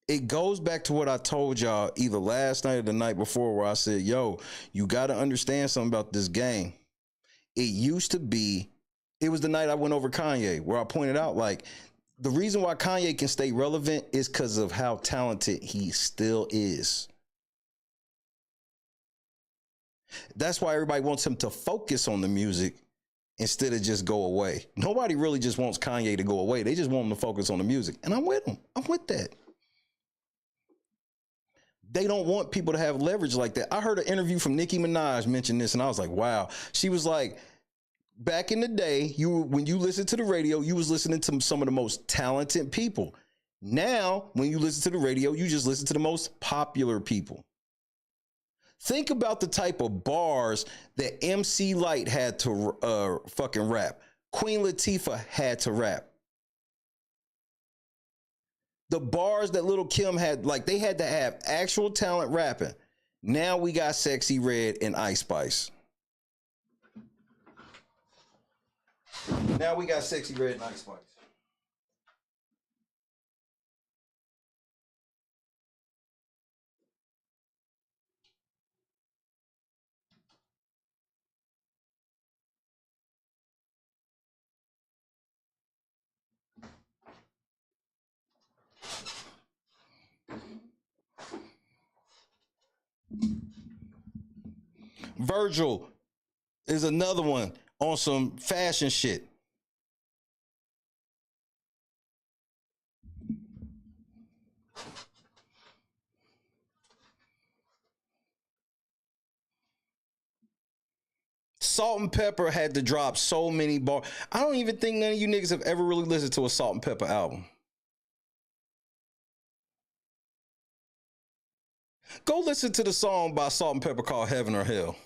It goes back to what I told y'all either last night or the night before, where I said, yo, you got to understand something about this game. It used to be, it was the night I went over Kanye, where I pointed out, like, the reason why Kanye can stay relevant is because of how talented he still is. That's why everybody wants him to focus on the music instead of just go away. Nobody really just wants Kanye to go away. They just want him to focus on the music. And I'm with him. I'm with that. They don't want people to have leverage like that. I heard an interview from Nicki Minaj mention this, and I was like, wow. She was like, back in the day, when you listened to the radio, you was listening to some of the most talented people. Now, when you listen to the radio, you just listen to the most popular people. Think about the type of bars that MC Lyte had to fucking rap. Queen Latifah had to rap. The bars that Lil' Kim had, like, they had to have actual talent rapping. Now we got Sexy Red and Ice Spice. Now we got Sexy Red and Ice Spice. Virgil is another one on some fashion shit. Salt and Pepper had to drop so many bars. I don't even think none of you niggas have ever really listened to a Salt and Pepper album. Go listen to the song by Salt and Pepper called Heaven or Hell.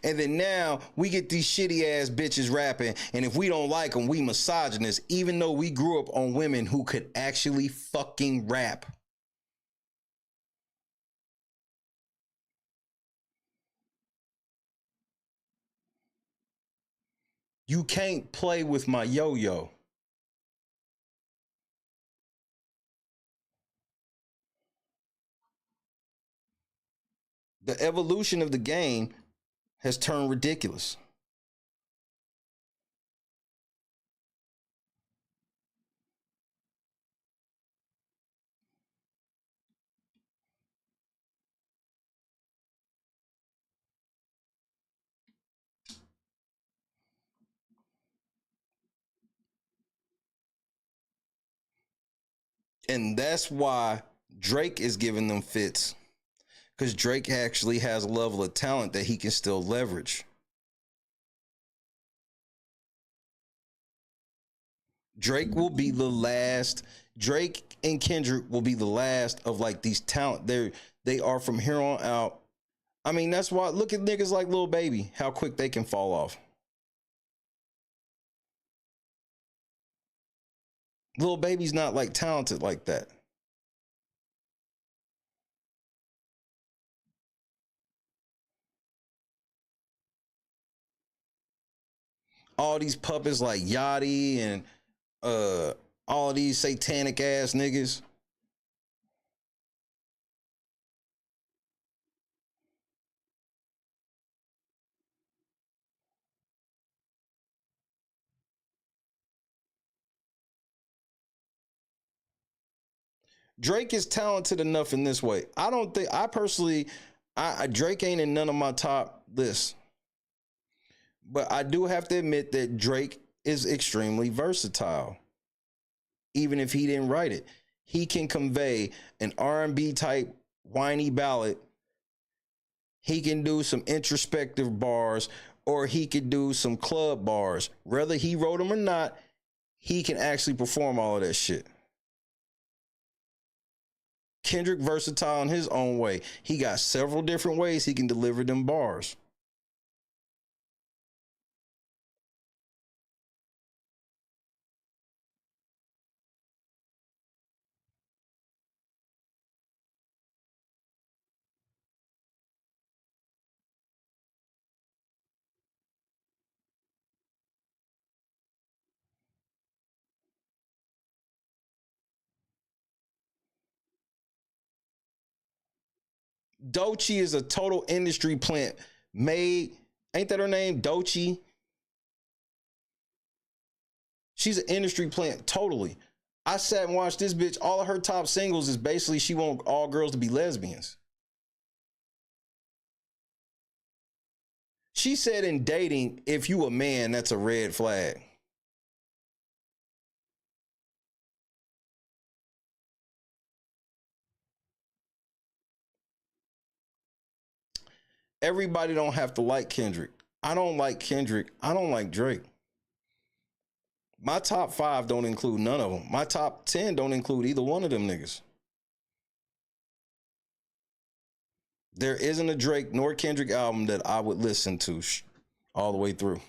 And then now we get these shitty ass bitches rapping, and if we don't like them, we misogynist, even though we grew up on women who could actually fucking rap. You can't play with my yo-yo. The evolution of the game has turned ridiculous. And that's why Drake is giving them fits. Because Drake actually has a level of talent that he can still leverage. Drake will be the last. Drake and Kendrick will be the last of like these talent. They are from here on out. I mean, that's why look at niggas like Lil Baby, how quick they can fall off. Lil Baby's not like talented like that. All these puppets like Yachty and all these satanic ass niggas. Drake is talented enough in this way. I don't think I personally Drake ain't in none of my top lists. But I do have to admit that Drake is extremely versatile. Even if he didn't write it, he can convey an R&B type whiny ballad. He can do some introspective bars, or he could do some club bars. Whether he wrote them or not, he can actually perform all of that shit. Kendrick versatile in his own way. He got several different ways he can deliver them bars. Doechii is a total industry plant. Ain't that her name? Doechii. She's an industry plant, totally. I sat and watched this bitch. All of her top singles is basically she want all girls to be lesbians. She said in dating, if you a man, that's a red flag. Everybody don't have to like Kendrick. I don't like Kendrick. I don't like Drake. My top 5 don't include none of them. My top 10 don't include either one of them niggas. There isn't a Drake nor Kendrick album that I would listen to all the way through.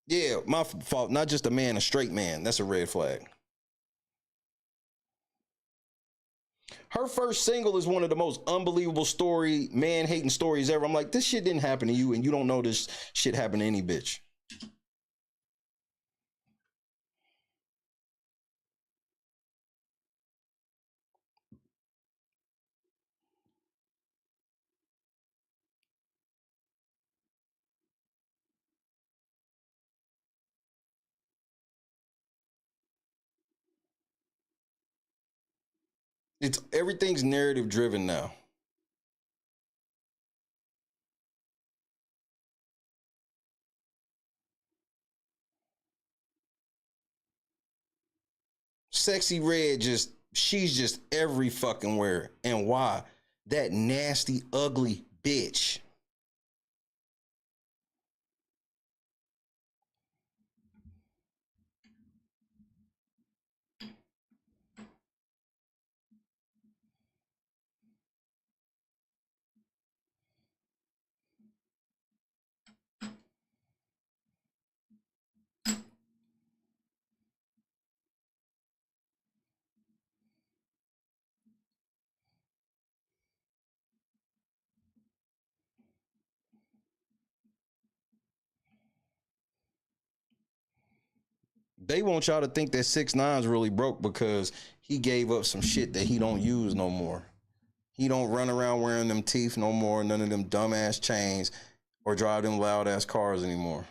Yeah, my fault. Not just a man, a straight man. That's a red flag. Her first single is one of the most unbelievable man-hating stories ever. I'm like, this shit didn't happen to you, and you don't know this shit happened to any bitch. Everything's narrative driven now. Sexy Red she's just every fucking where. And why? That nasty, ugly bitch. They want y'all to think that 6ix9ine's really broke because he gave up some shit that he don't use no more. He don't run around wearing them teeth no more, none of them dumbass chains, or drive them loud ass cars anymore.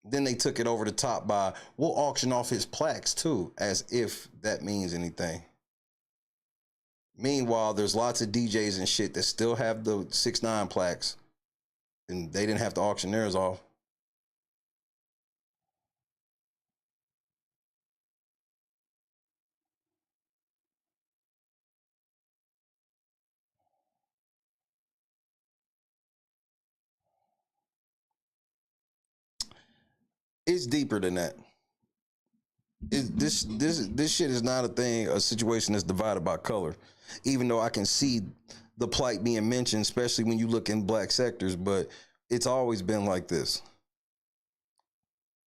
Then they took it over the top by, we'll auction off his plaques too, as if that means anything. Meanwhile, there's lots of DJs and shit that still have the 6ix9ine plaques, and they didn't have to auction theirs off. It's deeper than that. This shit is not a situation that's divided by color. Even though I can see the plight being mentioned, especially when you look in black sectors, but it's always been like this.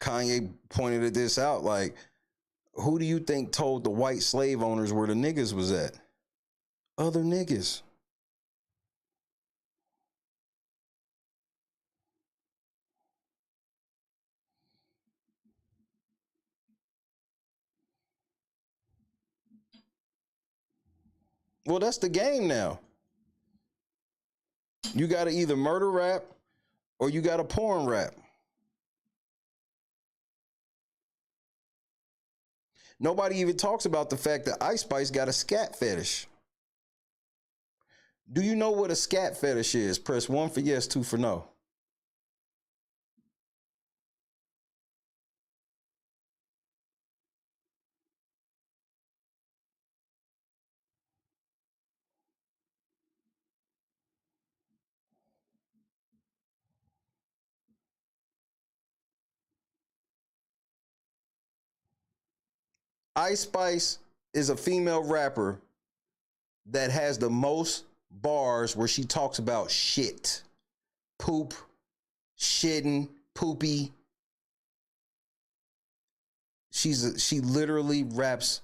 Kanye pointed at this out, like, who do you think told the white slave owners where the niggas was at? Other niggas. Well, that's the game now. You got to either murder rap or you got to porn rap. Nobody even talks about the fact that Ice Spice got a scat fetish. Do you know what a scat fetish is? Press 1 for yes, 2 for no. Ice Spice is a female rapper that has the most bars where she talks about shit, poop, shitting, poopy. She literally raps.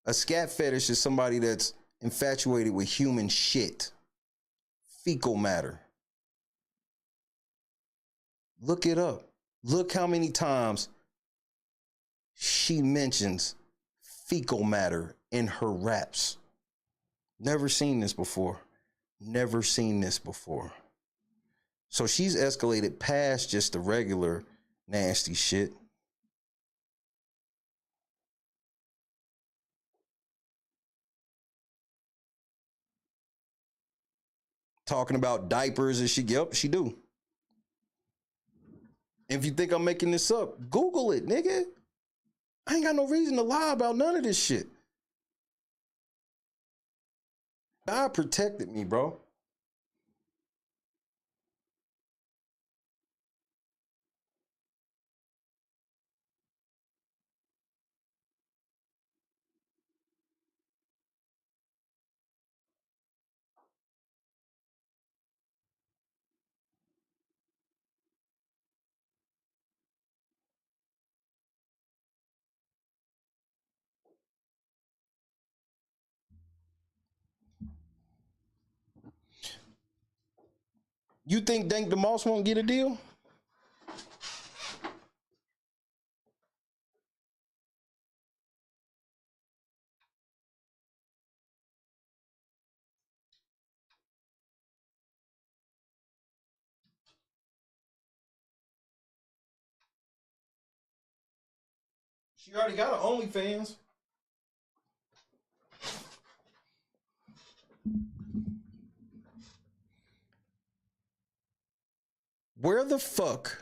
A scat fetish is somebody that's infatuated with human shit, fecal matter. Look it up. Look how many times she mentions fecal matter in her raps. Never seen this before. Never seen this before. So she's escalated past just the regular nasty shit. Talking about diapers and shit. Yep, she do. If you think I'm making this up, Google it, nigga. I ain't got no reason to lie about none of this shit. God protected me, bro. You think Dank the Moss won't get a deal? She already got an OnlyFans. Where the fuck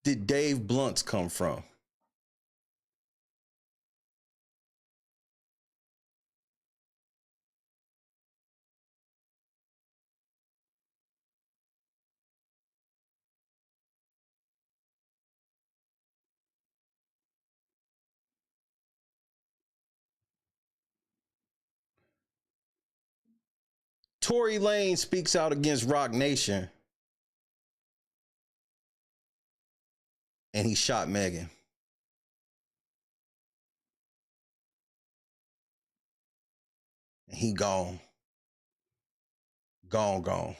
did Dave Blunts come from? Tory Lanez speaks out against Rock Nation, and he shot Megan. And he gone. Gone.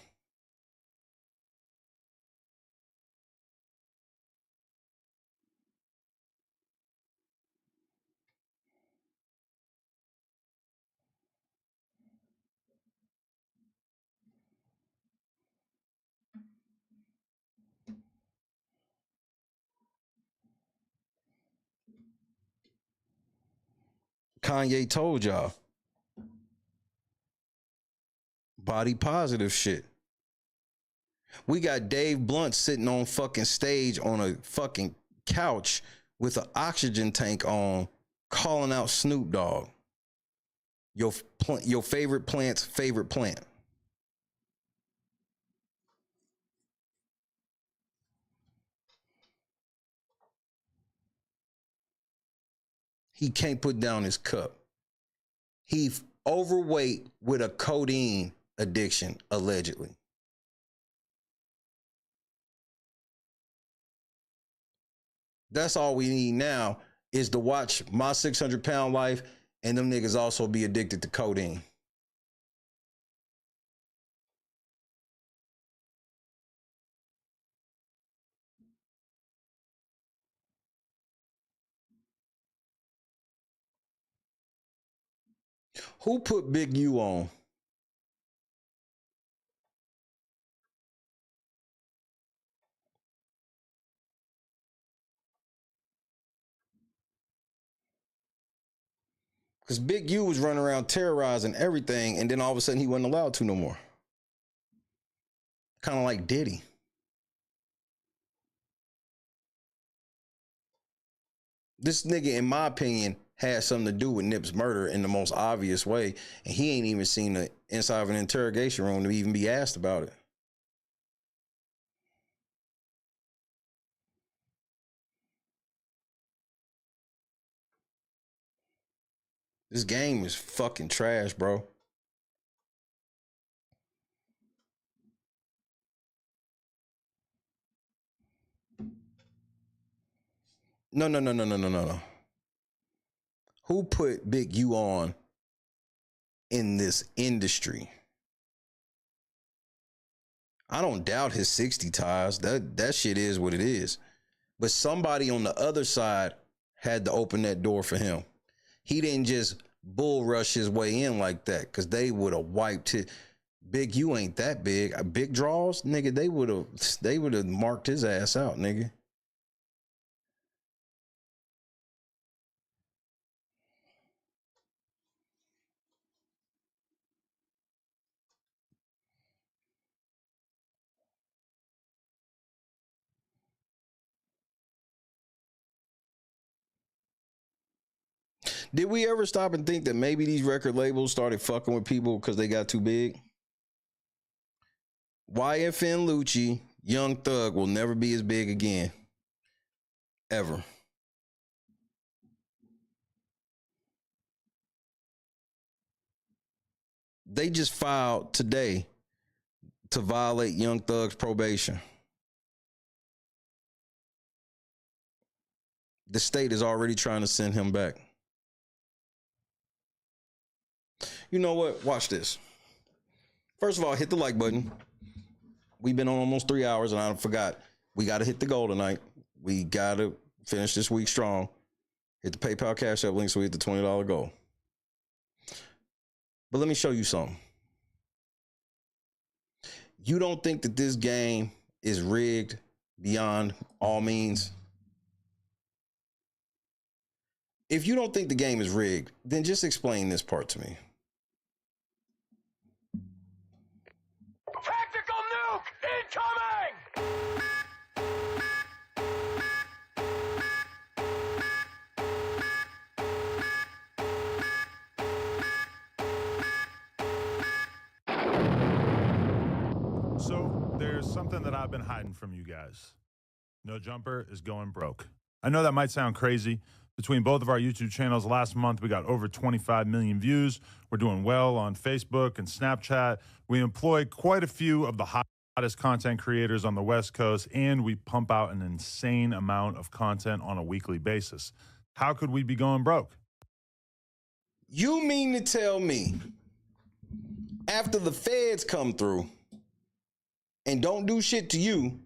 Kanye told y'all. Body positive shit. We got Dave Blunt sitting on fucking stage on a fucking couch with an oxygen tank on, calling out Snoop Dogg. Your favorite plant's favorite plant. He can't put down his cup. He's overweight with a codeine addiction, allegedly. That's all we need now is to watch My 600 Pound Life and them niggas also be addicted to codeine. Who put Big U on? Because Big U was running around terrorizing everything, and then all of a sudden he wasn't allowed to no more. Kind of like Diddy. This nigga, in my opinion, had something to do with Nip's murder in the most obvious way, and he ain't even seen the inside of an interrogation room to even be asked about it. This game is fucking trash, bro. No. Who put Big U on in this industry? I don't doubt his 60 ties. That shit is what it is. But somebody on the other side had to open that door for him. He didn't just bull rush his way in like that, because they would have wiped it. Big U ain't that big. Big draws, nigga, they would have marked his ass out, nigga. Did we ever stop and think that maybe these record labels started fucking with people because they got too big? YFN Lucci, Young Thug will never be as big again. Ever. They just filed today to violate Young Thug's probation. The state is already trying to send him back. You know what? Watch this. First of all, hit the like button. We've been on almost 3 hours and I forgot. We got to hit the goal tonight. We got to finish this week strong. Hit the PayPal Cash App link so we hit the $20 goal. But let me show you something. You don't think that this game is rigged beyond all means? If you don't think the game is rigged, then just explain this part to me. Tactical nuke incoming! So there's something that I've been hiding from you guys. No Jumper is going broke. I know that might sound crazy. Between both of our YouTube channels last month, we got over 25 million views. We're doing well on Facebook and Snapchat. We employ quite a few of the hottest content creators on the West Coast, and we pump out an insane amount of content on a weekly basis. How could we be going broke? You mean to tell me, After the feds come through and don't do shit to you,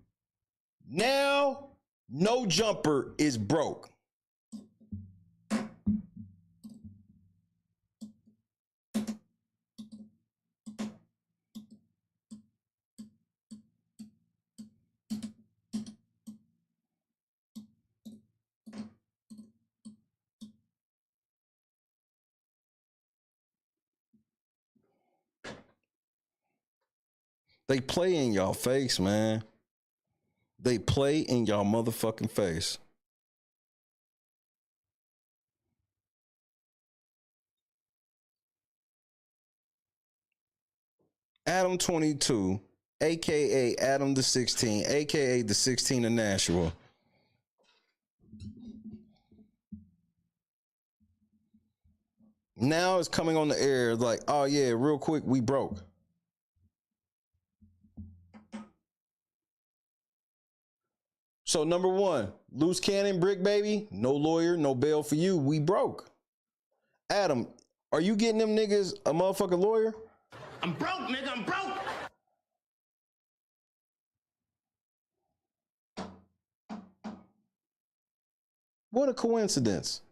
now No Jumper is broke. They play in y'all face, man. They play in y'all motherfucking face. Adam 22, aka Adam the 16, aka the 16 of Nashua. Now it's coming on the air like, oh yeah, real quick, we broke. So number one, loose cannon, brick baby, no lawyer, no bail for you. We broke. Adam, are you getting them niggas a motherfucking lawyer? I'm broke, nigga, I'm broke. What a coincidence.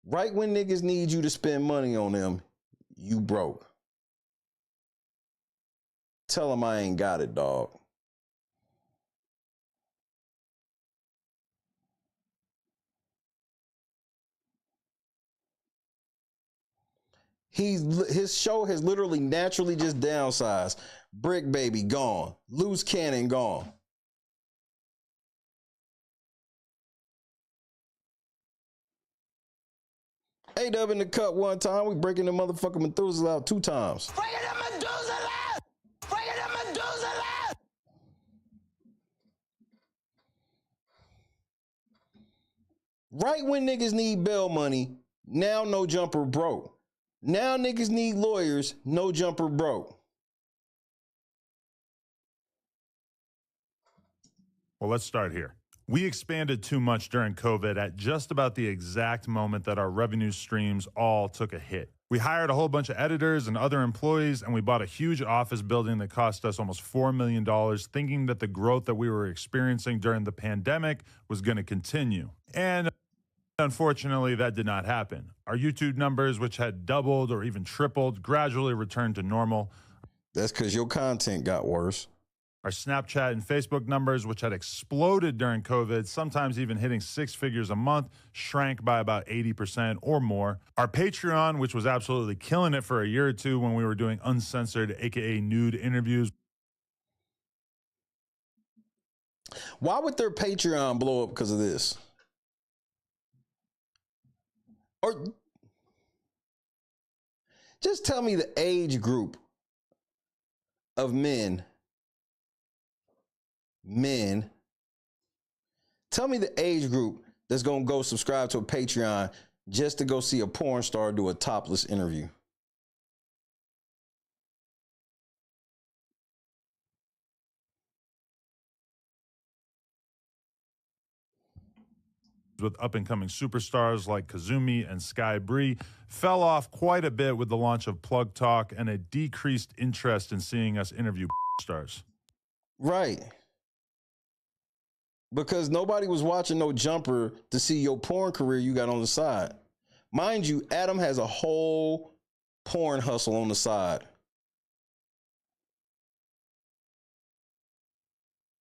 Right when niggas need you to spend money on them, you broke. Tell them I ain't got it, dog. His show has literally naturally just downsized. Brick baby gone. Loose cannon gone. A-Dub in the cut one time. We breaking the motherfucking Methuselah out 2 times. Breaking the Methuselah! Breaking the Methuselah! Right when niggas need bail money, now No Jumper broke. Now niggas need lawyers, No Jumper broke. Well, let's start here. We expanded too much during COVID at just about the exact moment that our revenue streams all took a hit. We hired a whole bunch of editors and other employees, and we bought a huge office building that cost us almost $4 million, thinking that the growth that we were experiencing during the pandemic was going to continue. And unfortunately, that did not happen. Our YouTube numbers, which had doubled or even tripled, gradually returned to normal. That's because your content got worse. Our Snapchat and Facebook numbers, which had exploded during COVID, sometimes even hitting 6 figures a month, shrank by about 80% or more. Our Patreon, which was absolutely killing it for a year or two when we were doing uncensored, aka nude interviews. Why would their Patreon blow up because of this? Or just tell me the age group of men. Tell me the age group that's going to go subscribe to a Patreon just to go see a porn star do a topless interview. With up-and-coming superstars like Kazumi and Sky Bree fell off quite a bit with the launch of Plug Talk and a decreased interest in seeing us interview stars. Right. Because nobody was watching No Jumper to see your porn career you got on the side. Mind you, Adam has a whole porn hustle on the side.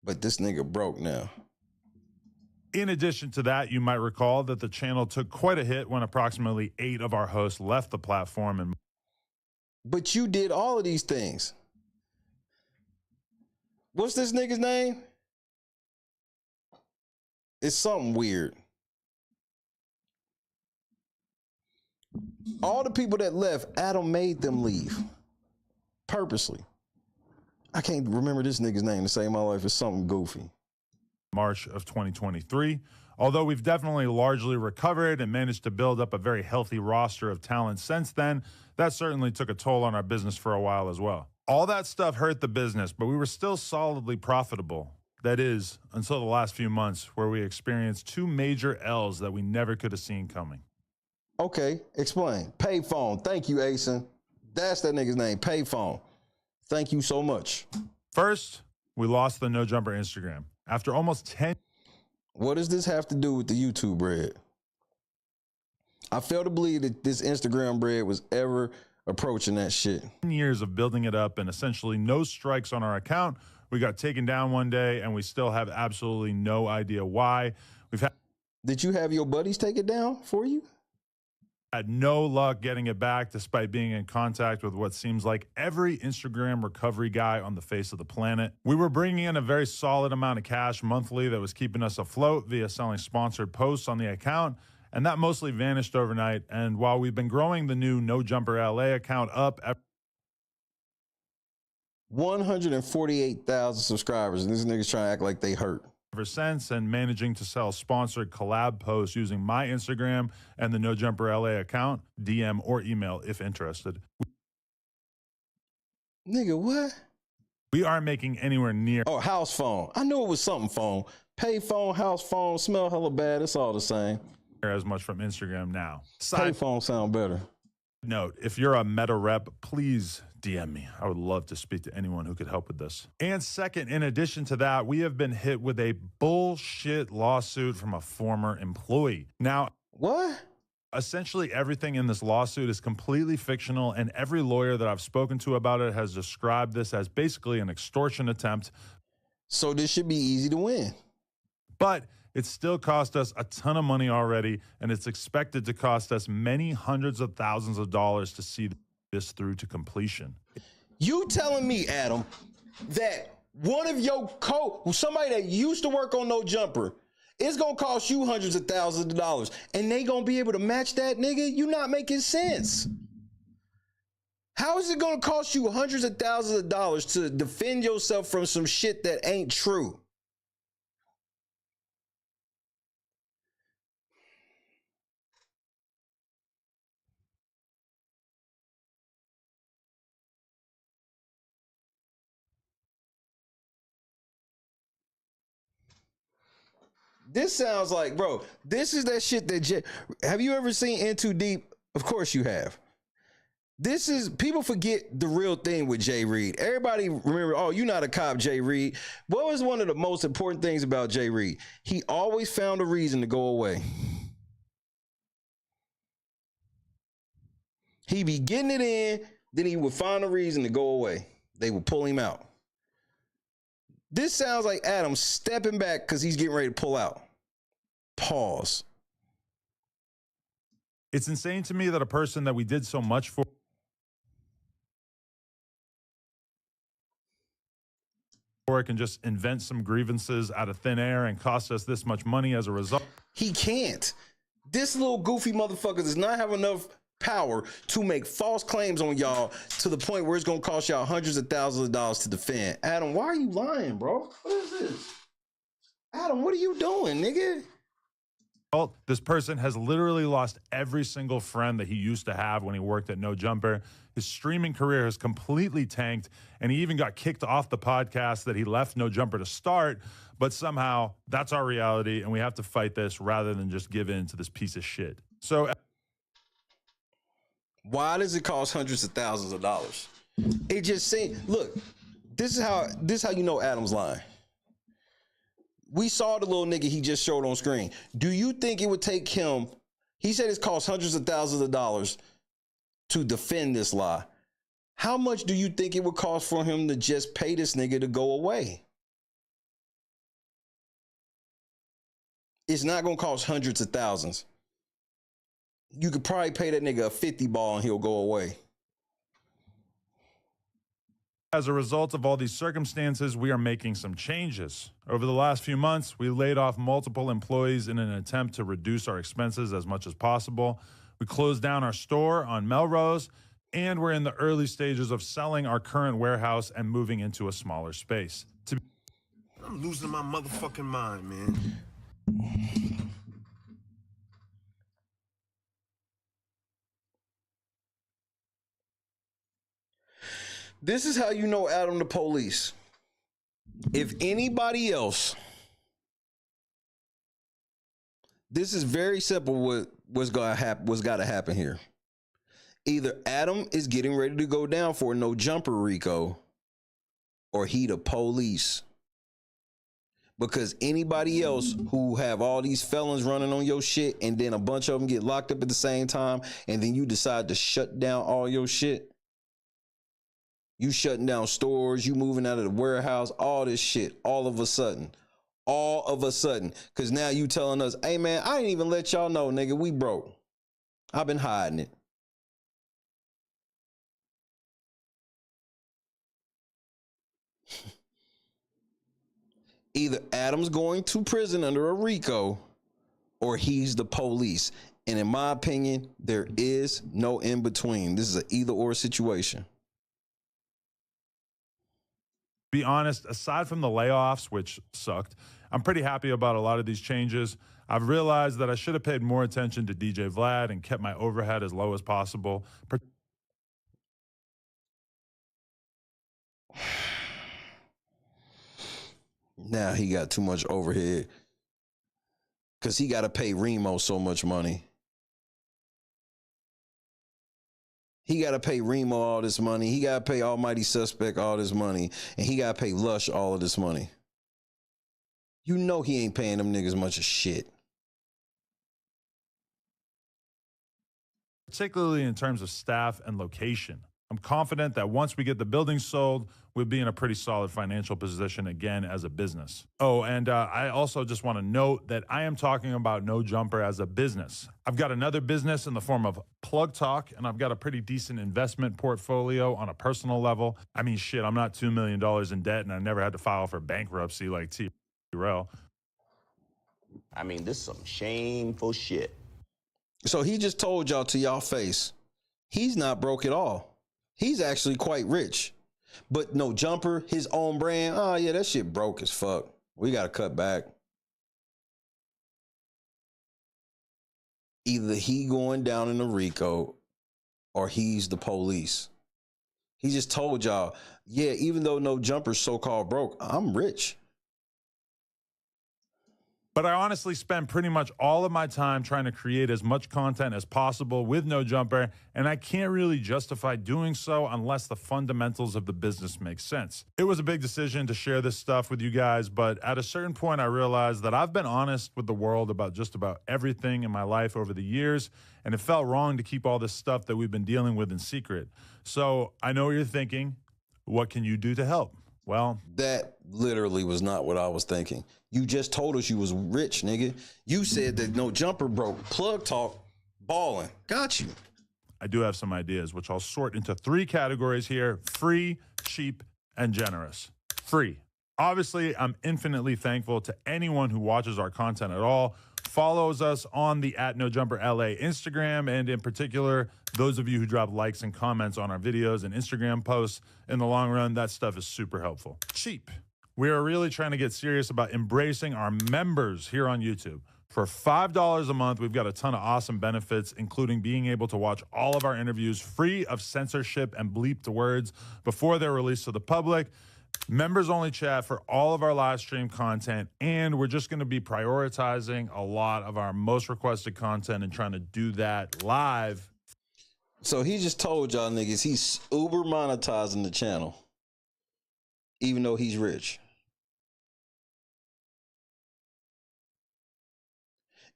But this nigga broke now. In addition to that, you might recall that the channel took quite a hit when approximately 8 of our hosts left the platform. But you did all of these things. What's this nigga's name? It's something weird. All the people that left, Adam made them leave. Purposely. I can't remember this nigga's name to save my life. It's something goofy. March of 2023. Although we've definitely largely recovered and managed to build up a very healthy roster of talent since then, that certainly took a toll on our business for a while as well. All that stuff hurt the business, but we were still solidly profitable. That is, until the last few months where we experienced 2 major L's that we never could have seen coming. Okay, explain. Payphone. Thank you, Asen. That's that nigga's name, Payphone. Thank you so much. First, we lost the No Jumper Instagram. After almost 10. What does this have to do with the YouTube bread? I fail to believe that this Instagram bread was ever approaching that shit. Years of building it up and essentially no strikes on our account. We got taken down one day and we still have absolutely no idea why. Did you have your buddies take it down for you? Had no luck getting it back despite being in contact with what seems like every Instagram recovery guy on the face of the planet. We were bringing in a very solid amount of cash monthly that was keeping us afloat via selling sponsored posts on the account, and that mostly vanished overnight. And while we've been growing the new No Jumper LA account up 148,000 subscribers, and this nigga's trying to act like they hurt. Ever since, and managing to sell sponsored collab posts using my Instagram and the No Jumper LA account, DM or email if interested. Nigga, what? We aren't making anywhere near. Oh, house phone. I knew it was something phone. Pay phone, house phone, smell hella bad. It's all the same. As much from Instagram now. Pay phone sound better. Note, if you're a Meta rep, please DM me. I would love to speak to anyone who could help with this. And second, in addition to that, we have been hit with a bullshit lawsuit from a former employee. Now, what? Essentially everything in this lawsuit is completely fictional, and every lawyer that I've spoken to about it has described this as basically an extortion attempt. So this should be easy to win. But it still cost us a ton of money already, and it's expected to cost us many hundreds of thousands of dollars to see this through to completion. You telling me, Adam, that one of your somebody that used to work on No Jumper, it's gonna cost you hundreds of thousands of dollars, and they gonna be able to match that, nigga? You not making sense. How is it gonna cost you hundreds of thousands of dollars to defend yourself from some shit that ain't true? This sounds like, bro, this is that shit that have you ever seen In Too Deep? Of course you have. This is, people forget the real thing with Jay Reed. Everybody remember, oh, you're not a cop, Jay Reed. What was one of the most important things about Jay Reed? He always found a reason to go away. He be getting it in, then he would find a reason to go away. They would pull him out. This sounds like Adam stepping back because he's getting ready to pull out. Pause. It's insane to me that a person that we did so much for can just invent some grievances out of thin air and cost us this much money as a result. He can't. This little goofy motherfucker does not have enough power to make false claims on y'all to the point where it's gonna cost y'all hundreds of thousands of dollars to defend. Adam, why are you lying, bro? What is this? Adam, what are you doing, nigga? Well, this person has literally lost every single friend that he used to have when he worked at No Jumper. His streaming career has completely tanked, and he even got kicked off the podcast that he left No Jumper to start. But somehow that's our reality, and we have to fight this rather than just give in to this piece of shit. So why does it cost hundreds of thousands of dollars? It just seems, look, this is how you know Adam's lying. We saw the little nigga he just showed on screen. Do you think it would take him, he said it's cost hundreds of thousands of dollars to defend this lie. How much do you think it would cost for him to just pay this nigga to go away? It's not gonna cost hundreds of thousands. You could probably pay that nigga a 50 ball and he'll go away. as a result of all these circumstances, we are making some changes. Over the last few months, we laid off multiple employees in an attempt to reduce our expenses as much as possible. We closed down our store on Melrose, and we're in the early stages of selling our current warehouse and moving into a smaller space. I'm losing my motherfucking mind, man. This is how you know Adam the police. If anybody else, this is very simple. What's got to happen here? Either Adam is getting ready to go down for a no jumper RICO, or he the police. Because anybody else who have all these felons running on your shit and then a bunch of them get locked up at the same time and then you decide to shut down all your shit. You shutting down stores, you moving out of the warehouse, all this shit, all of a sudden. Because now you telling us, hey man, I ain't even let y'all know, nigga, we broke. I've been hiding it. Either Adam's going to prison under a RICO or he's the police. And in my opinion, there is no in between. This is an either or situation. Be honest, aside from the layoffs, which sucked, I'm pretty happy about a lot of these changes. I've realized that I should have paid more attention to DJ Vlad and kept my overhead as low as possible. Now he got too much overhead because he got to pay Remo so much money. He got to pay Remo all this money. He got to pay Almighty Suspect all this money. And he got to pay Lush all of this money. You know he ain't paying them niggas much of shit. Particularly in terms of staff and location. I'm confident that once we get the building sold, we'll be in a pretty solid financial position again as a business. Oh, and I also just want to note that I am talking about No Jumper as a business. I've got another business in the form of Plug Talk, and I've got a pretty decent investment portfolio on a personal level. I mean, shit, I'm not $2 million in debt, and I never had to file for bankruptcy like T-Rell. I mean, this is some shameful shit. So he just told y'all to y'all face, he's not broke at all. He's actually quite rich. But No Jumper, his own brand, oh yeah, that shit broke as fuck. We got to cut back. Either he going down in the RICO or he's the police. He just told y'all, yeah, even though No Jumper's so-called broke, I'm rich. But I honestly spend pretty much all of my time trying to create as much content as possible with No Jumper, and I can't really justify doing so unless the fundamentals of the business make sense. It was a big decision to share this stuff with you guys, but at a certain point I realized that I've been honest with the world about just about everything in my life over the years, and it felt wrong to keep all this stuff that we've been dealing with in secret. So I know what you're thinking, what can you do to help? Well, that literally was not what I was thinking. You just told us you was rich, nigga. You said that No Jumper broke. Plug Talk, balling. Got you. I do have some ideas, which I'll sort into 3 categories here: free, cheap, and generous. Free. Obviously, I'm infinitely thankful to anyone who watches our content at all, follows us on the @NoJumperLA Instagram, and in particular, those of you who drop likes and comments on our videos and Instagram posts. In the long run, that stuff is super helpful. Cheap. We are really trying to get serious about embracing our members here on YouTube. For $5 a month, we've got a ton of awesome benefits, including being able to watch all of our interviews free of censorship and bleeped words before they're released to the public. Members only chat for all of our live stream content, and we're just going to be prioritizing a lot of our most requested content and trying to do that live. So he just told y'all niggas he's uber monetizing the channel, even though he's rich.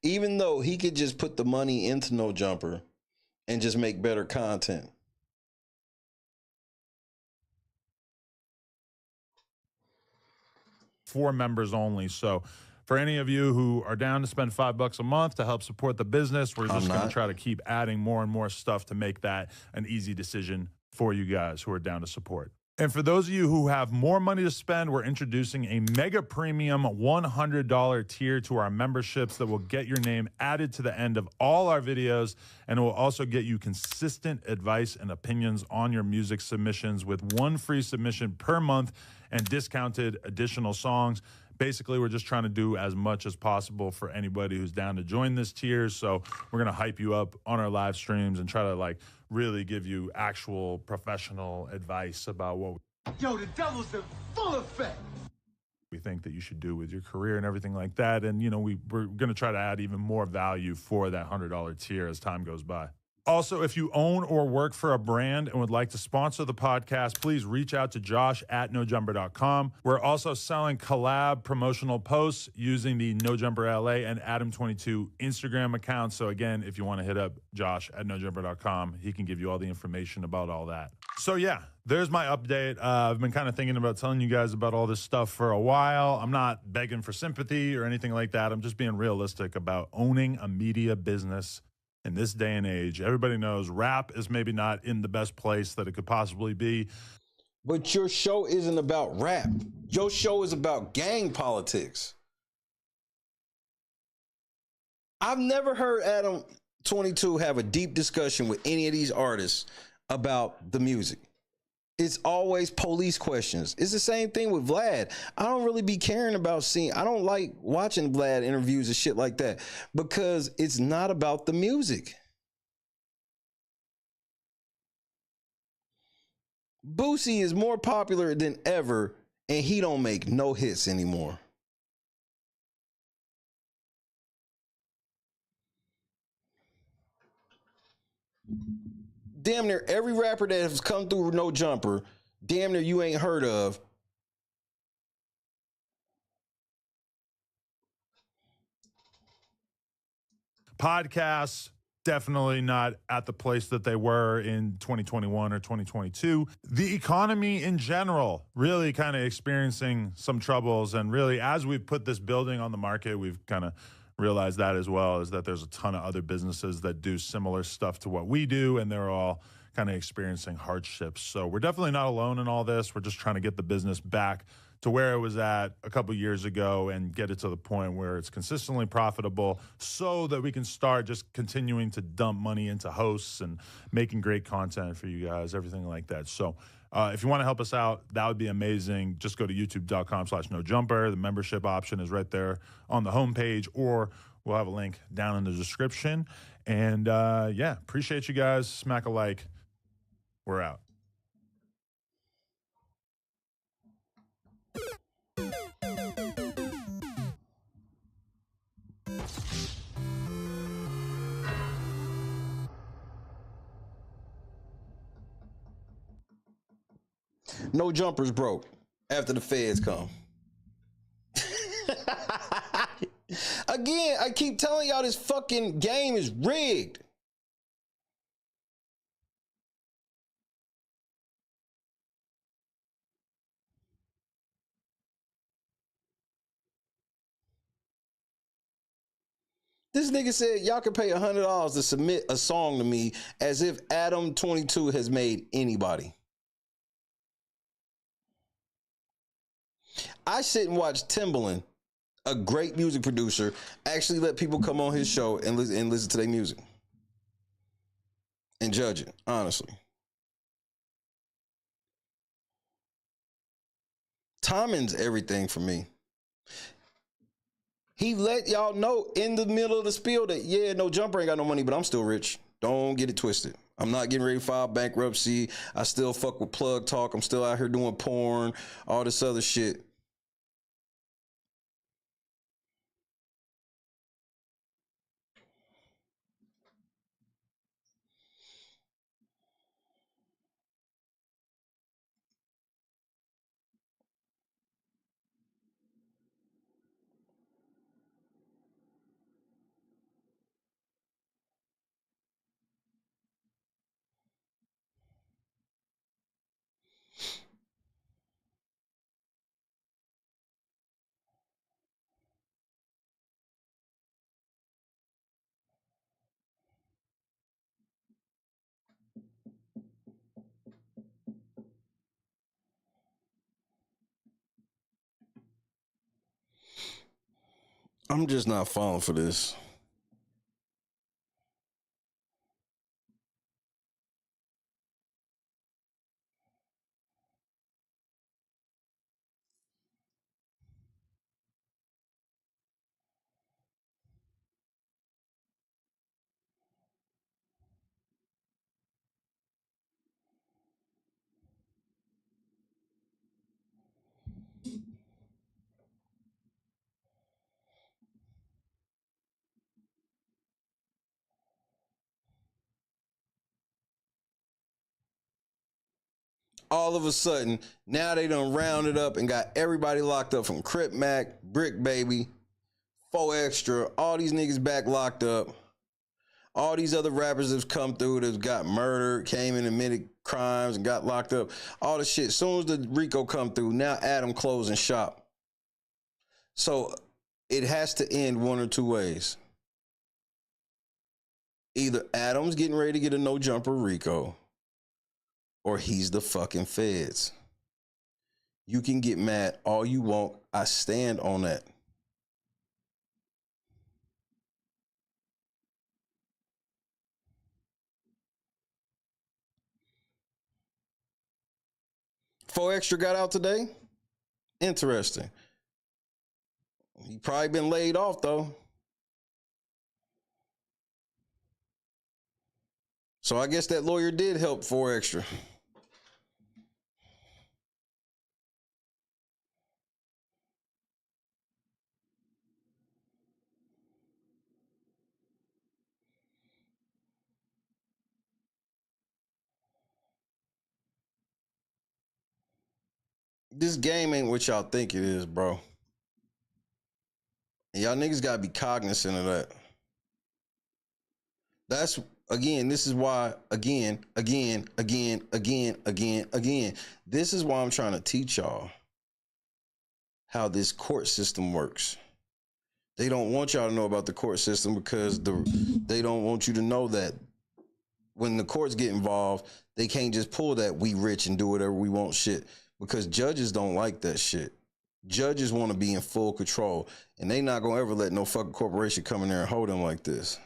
Even though he could just put the money into No Jumper and just make better content. For members only. So for any of you who are down to spend $5 a month to help support the business, we're just going to try to keep adding more and more stuff to make that an easy decision for you guys who are down to support. And for those of you who have more money to spend, we're introducing a mega premium $100 tier to our memberships that will get your name added to the end of all our videos, and it will also get you consistent advice and opinions on your music submissions with 1 free submission per month and discounted additional songs. Basically, we're just trying to do as much as possible for anybody who's down to join this tier. So we're going to hype you up on our live streams and try to really give you actual professional advice about what Yo, the devil's in full effect. we think that you should do with your career and everything like that. And, we're going to try to add even more value for that $100 tier as time goes by. Also, if you own or work for a brand and would like to sponsor the podcast, please reach out to Josh at nojumper.com. We're also selling collab promotional posts using the NoJumper LA and Adam22 Instagram accounts. So again, if you want to hit up Josh at nojumper.com, he can give you all the information about all that. So yeah, there's my update. I've been kind of thinking about telling you guys about all this stuff for a while. I'm not begging for sympathy or anything like that. I'm just being realistic about owning a media business in this day and age. Everybody knows rap is maybe not in the best place that it could possibly be. But your show isn't about rap. Your show is about gang politics. I've never heard Adam 22 have a deep discussion with any of these artists about the music. It's always police questions. It's the same thing with Vlad. I don't really be caring about I don't like watching Vlad interviews and shit like that because it's not about the music. Boosie is more popular than ever and he don't make no hits anymore. Damn near every rapper that has come through No Jumper, damn near you ain't heard of. Podcasts, definitely not at the place that they were in 2021 or 2022. The economy in general, really kind of experiencing some troubles. And really, as we've put this building on the market, we've kind of realized that as well, is that there's a ton of other businesses that do similar stuff to what we do, and they're all kind of experiencing hardships. So we're definitely not alone in all this. We're just trying to get the business back to where it was at a couple years ago and get it to the point where it's consistently profitable so that we can start just continuing to dump money into hosts and making great content for you guys, everything like that. So if you want to help us out, that would be amazing. Just go to youtube.com/nojumper. The membership option is right there on the homepage, or we'll have a link down in the description. And yeah, appreciate you guys. Smack a like. We're out. No Jumpers broke after the feds come. Again, I keep telling y'all this fucking game is rigged. This nigga said y'all can pay $100 to submit a song to me as if Adam 22 has made anybody. I sit and watch Timbaland, a great music producer, actually let people come on his show and listen to their music and judge it, honestly. Timing's everything for me. He let y'all know in the middle of the spiel that, yeah, No Jumper ain't got no money, but I'm still rich. Don't get it twisted. I'm not getting ready to file bankruptcy. I still fuck with Plug Talk. I'm still out here doing porn, all this other shit. I'm just not falling for this. all of a sudden, now they done rounded up and got everybody locked up from Crip Mac, Brick Baby, 4 Extra, all these niggas back locked up. All these other rappers that's come through that's got murdered, came and admitted crimes and got locked up. All the shit. As soon as the RICO come through, now Adam closing shop. So it has to end one or two ways. Either Adam's getting ready to get a no jumper RICO, or he's the fucking feds. You can get mad all you want. I stand on that. Four Extra got out today. Interesting. He probably been laid off though. So I guess that lawyer did help 4 Extra. This game ain't what y'all think it is, bro. And y'all niggas gotta be cognizant of that. That's, again, this is why, again. This is why I'm trying to teach y'all how this court system works. They don't want y'all to know about the court system because they don't want you to know that when the courts get involved, they can't just pull that we rich and do whatever we want shit, because judges don't like that shit. Judges want to be in full control, and they not gonna ever let no fucking corporation come in there and hold them like this.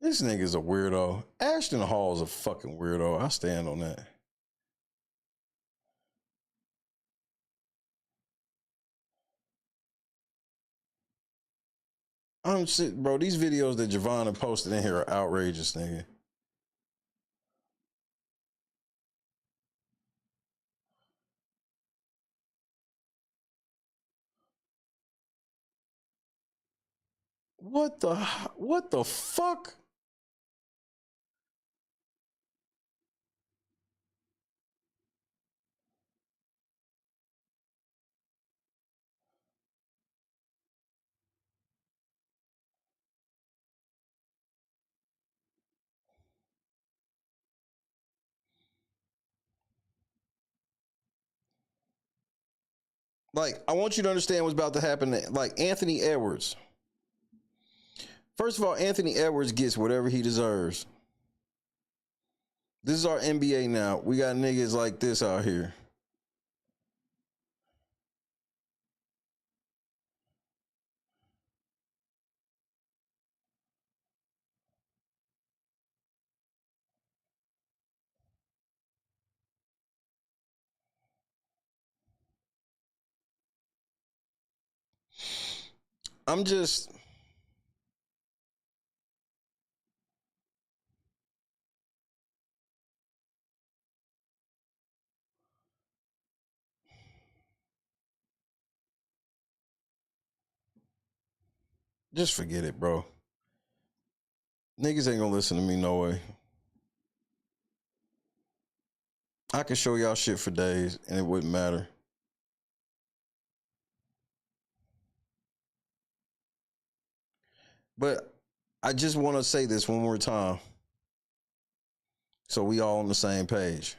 This nigga's a weirdo. Ashton Hall's a fucking weirdo. I stand on that. I'm shit, bro. These videos that Javon posted in here are outrageous, nigga. What the fuck? Like, I want you to understand what's about to happen. Like, Anthony Edwards. First of all, Anthony Edwards gets whatever he deserves. This is our NBA now. We got niggas like this out here. I'm just... Just forget it, bro. Niggas ain't gonna listen to me no way. I can show y'all shit for days and it wouldn't matter. But I just want to say this one more time, so we all on the same page.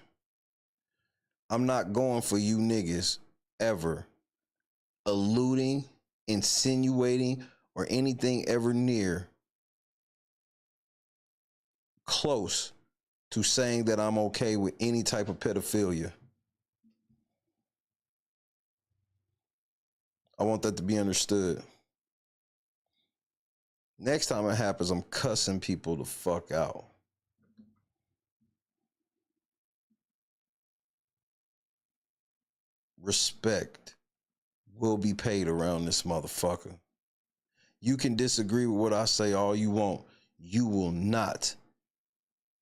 I'm not going for you niggas ever alluding, insinuating, or anything ever near close to saying that I'm okay with any type of pedophilia. I want that to be understood. Next time it happens, I'm cussing people the fuck out. Respect will be paid around this motherfucker. You can disagree with what I say all you want. You will not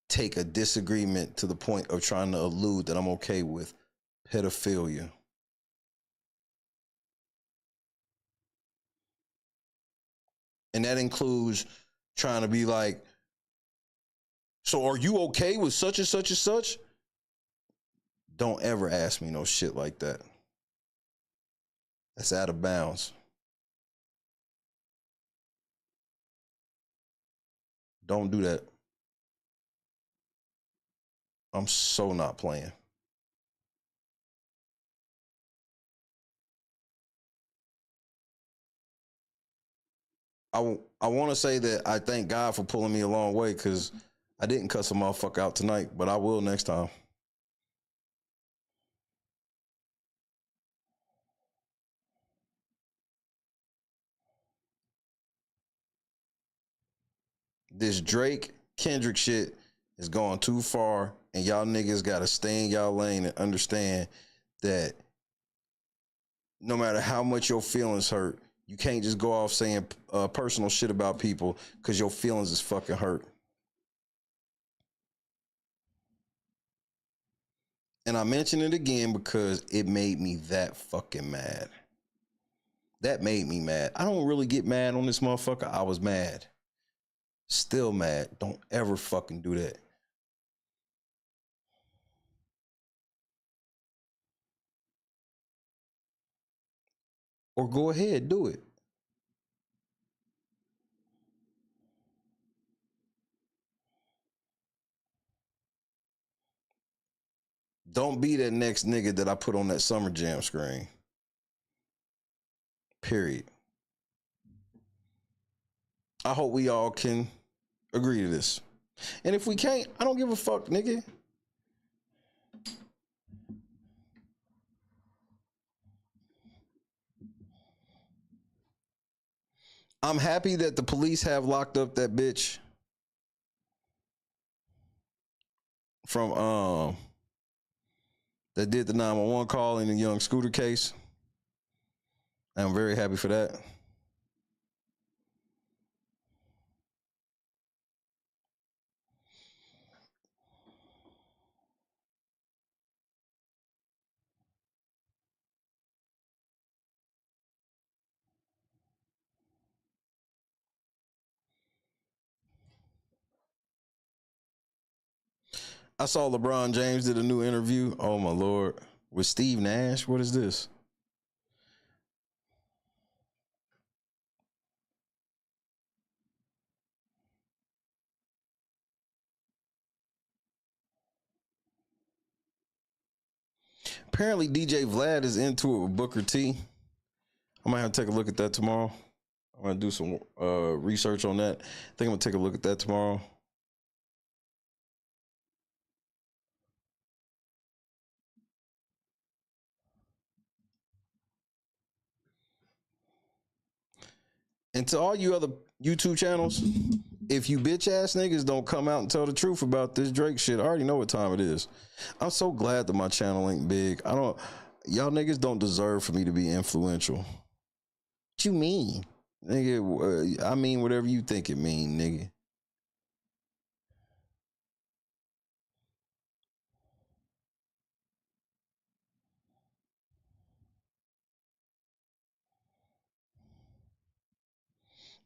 take a disagreement to the point of trying to allude that I'm okay with pedophilia. And that includes trying to be like, so are you okay with such and such and such? Don't ever ask me no shit like that. That's out of bounds. Don't do that. I'm so not playing. I want to say that I thank God for pulling me a long way, because I didn't cuss a motherfucker out tonight, but I will next time. This Drake Kendrick shit is going too far, and y'all niggas gotta stay in y'all lane and understand that no matter how much your feelings hurt, you can't just go off saying personal shit about people because your feelings is fucking hurt. And I mention it again because it made me that fucking mad. That made me mad. I don't really get mad on this motherfucker. I was mad. Still mad. Don't ever fucking do that. Or go ahead, do it. Don't be that next nigga that I put on that Summer Jam screen. Period. I hope we all can agree to this. And if we can't, I don't give a fuck, nigga. I'm happy that the police have locked up that bitch from that did the 911 call in the young Scooter case. I'm very happy for that. I saw LeBron James did a new interview. Oh my Lord. With Steve Nash. What is this? Apparently DJ Vlad is into it with Booker T. I might have to take a look at that tomorrow. I'm going to do some research on that. I think I'm going to take a look at that tomorrow. And to all you other YouTube channels, if you bitch ass niggas don't come out and tell the truth about this Drake shit, I already know what time it is. I'm so glad that my channel ain't big. Y'all niggas don't deserve for me to be influential. What you mean? Nigga, I mean whatever you think it mean, nigga.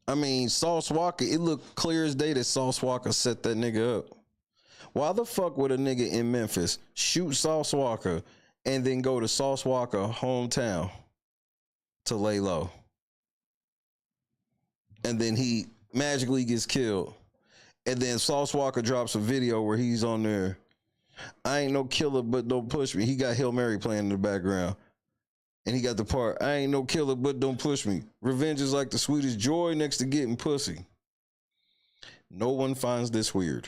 I mean, Sauce Walker, it looked clear as day that Sauce Walker set that nigga up. Why the fuck would a nigga in Memphis shoot Sauce Walker and then go to Sauce Walker hometown to lay low? And then he magically gets killed. And then Sauce Walker drops a video where he's on there. I ain't no killer, but don't push me. He got Hail Mary playing in the background. And he got the part, I ain't no killer, but don't push me. Revenge is like the sweetest joy next to getting pussy. No one finds this weird.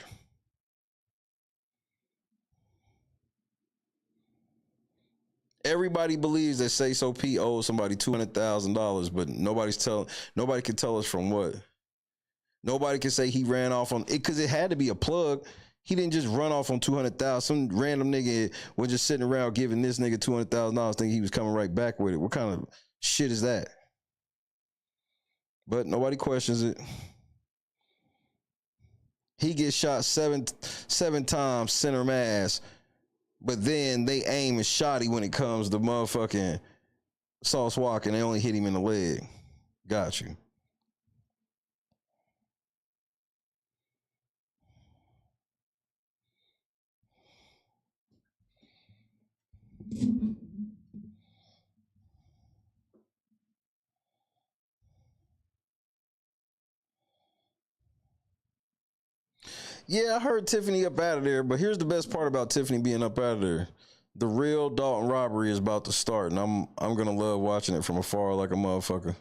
Everybody believes that Say So P owes somebody $200,000, but nobody can tell us from what. Nobody can say he ran off on it because it had to be a plug. He didn't just run off on 200,000. Some random nigga was just sitting around giving this nigga $200,000, thinking he was coming right back with it. What kind of shit is that? But nobody questions it. He gets shot seven times center mass, but then they aim and shotty when it comes to motherfucking Sauce Walker, and they only hit him in the leg. Got you. Yeah, I heard Tiffany up out of there, but here's the best part about Tiffany being up out of there. The real Dalton robbery is about to start, and I'm gonna love watching it from afar like a motherfucker.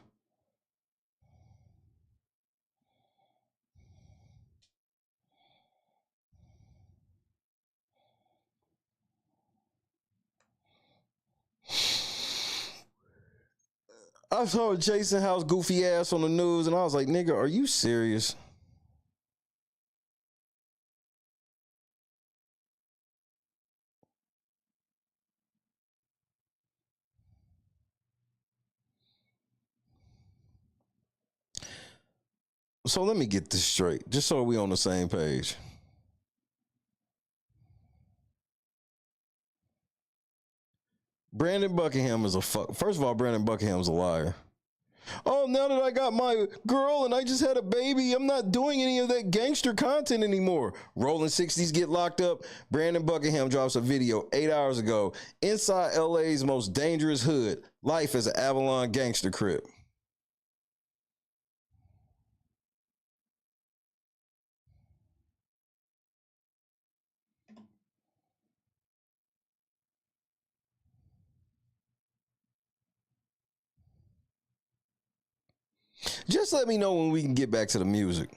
I saw Jason House goofy ass on the news, and I was like, nigga, are you serious? So let me get this straight, just so we on the same page. Brandon Buckingham is First of all, Brandon Buckingham's a liar. Oh, now that I got my girl and I just had a baby, I'm not doing any of that gangster content anymore. Rolling 60s get locked up. Brandon Buckingham drops a video 8 hours ago inside LA's most dangerous hood. Life as an Avalon gangster crip. Just let me know when we can get back to the music.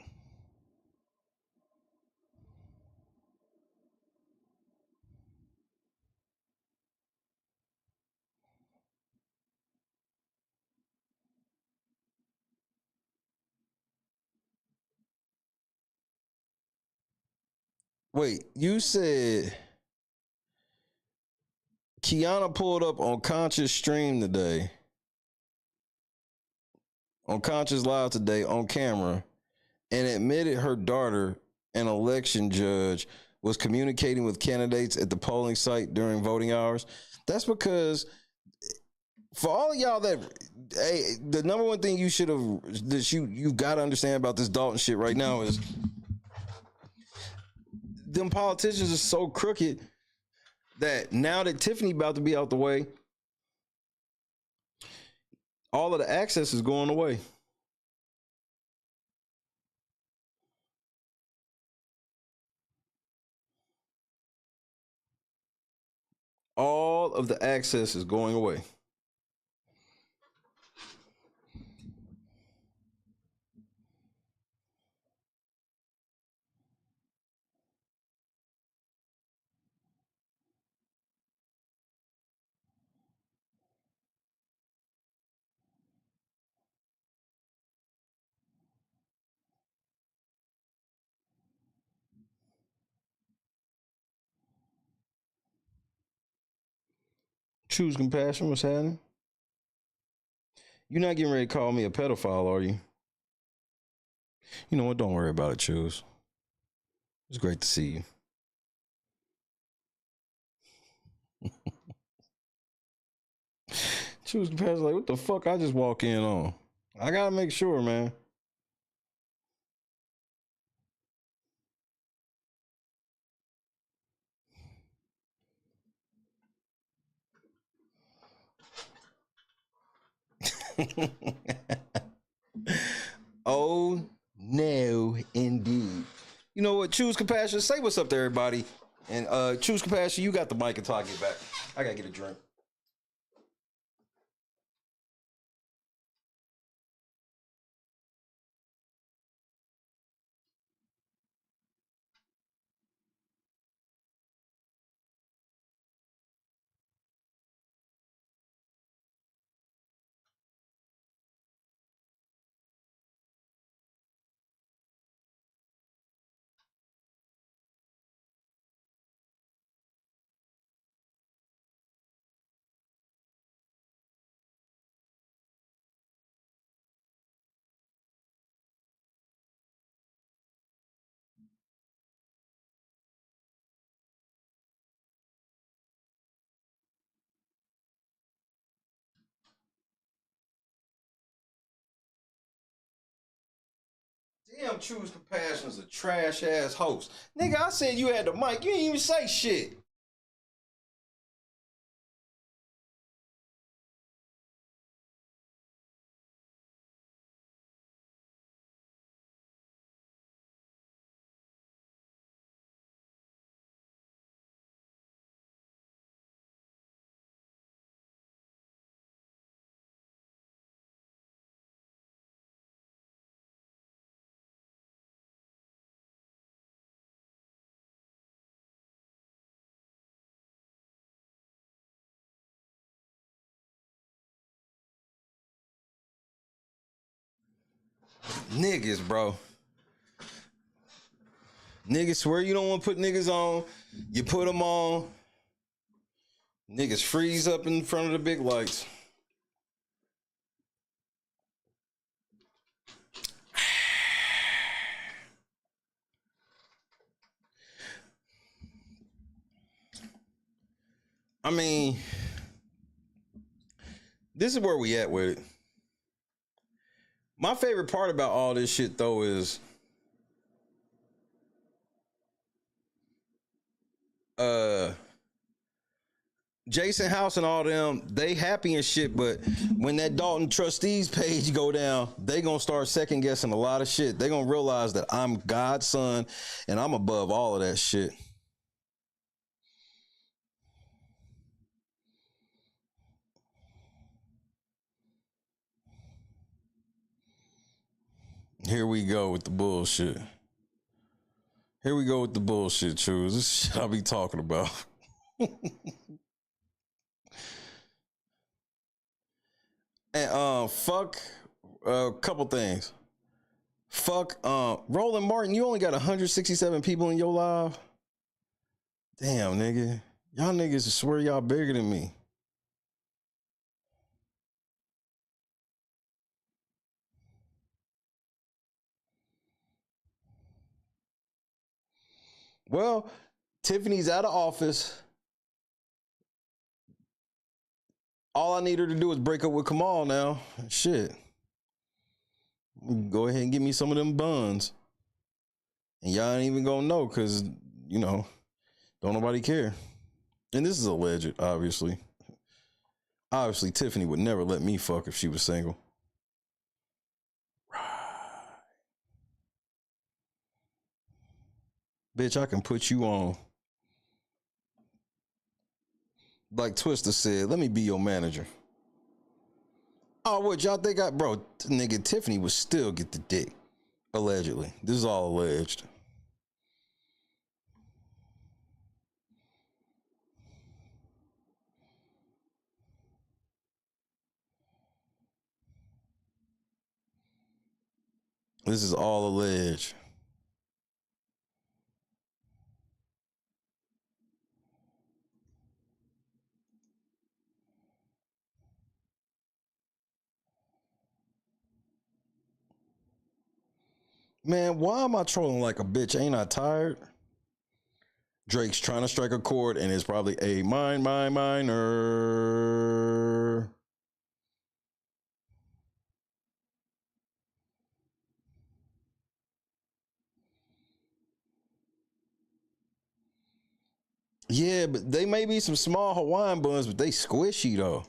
Wait, you said Kiana pulled up on Conscious stream today, on Conscious Live today on camera, and admitted her daughter, an election judge, was communicating with candidates at the polling site during voting hours. That's because for all of y'all that, hey, the number one thing you should have, that you got to understand about this Dalton shit right now is them politicians are so crooked that now that Tiffany about to be out the way, all of the access is going away. All of the access is going away. Choose compassion. What's happening? You're not getting ready to call me a pedophile, are you? You know what? Don't worry about it, Choose. It's great to see you. Choose compassion. Like, what the fuck? I just walk in on. I gotta make sure, man. Oh no, indeed. You know what? Choose compassion. Say what's up to everybody. And choose compassion. You got the mic until I get back. I gotta get a drink. Damn, Choose Compassion is a trash ass host. Nigga, I said you had the mic. You didn't even say shit. Niggas, bro. Niggas swear you don't want to put niggas on. You put them on. Niggas freeze up in front of the big lights. I mean, this is where we at with it. My favorite part about all this shit, though, is Jason House and all them, they happy and shit, but when that Dalton Trustees page go down, they gonna start second guessing a lot of shit. They gonna realize that I'm God's son and I'm above all of that shit. Here we go with the bullshit. Here we go with the bullshit, Choose. This shit I'll be talking about. And fuck a couple things. Fuck Roland Martin, you only got 167 people in your live. Damn, nigga. Y'all niggas swear y'all bigger than me. Well, Tiffany's out of office. All I need her to do is break up with Kamal now. Shit. Go ahead and give me some of them buns. And y'all ain't even gonna know because, you know, don't nobody care. And this is alleged, obviously. Obviously, Tiffany would never let me fuck if she was single. Bitch, I can put you on. Like Twister said, let me be your manager. Oh, what y'all think bro, nigga, Tiffany would still get the dick. Allegedly. This is all alleged. This is all alleged. Man, why am I trolling like a bitch? Ain't I tired? Drake's trying to strike a chord and it's probably a minor. Yeah, but they may be some small Hawaiian buns, but they squishy though.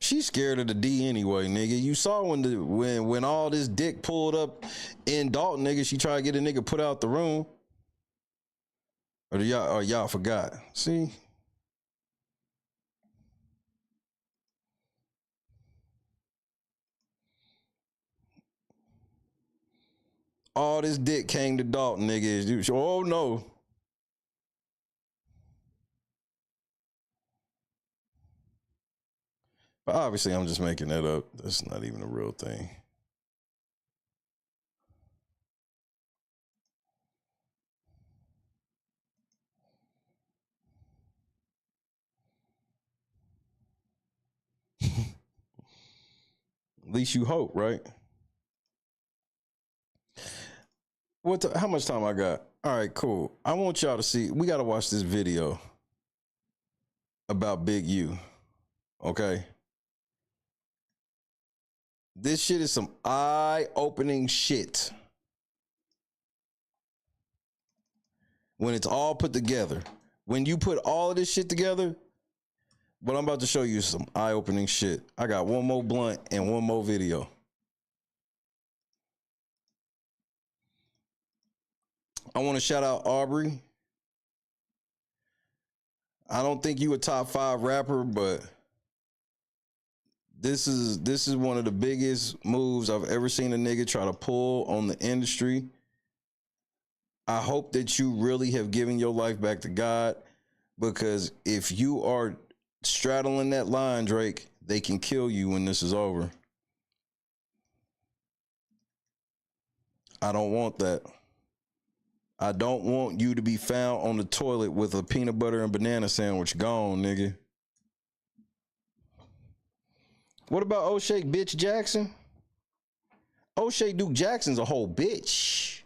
She's scared of the D anyway, nigga. You saw when all this dick pulled up in Dalton, nigga, she tried to get a nigga put out the room. Or y'all forgot. See? All this dick came to Dalton, nigga. Oh no. But obviously, I'm just making that up. That's not even a real thing. At least you hope, right? How much time I got? All right, cool. I want y'all to see. We got to watch this video about Big U. Okay? This shit is some eye-opening shit. When it's all put together. When you put all of this shit together, but I'm about to show you some eye-opening shit. I got one more blunt and one more video. I want to shout out Aubrey. I don't think you a top 5 rapper, but this is one of the biggest moves I've ever seen a nigga try to pull on the industry. I hope that you really have given your life back to God, because if you are straddling that line, Drake, they can kill you when this is over. I don't want that. I don't want you to be found on the toilet with a peanut butter and banana sandwich gone, nigga. What about O'Shea bitch Jackson? O'Shea Duke Jackson's a whole bitch.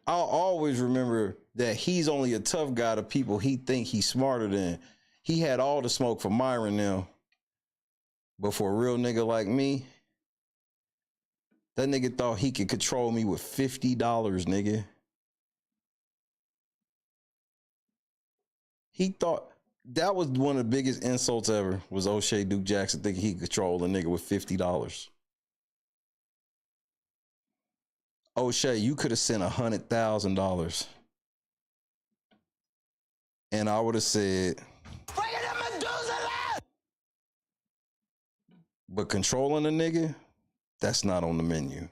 I'll always remember that he's only a tough guy to people he think he's smarter than. He had all the smoke for Myron now. But for a real nigga like me, that nigga thought he could control me with $50, nigga. He thought that was one of the biggest insults ever, was O'Shea Duke Jackson thinking he could control a nigga with $50. O'Shea, you could have sent $100,000. And I would have said, but controlling a nigga, that's not on the menu.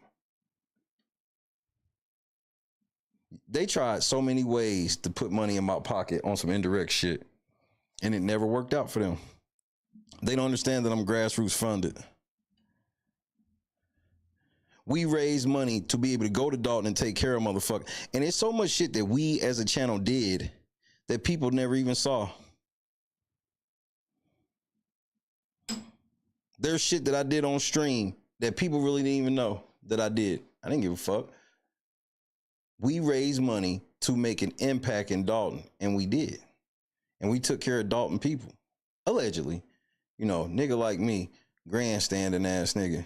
They tried so many ways to put money in my pocket on some indirect shit, and it never worked out for them. They don't understand that I'm grassroots funded. We raise money to be able to go to Dalton and take care of motherfuckers. And it's so much shit that we as a channel did that people never even saw. There's shit that I did on stream that people really didn't even know that I did. I didn't give a fuck. We raised money to make an impact in Dalton, and we did. And we took care of Dalton people. Allegedly. You know, nigga like me, grandstanding ass nigga.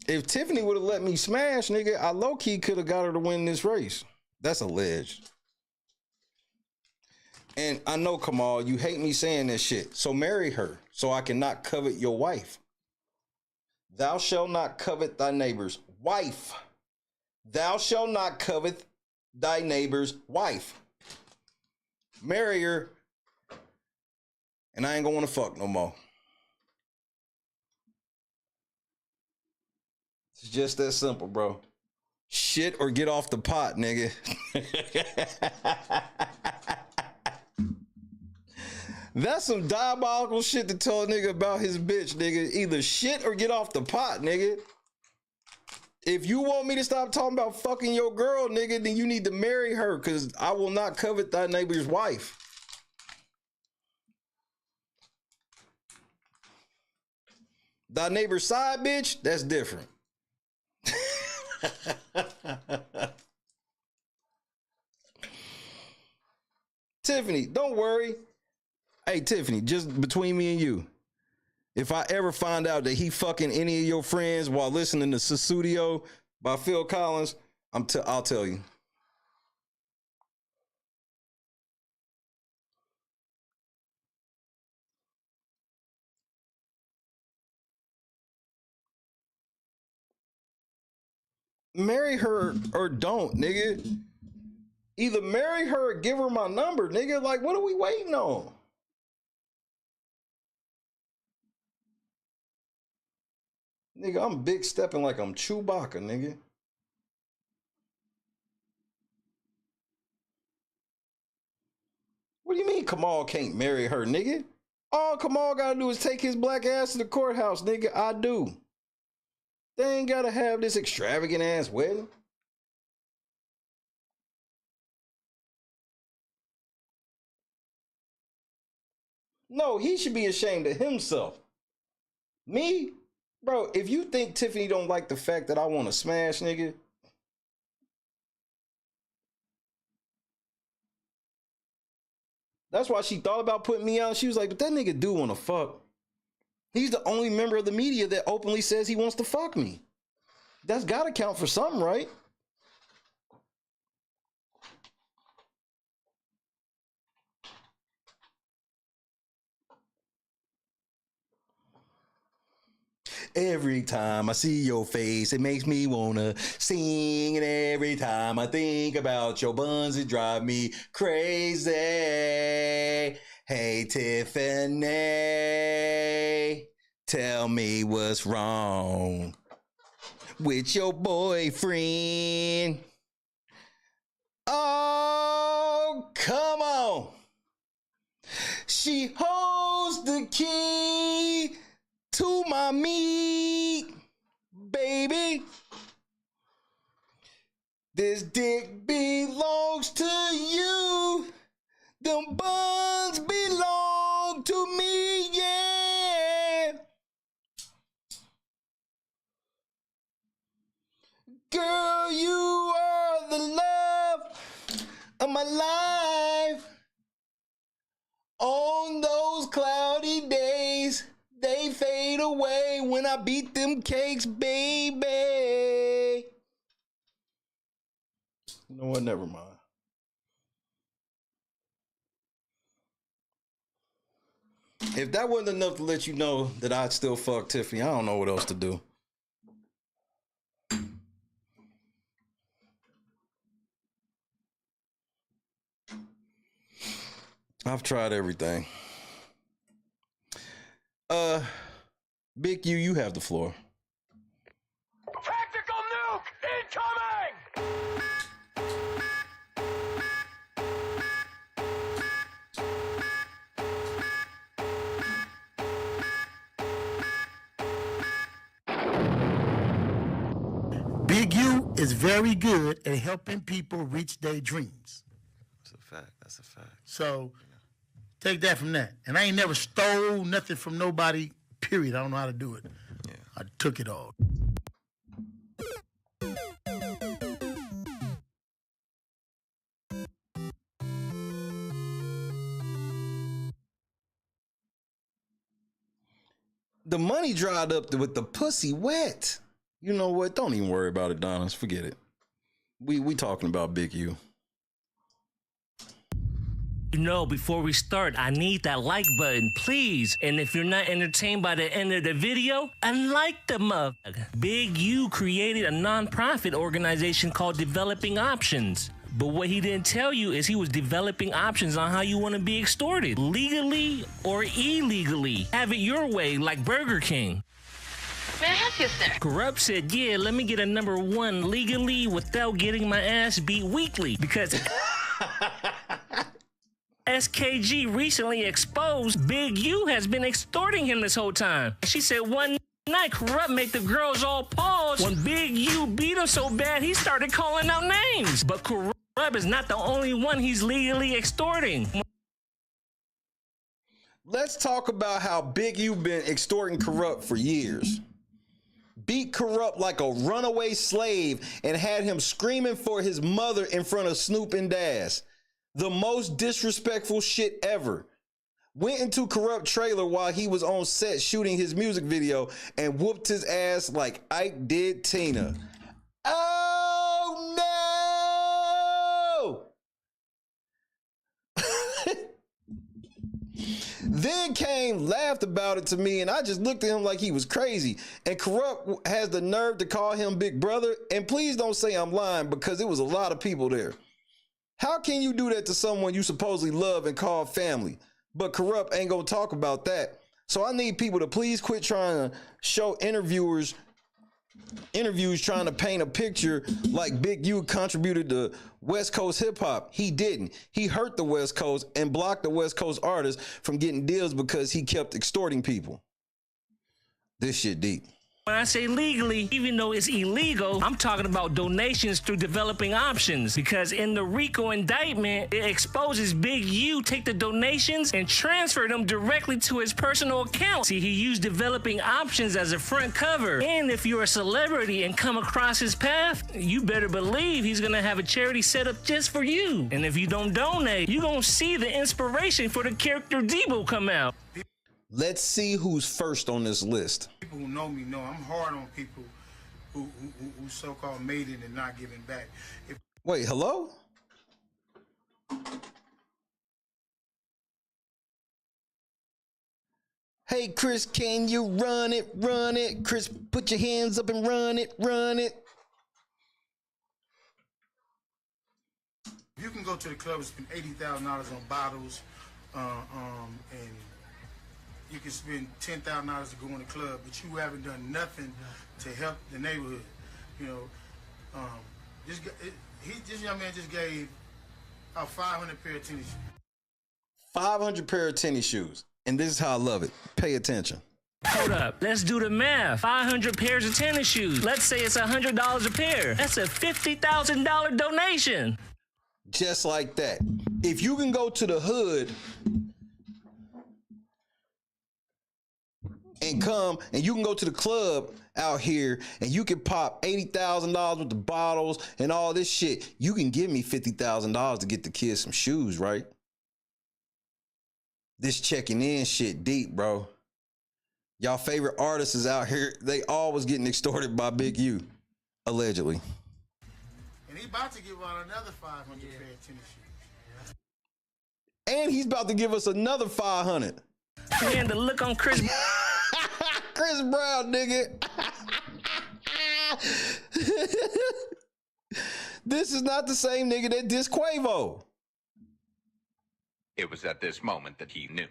If Tiffany would have let me smash, nigga, I low-key could have got her to win this race. That's alleged. And I know, Kamal, you hate me saying this shit. So marry her, so I cannot covet your wife. Thou shalt not covet thy neighbor's wife. Thou shalt not covet thy neighbor's wife. Marry her, and I ain't gonna want to fuck no more. It's just that simple, bro. Shit or get off the pot, nigga. That's some diabolical shit to tell a nigga about his bitch, nigga. Either shit or get off the pot, nigga. If you want me to stop talking about fucking your girl, nigga, then you need to marry her, because I will not covet thy neighbor's wife. Thy neighbor's side bitch, that's different. Tiffany, don't worry. Hey, Tiffany, just between me and you, if I ever find out that he fucking any of your friends while listening to Susudio by Phil Collins, I'll tell you. Marry her or don't, nigga. Either marry her or give her my number, nigga. Like, what are we waiting on? Nigga, I'm big stepping like I'm Chewbacca, nigga. What do you mean Kamal can't marry her, nigga? All Kamal gotta do is take his black ass to the courthouse, nigga. I do. They ain't gotta have this extravagant ass wedding. No, he should be ashamed of himself. Me? Bro, if you think Tiffany don't like the fact that I want to smash, nigga, that's why she thought about putting me out. She was like, but that nigga do want to fuck. He's the only member of the media that openly says he wants to fuck me. That's got to count for something, right? Every time I see your face, it makes me wanna sing. And every time I think about your buns, it drive me crazy. Hey, Tiffany, tell me what's wrong with your boyfriend. Oh, come on. She holds the key to my meat, baby. This dick belongs to you. Them buns belong to me, yeah. Girl, you are the love of my life. On those cloudy days, they fade away when I beat them cakes, baby. You know what? Never mind. If that wasn't enough to let you know that I'd still fuck Tiffany, I don't know what else to do. I've tried everything. Big U, you have the floor. Tactical nuke incoming! Big U is very good at helping people reach their dreams. That's a fact. That's a fact. So take that from that. And I ain't never stole nothing from nobody, period. I don't know how to do it. Yeah. I took it all. The money dried up with the pussy wet. You know what? Don't even worry about it, Donna. Forget it. We talking about Big U. You know, before we start, I need that like button, please. And if you're not entertained by the end of the video, unlike the motherfucker. Big U created a non-profit organization called Developing Options. But what he didn't tell you is he was developing options on how you want to be extorted, legally or illegally. Have it your way, like Burger King. May I help you, sir? Corrupt said, yeah, let me get a number one legally without getting my ass beat weekly. Because SKG recently exposed Big U has been extorting him this whole time. She said one night Corrupt made the girls all pause when Big U beat him so bad he started calling out names. But Corrupt is not the only one he's legally extorting. Let's talk about how Big U been extorting Corrupt for years. Beat Corrupt like a runaway slave and had him screaming for his mother in front of Snoop and Daz. The most disrespectful shit ever. Went into Corrupt trailer while he was on set shooting his music video and whooped his ass like Ike did Tina. Oh no! Then came, laughed about it to me, and I just looked at him like he was crazy. And Corrupt has the nerve to call him Big Brother. And please don't say I'm lying, because it was a lot of people there. How can you do that to someone you supposedly love and call family? But Corrupt ain't gonna talk about that. So I need people to please quit trying to show interviews trying to paint a picture like Big U contributed to West Coast hip hop. He didn't. He hurt the West Coast and blocked the West Coast artists from getting deals because he kept extorting people. This shit deep. When I say legally, even though it's illegal, I'm talking about donations through developing options. Because in the RICO indictment, it exposes Big U take the donations and transfer them directly to his personal account. See, he used developing options as a front cover. And if you're a celebrity and come across his path, you better believe he's gonna have a charity set up just for you. And if you don't donate, you're gonna see the inspiration for the character Debo come out. Let's see who's first on this list. People who know me know I'm hard on people who so-called made it and not giving back. Wait, hello? Hey, Chris, can you run it? Run it. Chris, put your hands up and run it. Run it. You can go to the club and spend $80,000 on bottles, and you can spend $10,000 to go in the club, but you haven't done nothing to help the neighborhood. You know, this young man just gave out 500 pair of tennis shoes. 500 pair of tennis shoes. And this is how I love it. Pay attention. Hold up, let's do the math. 500 pairs of tennis shoes. Let's say it's $100 a pair. That's a $50,000 donation. Just like that. If you can go to the hood and come, and you can go to the club out here and you can pop $80,000 with the bottles and all this shit, you can give me $50,000 to get the kids some shoes, right? This checking in shit deep, bro. Y'all favorite artists is out here, they always getting extorted by Big U, allegedly. And he about to give out another 500 pair of tennis shoes. And he's about to give us another 500. Man, the look on Chris Chris Brown, nigga. This is not the same nigga that dissed Quavo. It was at this moment that he knew.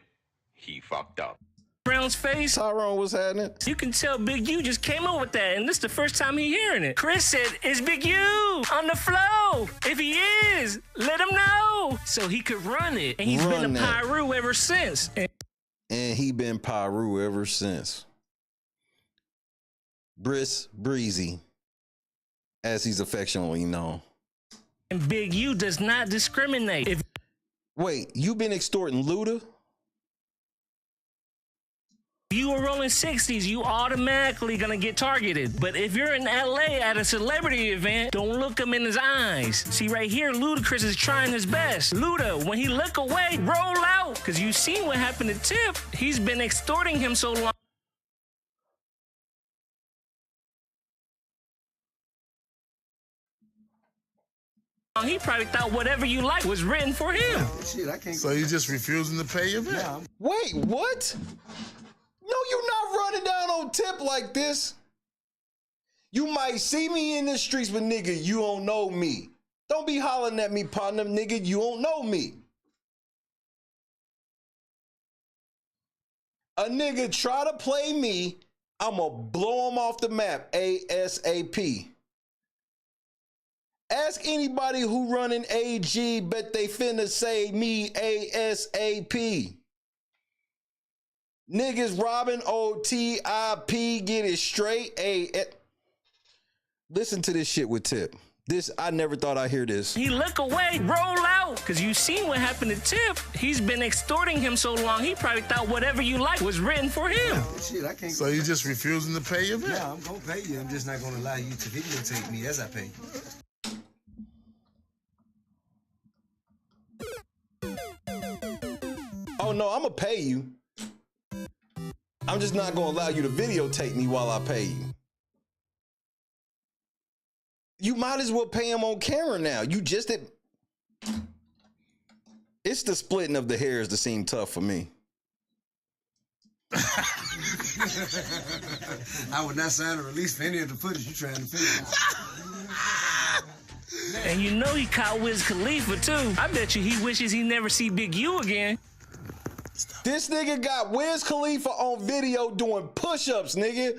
He fucked up. Brown's face. Tyrone, what's happening? You can tell Big U just came up with that, and this is the first time he hearing it. Chris said, "It's Big U on the flow. If he is, let him know so he could run it." And he's been a Pyru ever since. And he been Pyru ever since. Breezy, as he's affectionately known. And Big U does not discriminate. Wait, you been extorting Luda? If you were rolling 60s, you automatically gonna get targeted. But if you're in LA at a celebrity event, don't look him in his eyes. See right here, Ludacris is trying his best. Luda, when he look away, roll out. Cause you seen what happened to Tip. He's been extorting him so long. He probably thought whatever you like was written for him. Shit, I can't. So you just refusing to pay your bill? Yeah. Wait, what? No, you're not running down on Tip like this. You might see me in the streets, but nigga, you don't know me. Don't be hollering at me, partner, nigga, you don't know me. A nigga try to play me, I'ma blow him off the map ASAP. Ask anybody who running AG, bet they finna say me ASAP. Niggas robbing OTIP, get it straight. Listen to this shit with Tip. This, I never thought I'd hear this. He look away, roll out. Cause you seen what happened to Tip. He's been extorting him so long, he probably thought whatever you like was written for him. Shit, I can't. So you just refusing to pay your bill? Yeah, I'm gonna pay you. I'm just not gonna allow you to videotape me as I pay you. Oh no, I'm gonna pay you. I'm just not gonna allow you to videotape me while I pay you. You might as well pay him on camera now. You just did. It's the splitting of the hairs that seem tough for me. I would not sign a release for any of the footage you trying to film. And you know he caught Wiz Khalifa too. I bet you he wishes he never see Big U again. This nigga got Wiz Khalifa on video doing push-ups, nigga.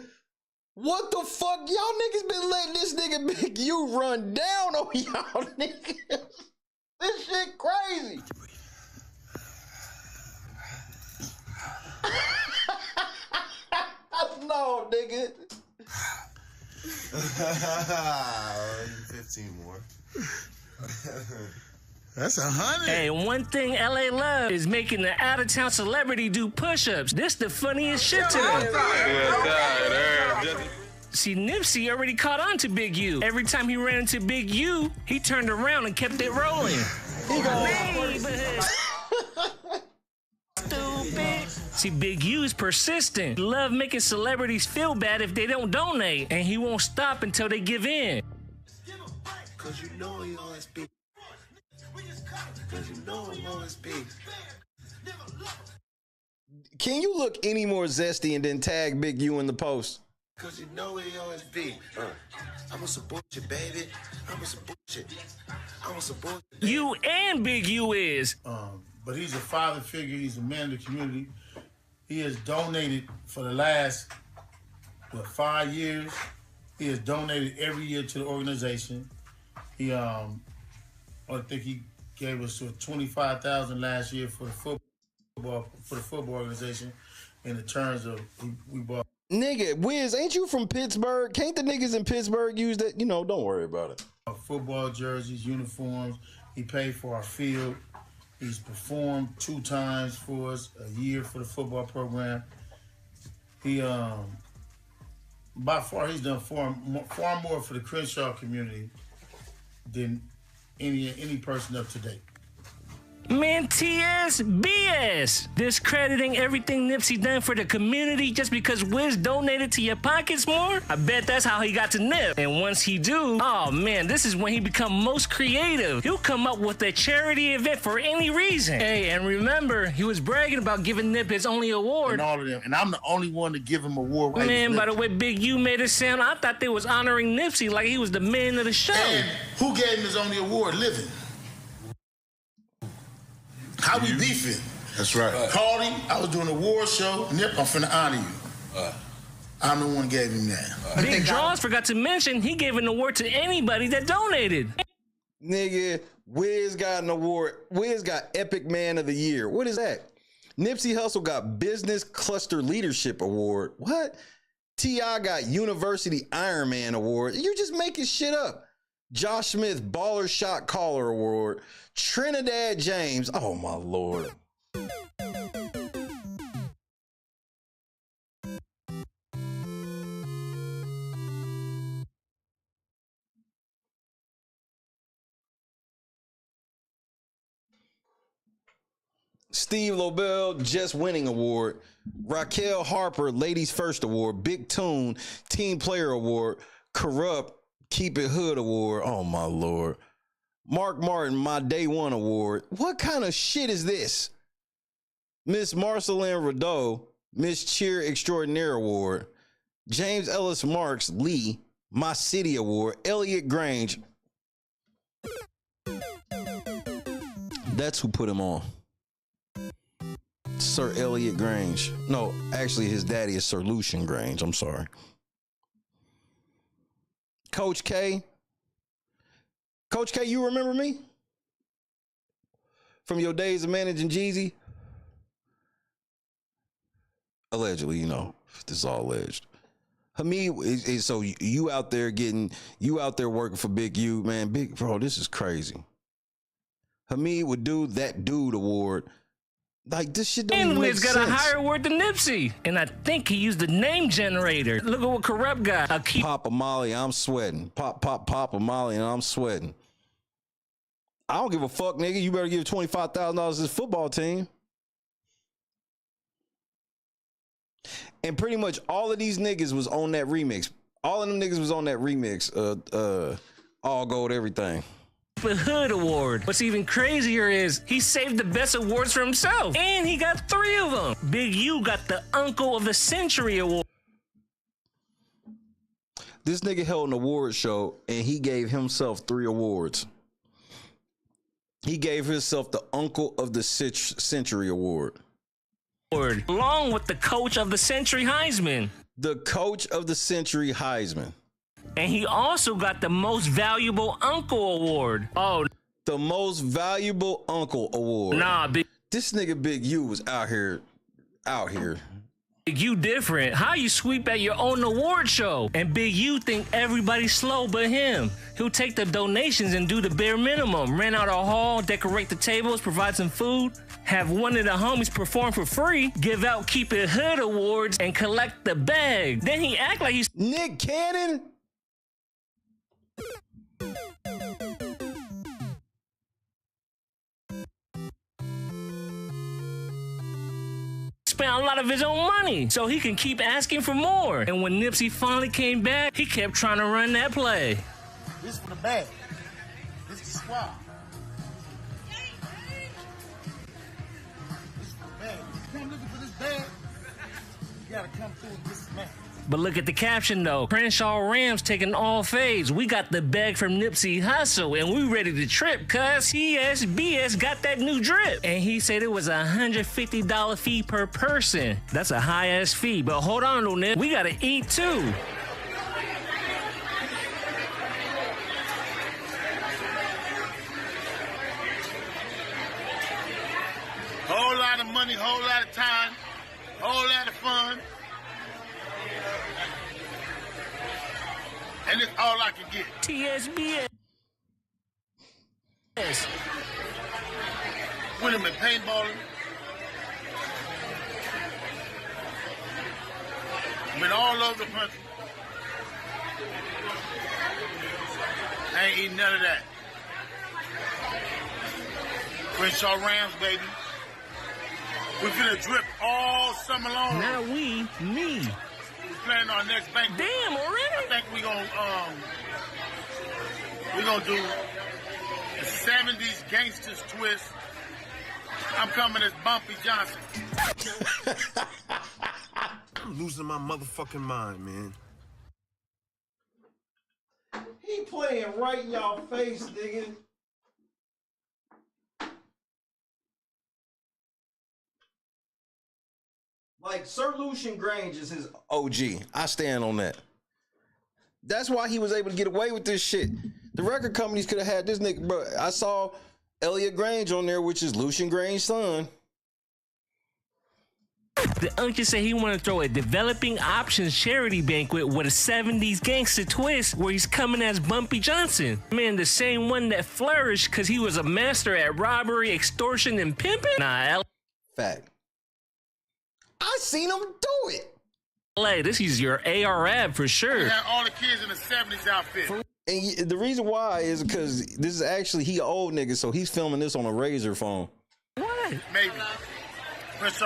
What the fuck? Y'all niggas been letting this nigga Big U run down on y'all niggas. This shit crazy. No, nigga. $15 more. That's 100. Hey, one thing LA love is making the out-of-town celebrity do push-ups. This the funniest shit to them. See, Nipsey already caught on to Big U. Every time he ran into Big U, he turned around and kept it rolling. Neighborhood. Stupid. See, Big U is persistent. He love making celebrities feel bad if they don't donate, and he won't stop until they give in. Cause you know he always be. Cause you know he always be. Can you look any more zesty and then tag Big U in the post? Cause you know he always be. I'ma support you, baby. I'ma support you. I'ma support you. You and Big U is. But he's a father figure. He's a man of the community. He has donated for the last, 5 years. He has donated every year to the organization. He, I think he gave us $25,000 last year for the football organization. In the terms of we bought. Nigga, Wiz, ain't you from Pittsburgh? Can't the niggas in Pittsburgh use that? You know, don't worry about it. Football jerseys, uniforms. He paid for our field. He's performed 2 times for us a year for the football program. He, by far, he's done far more for the Crenshaw community than any person up to date. Man, TS BS. Discrediting everything Nipsey done for the community just because Wiz donated to your pockets more? I bet that's how he got to Nip. And once he do, oh man, this is when he become most creative. He'll come up with a charity event for any reason. Hey, and remember, he was bragging about giving Nip his only award. And all of them. And I'm the only one to give him an award. Man, by the way Big U made it sound, I thought they was honoring Nipsey like he was the man of the show. And who gave him his only award? Living. How we beefing? That's right. Called him. I was doing an award show. Nip, I'm finna honor you. I'm the one who gave him that. Big Draws forgot to mention he gave an award to anybody that donated. Nigga, Wiz got an award. Wiz got Epic Man of the Year. What is that? Nipsey Hussle got Business Cluster Leadership Award. What? T.I. got University Iron Man Award. You're just making shit up. Josh Smith Baller Shot Caller Award. Trinidad James. Oh my Lord. Steve Lobel Just Winning Award. Raquel Harper Ladies First Award. Big Tune Team Player Award. Corrupt Keep It Hood Award. Oh my Lord. Mark Martin My Day One Award. What kind of shit is this? Miss Marceline Radeau Miss Cheer Extraordinaire Award. James Ellis Marks Lee My City Award. Elliot Grange. That's who put him on. Sir Elliot Grange. No, actually his daddy is Sir Lucian Grange. I'm sorry. Coach K. Coach K, you remember me? From your days of managing Jeezy? Allegedly, you know. This is all alleged. Hamid, so you out there working for Big U, man. Big bro, this is crazy. Hamid would do that dude award. Like, this shit don't even make sense. And Wiz got a higher award than Nipsey. And I think he used the name generator. Look at what Corrupt got. Papa Molly, I'm sweating. Papa Molly, and I'm sweating. I don't give a fuck, nigga. You better give $25,000 to this football team. And pretty much all of these niggas was on that remix. All of them niggas was on that remix. All Gold Everything. The Hood Award. What's even crazier is he saved the best awards for himself. And he got 3 of them. Big U got the Uncle of the Century Award. This nigga held an award show and he gave himself 3 awards. He gave himself the Uncle of the Century Award. Along with the Coach of the Century Heisman. The Coach of the Century Heisman. And he also got the Most Valuable Uncle Award. Oh, the Most Valuable Uncle Award. Nah, this nigga Big U was out here. Big You different. How you sweep at your own award show? And Big U think everybody's slow but him. He'll take the donations and do the bare minimum. Rent out a hall, decorate the tables, provide some food, have one of the homies perform for free, give out Keep It Hood awards, and collect the bag. Then he act like he's Nick Cannon. spent a lot of his own money so he can keep asking for more. And when Nipsey finally came back, he kept trying to run that play. This for the bag. This is squad. This is for the bag. If you come looking for this bag, you gotta come through and get this man. But look at the caption though. Crenshaw Rams taking all fades. We got the bag from Nipsey Hussle and we ready to trip cuz BS got that new drip. And he said it was $150 fee per person. That's a high ass fee. But hold on though, Nip. We gotta eat too. Whole lot of money, whole lot of time, whole lot of fun. And it's all I can get. TSBS. When I'm in paintballing, I've been all over the country. I ain't eating none of that. Crenshaw Rams, baby. We're gonna drip all summer long. Not we, me. We're planning our next bank. Damn, already? I think we're gonna do the 70s gangsters twist. I'm coming as Bumpy Johnson. I'm losing my motherfucking mind, man. He playing right in y'all face, nigga. Like, Sir Lucian Grange is his OG. I stand on that. That's why he was able to get away with this shit. The record companies could have had this nigga, bro. I saw Elliot Grange on there, which is Lucian Grange's son. The uncle said he wanted to throw a developing options charity banquet with a 70s gangster twist where he's coming as Bumpy Johnson. Man, the same one that flourished because he was a master at robbery, extortion, and pimping? Nah, Fact. I seen him do it. LA, this is your ARAB for sure. We had all the kids in the 70s outfit. And the reason why is because this is actually, he an old nigga, so he's filming this on a Razor phone. What? Maybe.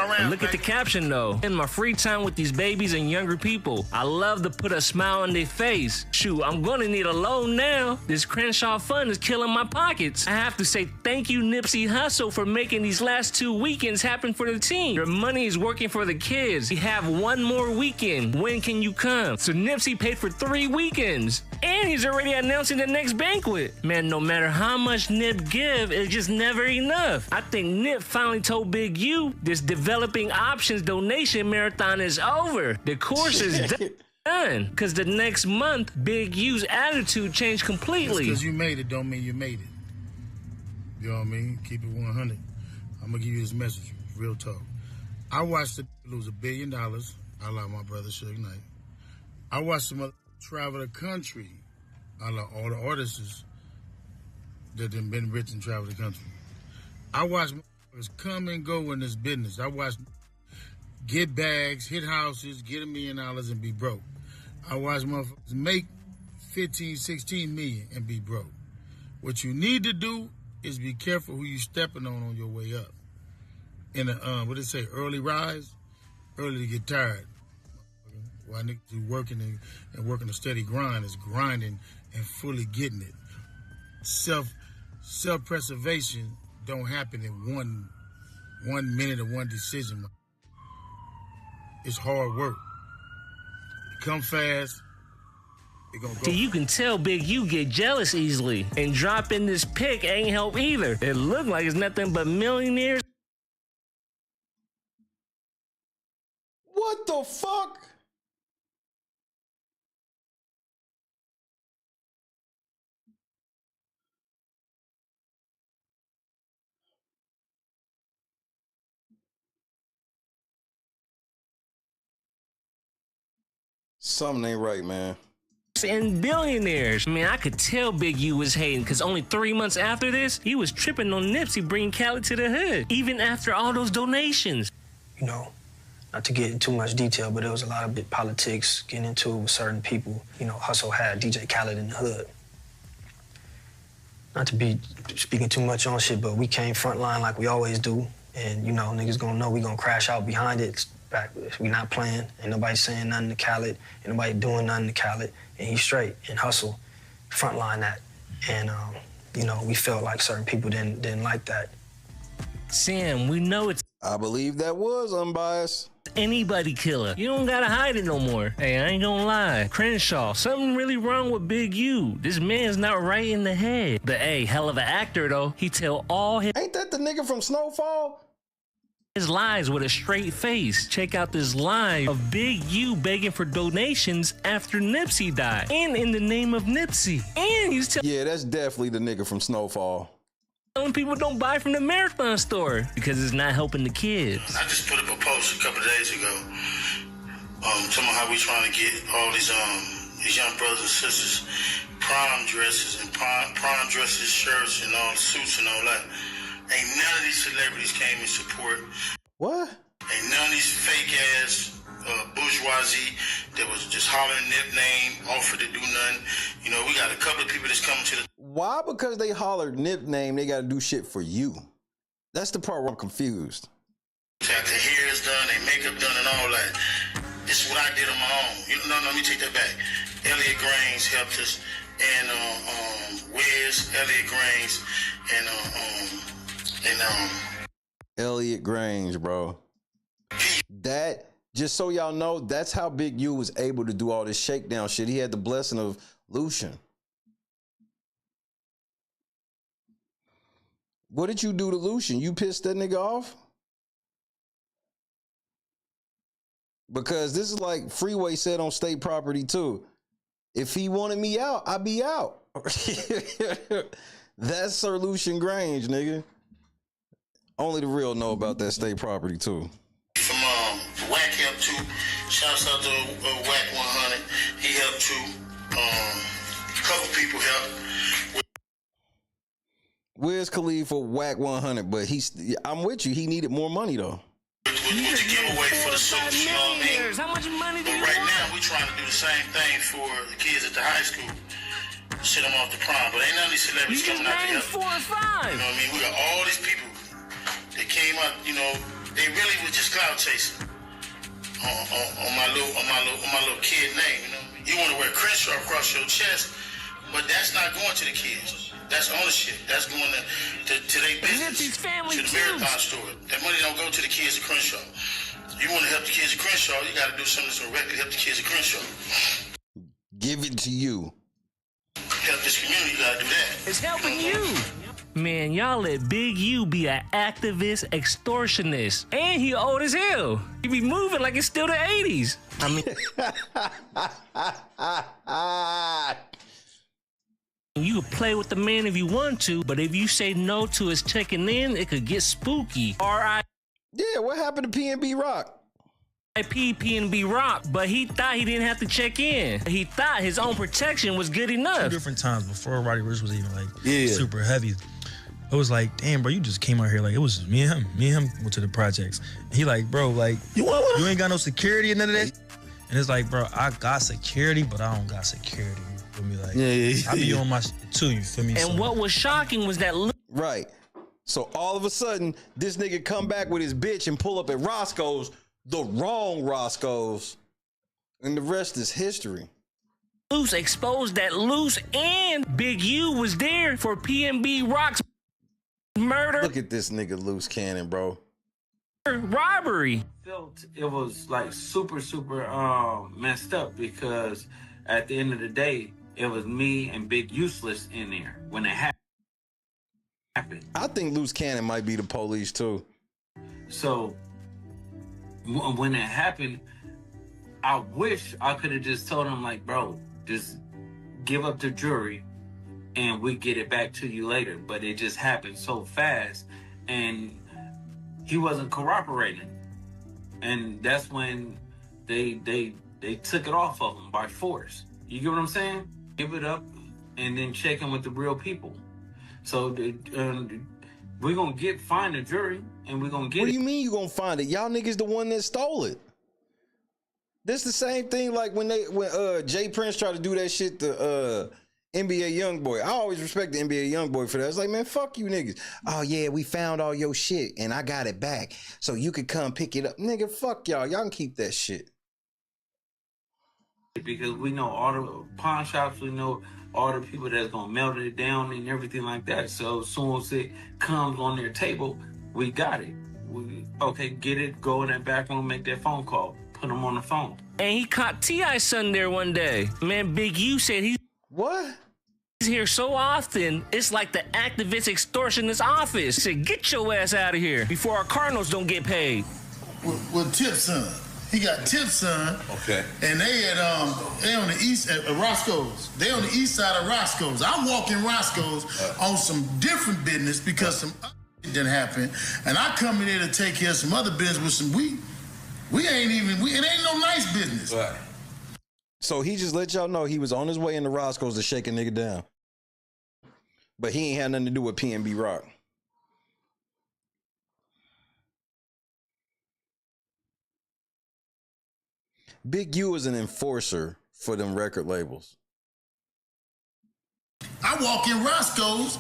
And look at the caption though. In my free time with these babies and younger people, I love to put a smile on their face. Shoot, I'm gonna need a loan now. This Crenshaw fund is killing my pockets. I have to say thank you, Nipsey Hussle, for making these last 2 weekends happen for the team. Your money is working for the kids. We have one more weekend. When can you come? So Nipsey paid for 3 weekends. And he's already announcing the next banquet. Man, no matter how much Nip give, it's just never enough. I think Nip finally told Big U this developing options donation marathon is over. The course is done. Because the next month, Big U's attitude changed completely. Because you made it don't mean you made it. You know what I mean? Keep it 100. I'm going to give you this message. Real talk. I watched the lose $1 billion. I like my brother Suge Knight. I watched some travel the country. I like all the artists that have been rich and travel the country. I watched motherfuckers come and go in this business. I watched get bags, hit houses, get $1 million and be broke. I watched motherfuckers make 15, 16 million and be broke. What you need to do is be careful who you stepping on your way up. In a, what they say, early rise, early to get tired. Why niggas who working and working a steady grind is grinding and fully getting it. Self-preservation don't happen in one minute or one decision. It's hard work. It come fast. It gonna go. You can tell Big U get jealous easily. And dropping this pic ain't help either. It look like it's nothing but millionaires. What the fuck? Something ain't right, man. And billionaires. I mean, I could tell Big U was hating because only 3 months after this, he was tripping on Nipsey bringing Khaled to the hood, even after all those donations. You know, not to get into too much detail, but there was a lot of big politics getting into it with certain people. You know, Hustle had DJ Khaled in the hood. Not to be speaking too much on shit, but we came frontline like we always do. And, you know, niggas gonna know we gonna crash out behind it. We not playing. Ain't nobody saying nothing to Khaled. Ain't nobody doing nothing to Khaled. And he's straight. And Hustle frontline that. And, you know, we felt like certain people didn't like that. Sam, we know it's... I believe that was unbiased. Anybody killer. You don't gotta hide it no more. Hey, I ain't gonna lie. Crenshaw, something really wrong with Big U. This man's not right in the head. But hey, hell of an actor though. He tell all his... Ain't that the nigga from Snowfall? His lies with a straight face. Check out this line of Big U begging for donations after Nipsey died. And in the name of Nipsey. And he's telling... Yeah, that's definitely the nigga from Snowfall. Telling people don't buy from the Marathon store because it's not helping the kids. I just put up a post a couple of days ago talking about how we trying to get all these young brothers and sisters prom dresses and prom dresses, shirts and all the suits and all that. Ain't none of these celebrities came in support. What? Ain't none of these fake ass bourgeoisie that was just hollering Nip name, offered to do nothing. You know, we got a couple of people that's coming to the... Why? Because they hollered Nip name, they got to do shit for you. That's the part where I'm confused. Got their hair is done, their makeup done and all that. This is what I did on my own. No, let me take that back. Elliot Grains helped us, and Wiz, Elliot Grains, and Elliot Grains, bro. That, just so y'all know, that's how Big U was able to do all this shakedown shit. He had the blessing of Lucian. What did you do to Lucian? You pissed that nigga off? Because this is like Freeway said on State Property too. If he wanted me out, I'd be out. That's Sir Lucian Grange, nigga. Only the real know about that State Property too. From Whack helped too. Shouts out to Whack 100. He helped too. A couple people helped. Wiz Khalifa, Whack 100, but I'm with you. He needed more money though. With the giveaway for the suits, you know what I mean? How much money do you right want? now, we're trying to do the same thing for the kids at the high school. Send them off to prom, but ain't none of these celebrities coming out to help. 4 or 5. You know what I mean? We got all these people that came up, you know, they really was just cloud chasing on my little kid name, you know? You want to wear Crenshaw across your chest, but that's not going to the kids. That's ownership. That's going to their business, to the Marathon store. That money don't go to the kids at Crenshaw. You want to help the kids at Crenshaw, you got to do something that's directly help the kids at Crenshaw. Give it to you. Help this community, you got to do that. It's helping you. Man, y'all let Big U be an activist extortionist. And he old as hell. He be moving like it's still the 80s. I mean... You could play with the man if you want to, but if you say no to his checking in, it could get spooky. Yeah, what happened to PNB Rock? PNB Rock, but he thought he didn't have to check in. He thought his own protection was good enough. 2 different times before Roddy Ricch was even like super heavy. It was like, damn, bro, you just came out here like it was me and him. Me and him went to the projects. He like, bro, like you ain't got no security and none of that. And it's like, bro, I got security, but I don't got security. You feel me? Like, I be on my shit too. You feel me? And what was shocking was that right. So all of a sudden, this nigga come back with his bitch and pull up at Roscoe's, the wrong Roscoe's, and the rest is history. Luce exposed that Luce and Big U was there for PNB Rock's murder. Look at this nigga Loose Cannon, bro. Robbery. Felt it was like super messed up because at the end of the day, it was me and Big Useless in there when it happened. I think Loose Cannon might be the police too. So when it happened, I wish I could have just told him like, bro, just give up the jury and we get it back to you later. But it just happened so fast and he wasn't cooperating. And that's when they They took it off of them by force. You get what I'm saying? Give it up and then check in with the real people. So we're going to find a jury and we're going to get it. What do you mean you going to find it? Y'all niggas the one that stole it. This the same thing like when Jay Prince tried to do that shit to NBA Youngboy. I always respect the NBA Youngboy for that. It's like, man, fuck you niggas. Oh yeah, we found all your shit and I got it back. So you could come pick it up. Nigga, fuck y'all. Y'all can keep that shit. Because we know all the pawn shops, we know all the people that's gonna melt it down and everything like that. So as soon as it comes on their table, we got it. Okay, get it, go in that back room, make that phone call, put them on the phone. And he caught T.I.'s son there one day. Man, Big U said he's here so often, it's like the activist extortionist office. He said, get your ass out of here before our Cardinals don't get paid. With Tip's son. He got Tip's son. Okay. And they on the east at Roscoe's. They on the east side of Roscoe's. I walk in Roscoe's on some different business because some other shit didn't happen. And I come in there to take care of some other business with some it ain't no nice business. Right. So he just let y'all know he was on his way into Roscoe's to shake a nigga down. But he ain't had nothing to do with PNB Rock. Big U is an enforcer for them record labels. I walk in Roscoe's,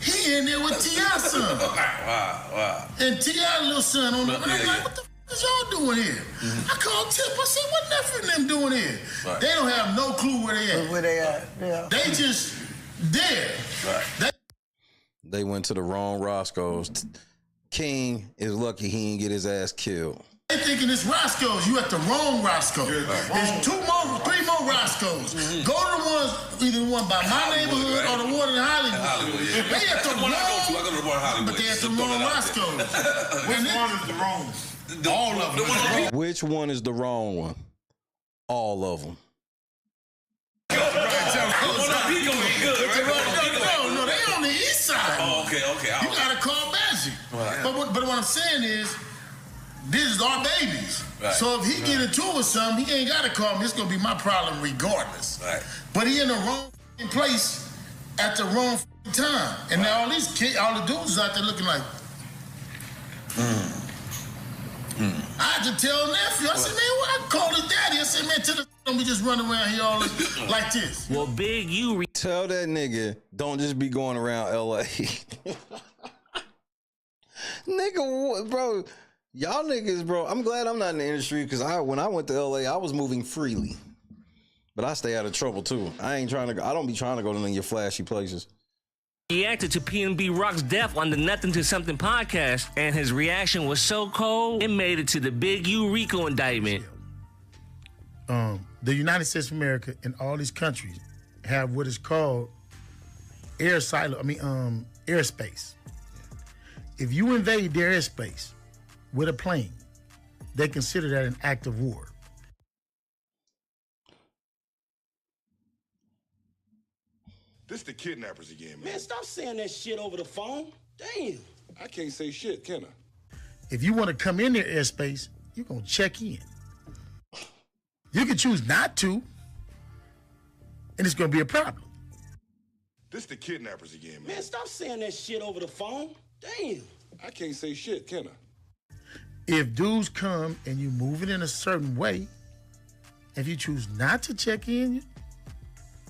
he in there with T.I.'s son. Wow. And T.I.'s little son on the and I'm like, what the f is y'all doing here? I called Tip, I said, what Nephew and them doing here? Right. They don't have no clue where they at. Where they at, yeah. They just there. Right. They went to the wrong Roscoe's. King is lucky he didn't get his ass killed. They thinking it's Roscoe's. You at the wrong Roscoe's. There's 3 more Roscoe's. Go to the ones, either the one by my neighborhood or the one in Hollywood. They at the wrong. I go to the one in Hollywood. But they at the wrong Roscoe's. Which one is the wrong? All of them. Which one is the wrong one? All of them. No, they on the east side. Oh, okay. You gotta call Magic. Right. But what I'm saying is, this is our babies. Right. So if he get into it with something, he ain't gotta call me. It's gonna be my problem regardless. Right. But he in the wrong place at the wrong time. And now all these kids, all the dudes is out there looking like, I had to tell Nephew. I said, man, I called his daddy. I said, man, don't be just running around here all like this. Well, Big U tell that nigga, don't just be going around LA. Nigga, bro, y'all niggas, bro. I'm glad I'm not in the industry because when I went to LA, I was moving freely. But I stay out of trouble too. I don't be trying to go to none of your flashy places. Reacted to PNB Rock's death on the Nothing to Something podcast, and his reaction was so cold, it made it to the Big U RICO indictment. The United States of America and all these countries have what is called airspace. If you invade their airspace with a plane, they consider that an act of war. This the kidnappers again, man. Man, stop saying that shit over the phone. Damn. I can't say shit, can I? If you want to come in their airspace, you're going to check in. You can choose not to, and it's going to be a problem. This the kidnappers again, man. Man, stop saying that shit over the phone. Damn. I can't say shit, can I? If dudes come and you move it in a certain way, if you choose not to check in,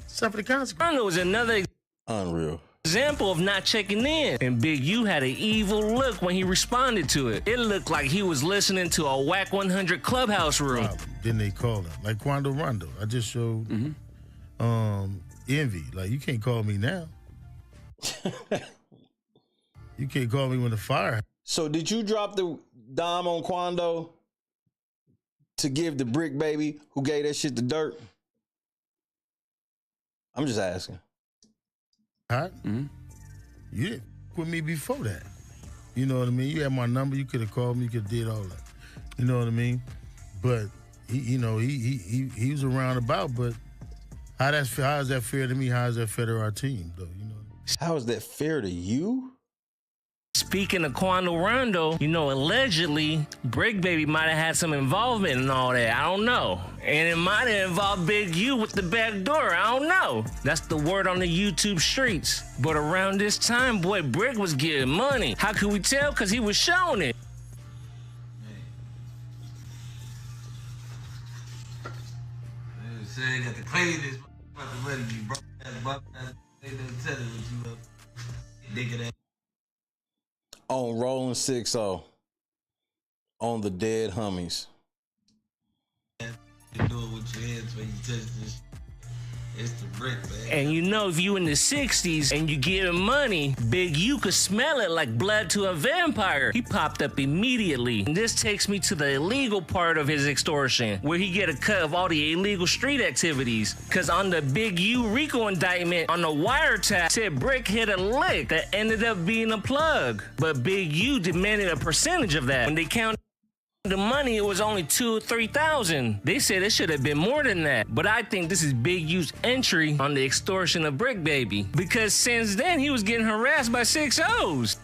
suffer the consequences. It was another unreal example of not checking in. And Big U had an evil look when he responded to it. It looked like he was listening to a Whack 100 clubhouse room. Then they called him, like Quando Rondo. I just showed Envy. Like, you can't call me now. You can't call me when the fire. So did you drop the dime on Quando to give the brick baby who gave that shit to Dirt? I'm just asking. Hot? You didn't with me before that. You know what I mean? You had my number. You could have called me. You could have did all that. You know what I mean? But he was around about. But how is that fair to me? How is that fair to our team, though? You know? How is that fair to you? Speaking of Quando Rondo, you know, allegedly, Brick Baby might have had some involvement in all that. I don't know. And it might have involved Big U with the back door. I don't know. That's the word on the YouTube streets. But around this time, boy, Brick was getting money. How could we tell? Because he was showing it. Saying got the cleanest about the money you brought. They didn't tell you what you up. Digging that. On Rolling 6-0. On the Dead Homies. You do it with your hands when you touch this. It's the brick, man. And you know, if you in the 60s and you give him money, Big U could smell it like blood to a vampire. He popped up immediately. And this takes me to the illegal part of his extortion, where he get a cut of all the illegal street activities. Cause on the Big U RICO indictment on the wiretap said Brick hit a lick that ended up being a plug. But Big U demanded a percentage of that. When they counted the money, it was only $2,000 or $3,000. They said it should have been more than that. But I think this is Big U's entry on the extortion of Brick Baby. Because since then, he was getting harassed by 6-0s.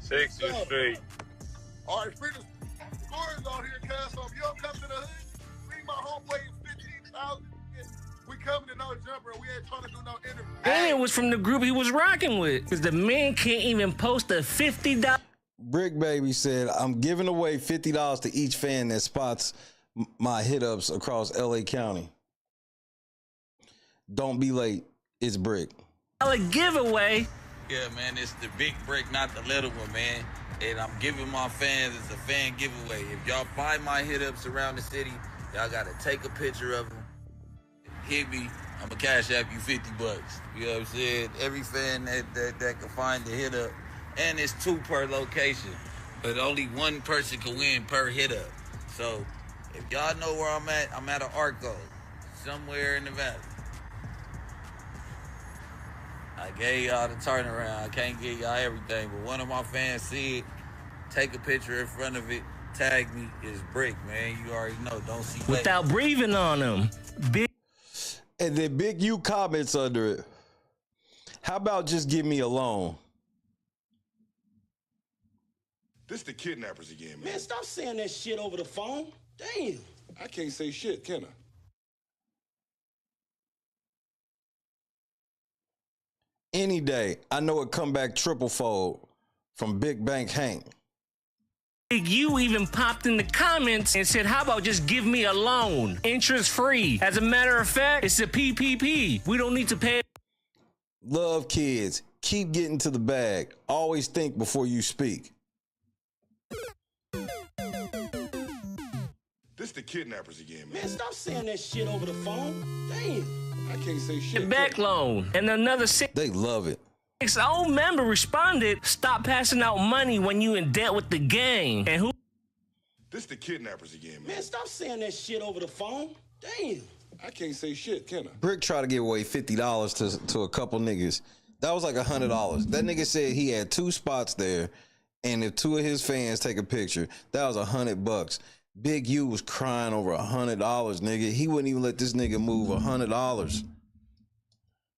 Six is straight. All right, freedom scores on here, cuz. So if you don't come to the hood, me and my homeboy is 15,000. We coming to no jumper. We ain't trying to do no interview. And it was from the group he was rocking with. Because the man can't even post a $50. Brick Baby said, I'm giving away $50 to each fan that spots my hit-ups across LA County. Don't be late. It's Brick. A giveaway. Yeah, man, it's the big brick, not the little one, man. And I'm giving my fans, it's a fan giveaway. If y'all find my hit-ups around the city, y'all got to take a picture of them. Hit me, I'm gonna cash app you $50. You know what I'm saying? Every fan that can find the hit up, and it's 2 per location, but only 1 person can win per hit up. So if y'all know where I'm at an Arco, somewhere in the valley. I gave y'all the turnaround. I can't give y'all everything, but one of my fans see it, take a picture in front of it, tag me, it's Brick, man. You already know. Don't see without breathing on him. Big. And then Big U comments under it. How about just give me a loan? This the kidnappers again, man. Man, stop saying that shit over the phone. Damn. I can't say shit, can I? Any day, I know it come back triple fold from Big Bank Hank. Big U even popped in the comments and said, how about just give me a loan? Interest free. As a matter of fact, it's a PPP. We don't need to pay. Love kids. Keep getting to the bag. Always think before you speak. This the kidnappers again, man. Man, stop saying that shit over the phone. Damn. I can't say shit. Back loan. And another 6. They love it. 6-0 member responded, stop passing out money when you in debt with the gang. And who? This the kidnappers again, man. Man, stop saying that shit over the phone. Damn. I can't say shit, can I? Brick tried to give away $50 to a couple niggas. That was like $100. That nigga said he had 2 spots there, and if 2 of his fans take a picture, that was $100. Big U was crying over $100, nigga. He wouldn't even let this nigga move $100.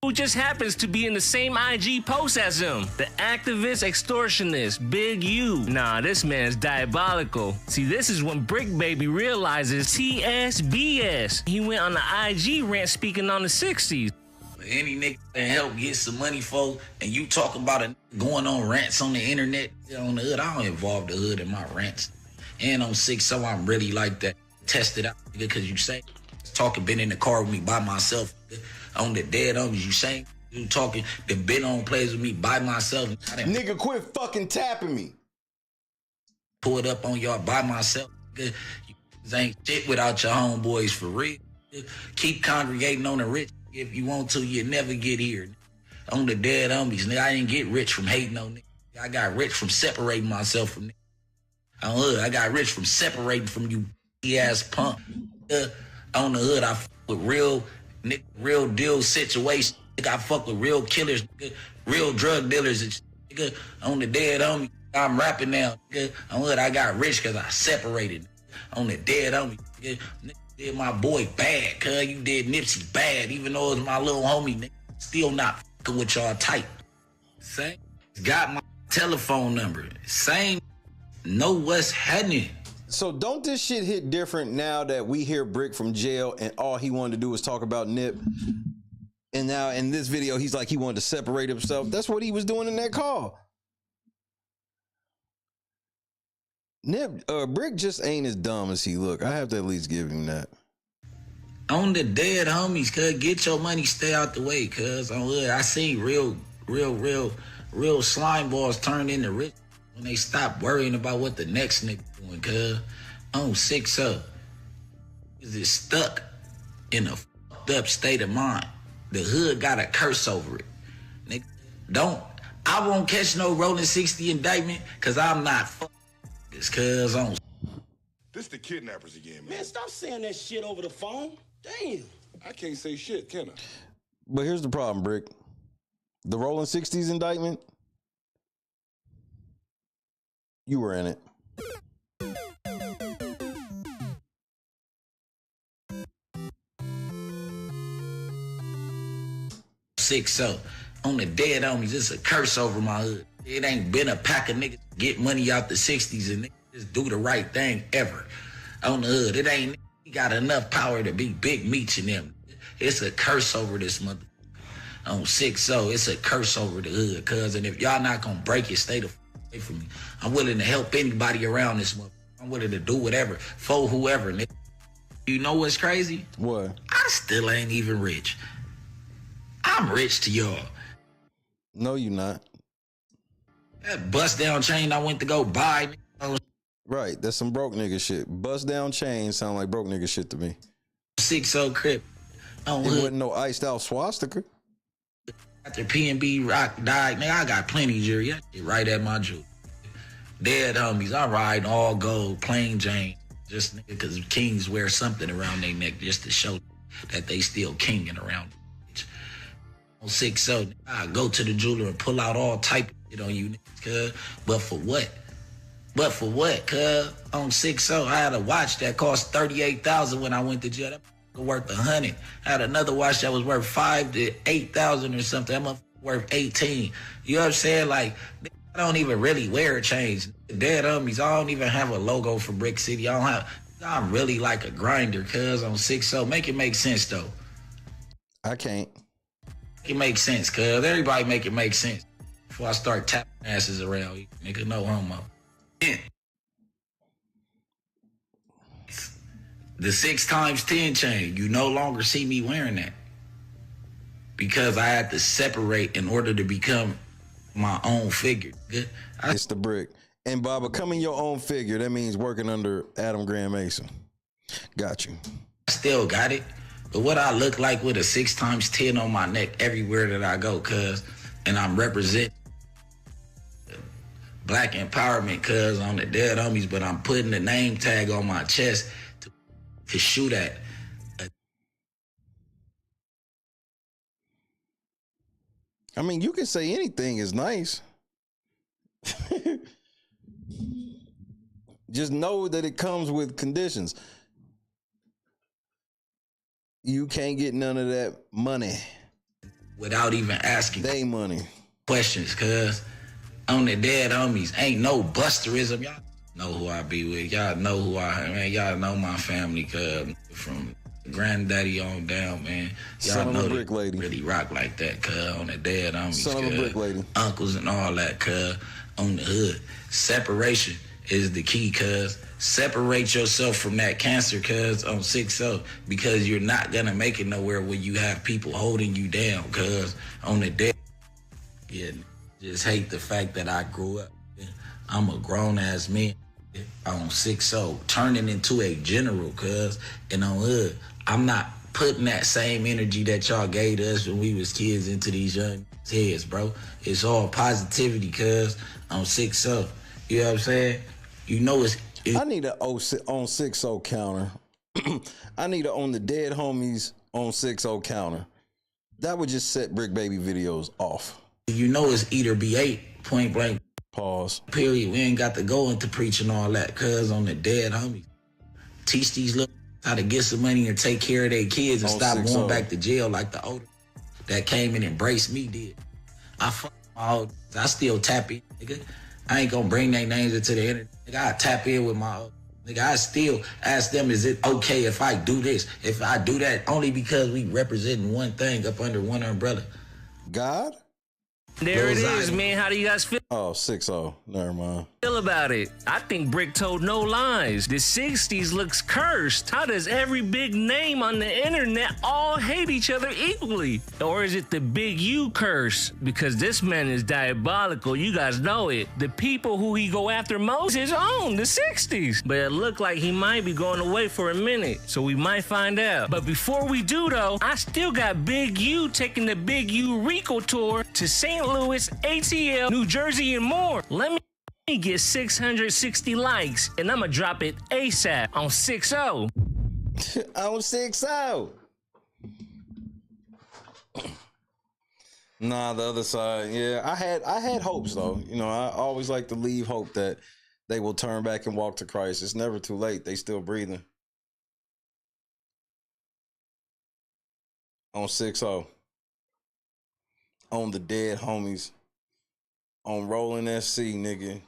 Who just happens to be in the same IG post as him. The activist extortionist, Big U. Nah, this man's diabolical. See, this is when Brick Baby realizes TSBS. He went on the IG rant speaking on the 60s. Any nigga can help get some money, folks, and you talk about it going on rants on the internet, on the hood, I don't involve the hood in my rants. And on 6, so I'm really like that. Test it out, nigga, because you say, talking, been in the car with me by myself, on the dead homies, you saying, you talking, been on plays with me by myself. Nigga, quit fucking tapping me. Pull it up on y'all by myself. Nigga. You ain't shit without your homeboys for real. Keep congregating on the rich. If you want to, you'll never get here. On the dead homies, nigga, I didn't get rich from hating on nigga. I got rich from separating myself from nigga. On the hood, I got rich from separating from you ass punk. On the hood, I fuck with real deal situations. Nigga, I fuck with real killers, nigga, real drug dealers and shit, nigga. On the dead homie, I'm rapping now, nigga. On the hood, I got rich because I separated. On the dead homie, nigga. Did my boy bad, cuz you did Nipsey bad, even though it was my little homie, nigga. Still not fucking with y'all tight. Same got my telephone number. Same know what's happening. So don't this shit hit different now that we hear Brick from jail and all he wanted to do was talk about Nip? And now in this video, he's like he wanted to separate himself. That's what he was doing in that call. Brick just ain't as dumb as he look. I have to at least give him that. On the dead homies, cuz get your money, stay out the way, cuz I seen real slime balls turn into rich when they stop worrying about what the next nigga doing, cuz on 6-0. Is it stuck in a fucked up state of mind? The hood got a curse over it. Nigga, I won't catch no rolling 60 indictment cause I'm not this cuz on. This the kidnappers again, man. Man, stop saying that shit over the phone. Damn. I can't say shit, can I? But here's the problem, Brick. The rolling 60s indictment, you were in it. So on the dead homies, it's a curse over my hood. It ain't been a pack of niggas get money out the 60s and niggas just do the right thing ever. On the hood, it ain't got enough power to be Big Meech and them. It's a curse over this mother. On 6-0, it's a curse over the hood, cuz. And if y'all not gonna break it, stay the away from me. I'm willing to help anybody around this mother. I'm willing to do whatever for whoever, nigga. You know what's crazy? What? I still ain't even rich. I'm rich to y'all. No, you not. That bust down chain I went to go buy. Right, that's some broke nigga shit. Bust down chain sound like broke nigga shit to me. 6-0 crib. It wasn't no iced out swastika. After P&B Rock died, nigga, I got plenty jewelry. That shit right at my jewelry. Dead homies, I ride all gold, plain Jane. Just nigga, because kings wear something around their neck just to show that they still kinging around. On 6-0, I go to the jeweler and pull out all type of shit on you niggas, cuz. But for what? Cuz? On 6-0, I had a watch that cost $38,000 when I went to jail. That worth $100. I had another watch that was worth $5,000 to $8,000 or something. That motherfucker worth $18,000. You know what I'm saying? Like, I don't even really wear a change. Dead homies, I don't even have a logo for Brick City. I'm really like a grinder, cuz on 6-0. Make it make sense though. I can't. It makes sense, cuz. Everybody make it make sense. Before I start tapping asses around you, nigga, no homo. Yeah. The 6x10 chain, you no longer see me wearing that. Because I had to separate in order to become my own figure. It's the Brick. And by becoming your own figure, that means working under Adam Graham Mason. Got you. I still got it. But what I look like with a 6x10 on my neck everywhere that I go, cuz, and I'm representing black empowerment, cuz, on the dead homies, but I'm putting the name tag on my chest to shoot at. I mean, you can say anything is nice. Just know that it comes with conditions. You can't get none of that money without even asking they money questions, cuz on the dead homies, ain't no busterism. Y'all know who I be with. Y'all know who I am, man. Y'all know my family, cuz, from granddaddy on down, man. Y'all Son know of a brick lady. Really rock like that, cuz, on the dead homies. Son of a brick lady. Uncles and all that, cuz, on the hood. Separation is the key, cuz. Separate yourself from that cancer, cuz, on 6-0, because you're not gonna make it nowhere when you have people holding you down, cuz, on the dead. Yeah, just hate the fact that I grew up. I'm a grown-ass man on 6-0, turning into a general, cuz, and on hood, I'm not putting that same energy that y'all gave us when we was kids into these young heads, bro. It's all positivity, cuz, on 6-0. You know what I'm saying? You know I need a on 6-0 counter. I need to on the dead homies on 6-0 counter. That would just set Brick Baby videos off. You know it's either B8, point blank. Pause. Period. We ain't got to go into preaching all that, cuz, on the dead homies. Teach these little how to get some money and take care of their kids and stop going back to jail like the older that came and embraced me did. I fuck I still tap in, nigga. I ain't gonna bring their names into the internet. Nigga, I tap in with my nigga. I still ask them, is it okay if I do this? If I do that, only because we representing one thing up under one umbrella. God? There it is, man. How do you guys feel? Oh, 6-0. Never mind. Feel about it? I think Brick told no lies. The 60s looks cursed. How does every big name on the internet all hate each other equally? Or is it the big U curse? Because this man is diabolical. You guys know it. The people who he go after most is on the 60s. But it looked like he might be going away for a minute. So we might find out. But before we do though, I still got Big U taking the Big U Rico tour to St. Louis, ATL, New Jersey, and more. Let me get 660 likes, and I'ma drop it ASAP on 6-0. On 6-0. Nah, the other side. Yeah, I had hopes though. You know, I always like to leave hope that they will turn back and walk to Christ. It's never too late. They still breathing. On 6-0. On the dead homies. On Rolling SC, nigga.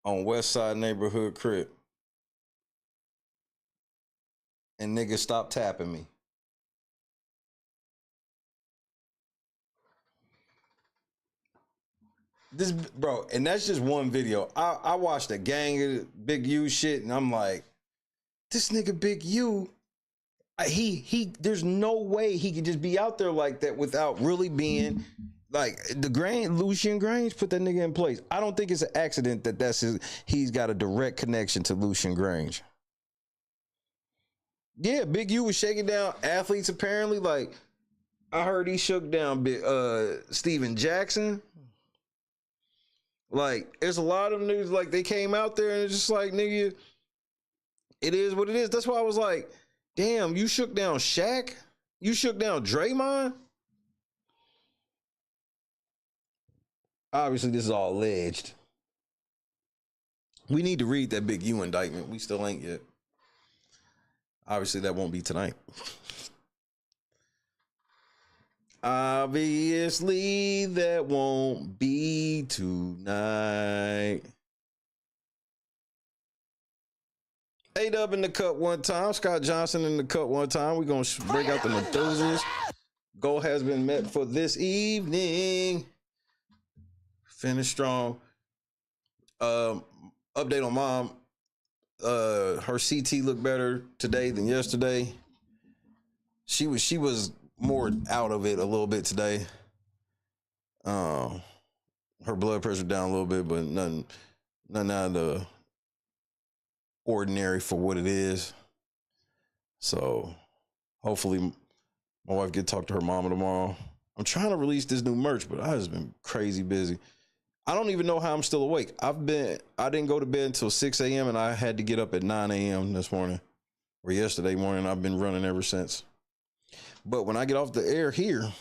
On Westside Neighborhood Crib. And nigga, stop tapping me. This, bro, and that's just one video. I watched a gang of Big U shit, and I'm like, this nigga Big U, there's no way he could just be out there like that without really being like Lucian Grange put that nigga in place. I don't think it's an accident that he's got a direct connection to Lucian Grange. Yeah, Big U was shaking down athletes apparently. Like, I heard he shook down Steven Jackson. Like, there's a lot of niggas, like, they came out there and it's just like, nigga, it is what it is. That's why I was like, damn, you shook down Shaq? You shook down Draymond? Obviously, this is all alleged. We need to read that Big U indictment. We still ain't yet. Obviously, that won't be tonight. Obviously, that won't be tonight. A-Dub in the cut one time. Scott Johnson in the cut one time. We're going to break out the Methuselahs. Goal has been met for this evening. Finish strong. Update on mom. Her CT looked better today than yesterday. She was more out of it a little bit today. Her blood pressure down a little bit, but nothing out of the ordinary for what it is. So hopefully my wife get to talk to her mama tomorrow. I'm trying to release this new merch, but I just been crazy busy. I don't even know how I'm still awake. I didn't go to bed until 6 a.m. and I had to get up at 9 a.m. this morning or yesterday morning. I've been running ever since. But when I get off the air here,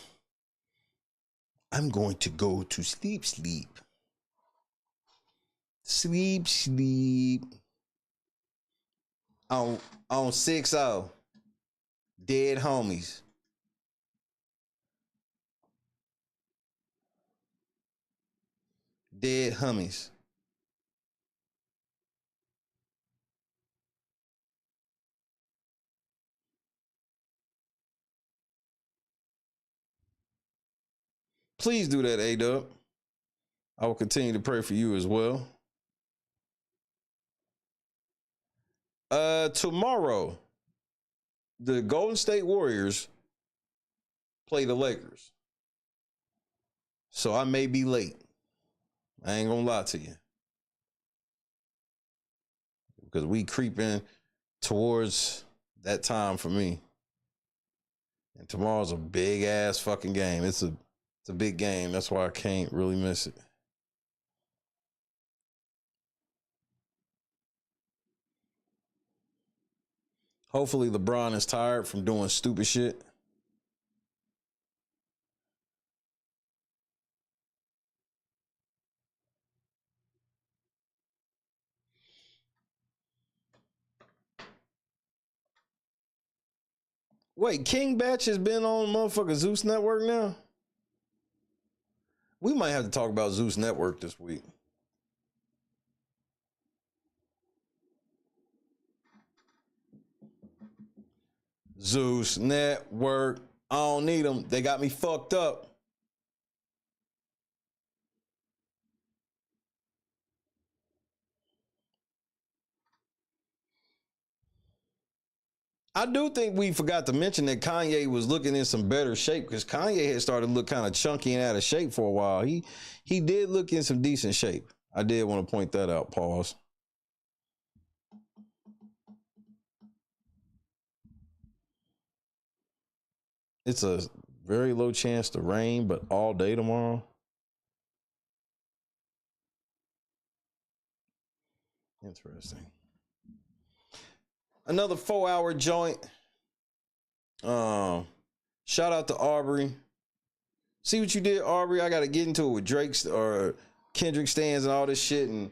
I'm going to go to sleep. On 6-0. Dead homies. Dead homies. Please do that, A-Dub. I will continue to pray for you as well. Tomorrow, the Golden State Warriors play the Lakers. So I may be late. I ain't gonna lie to you. Because we creeping towards that time for me. And tomorrow's a big ass fucking game. It's a big game. That's why I can't really miss it. Hopefully LeBron is tired from doing stupid shit. Wait, King Batch has been on motherfucking Zeus Network now? We might have to talk about Zeus Network this week. Zeus Network. I don't need them. They got me fucked up. I do think we forgot to mention that Kanye was looking in some better shape because Kanye had started to look kind of chunky and out of shape for a while. He did look in some decent shape. I did want to point that out. Pause. It's a very low chance to rain, but all day tomorrow. Interesting. Another 4-hour joint. Shout out to Aubrey. See what you did, Aubrey? I got to get into it with Drake's or Kendrick stands and all this shit, and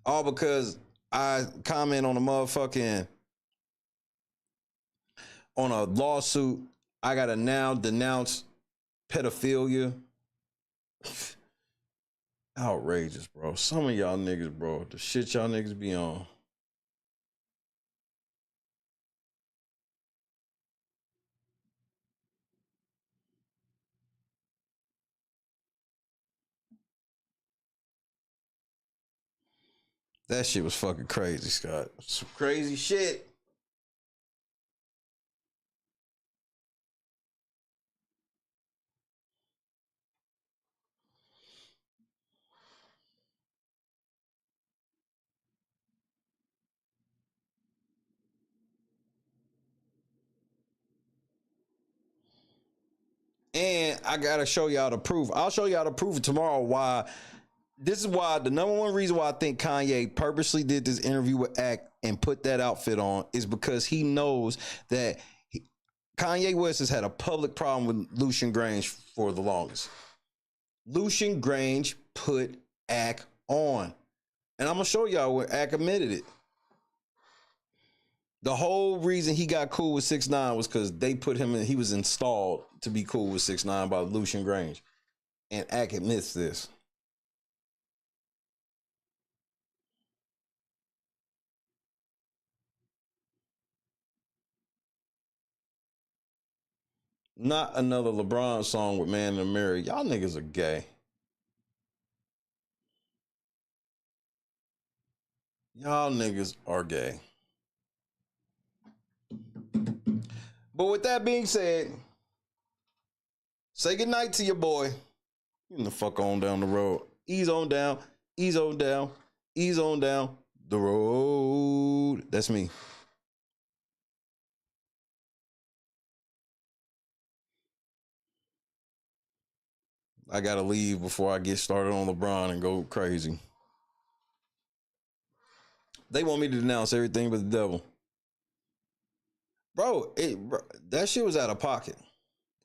all because I comment on a motherfucking on a lawsuit. I got to now denounce pedophilia. Outrageous, bro. Some of y'all niggas, bro, the shit y'all niggas be on. That shit was fucking crazy, Scott. Some crazy shit. And I gotta show y'all the proof. I'll show y'all the proof tomorrow why. This is why the number one reason why I think Kanye purposely did this interview with Act and put that outfit on is because he knows that Kanye West has had a public problem with Lucian Grange for the longest. Lucian Grange put Act on. And I'm gonna show y'all where Act admitted it. The whole reason he got cool with 6ix9ine was because they put him in, he was installed to be cool with 6ix9ine by Lucian Grange. And Ack admits this. Not another LeBron song with Man in the Mirror. Y'all niggas are gay. Y'all niggas are gay. But with that being said, say goodnight to your boy. Get the fuck on down the road. Ease on down. Ease on down. Ease on down the road. That's me. I gotta leave before I get started on LeBron and go crazy. They want me to denounce everything but the devil. Bro, that shit was out of pocket.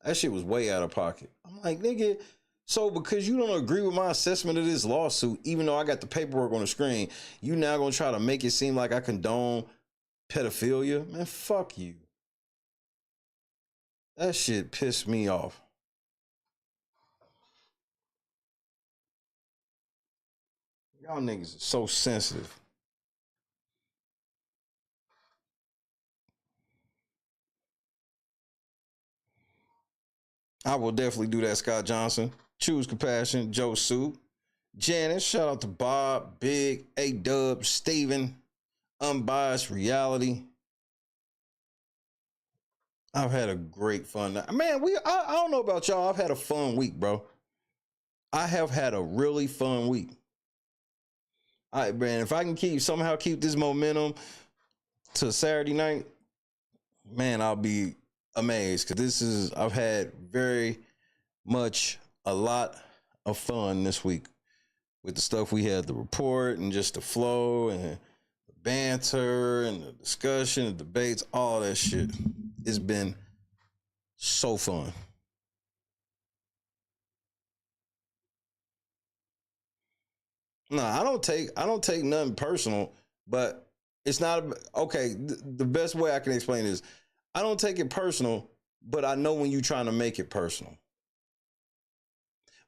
That shit was way out of pocket. I'm like, nigga, so because you don't agree with my assessment of this lawsuit, even though I got the paperwork on the screen, you now gonna try to make it seem like I condone pedophilia? Man, fuck you. That shit pissed me off. Y'all niggas are so sensitive. I will definitely do that, Scott Johnson. Choose Compassion, Joe Soup, Janice, shout out to Bob, Big, A-Dub, Steven, Unbiased Reality. I've had a great fun night. Man, I don't know about y'all. I've had a fun week, bro. I have had a really fun week. All right, man, if I can somehow keep this momentum to Saturday night, man, I'll be amazed because I've had very much a lot of fun this week with the stuff we had, the report and just the flow and the banter and the discussion, the debates, all that shit. It's been so fun. No, I don't take nothing personal, but it's not okay. The best way I can explain it is I don't take it personal, but I know when you're trying to make it personal.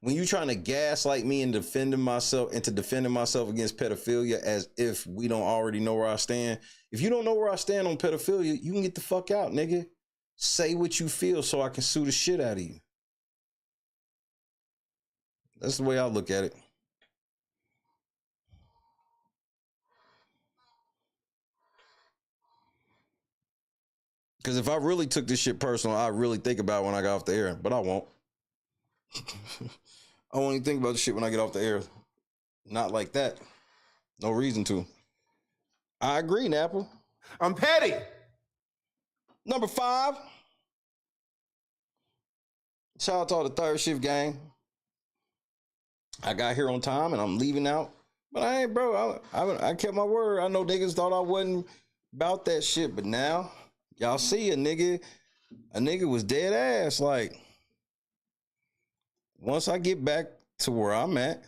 when you trying to gaslight me into defending myself against pedophilia as if we don't already know where I stand. If you don't know where I stand on pedophilia, you can get the fuck out, nigga. Say what you feel so I can sue the shit out of you. That's the way I look at it. Because if I really took this shit personal, I'd really think about it when I got off the air, but I won't. I won't even think about the shit when I get off the air. Not like that. No reason to. I agree, Napple. I'm petty. Number 5. Shout out to all the third shift gang. I got here on time and I'm leaving out. But I ain't, bro. I kept my word. I know niggas thought I wasn't about that shit, but now y'all see a nigga was dead ass. Like, once I get back to where I'm at,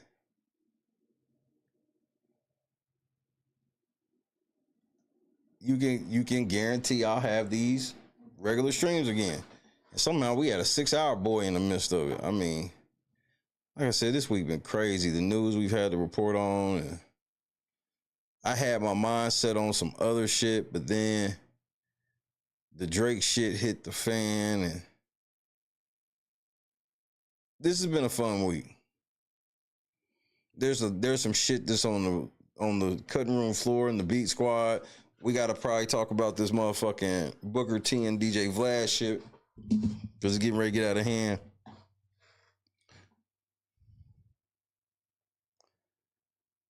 you can guarantee I'll have these regular streams again. And somehow we had a 6-hour boy in the midst of it. I mean, like I said, this week been crazy. The news we've had to report on. And I had my mind set on some other shit, but then the Drake shit hit the fan, and this has been a fun week. There's some shit that's on the cutting room floor in the Beat Squad. We gotta probably talk about this motherfucking Booker T and DJ Vlad shit, because it's getting ready to get out of hand.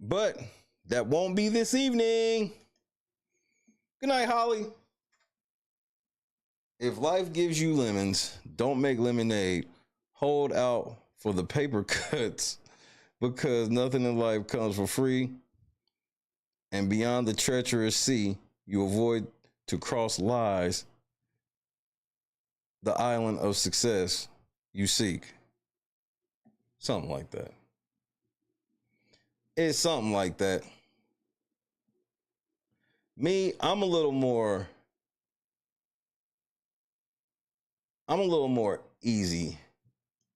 But that won't be this evening. Good night, Holly. If life gives you lemons, don't make lemonade. Hold out for the paper cuts, because nothing in life comes for free. And beyond the treacherous sea, you avoid to cross lies, the island of success you seek. Something like that. It's something like that. Me, I'm a little more easy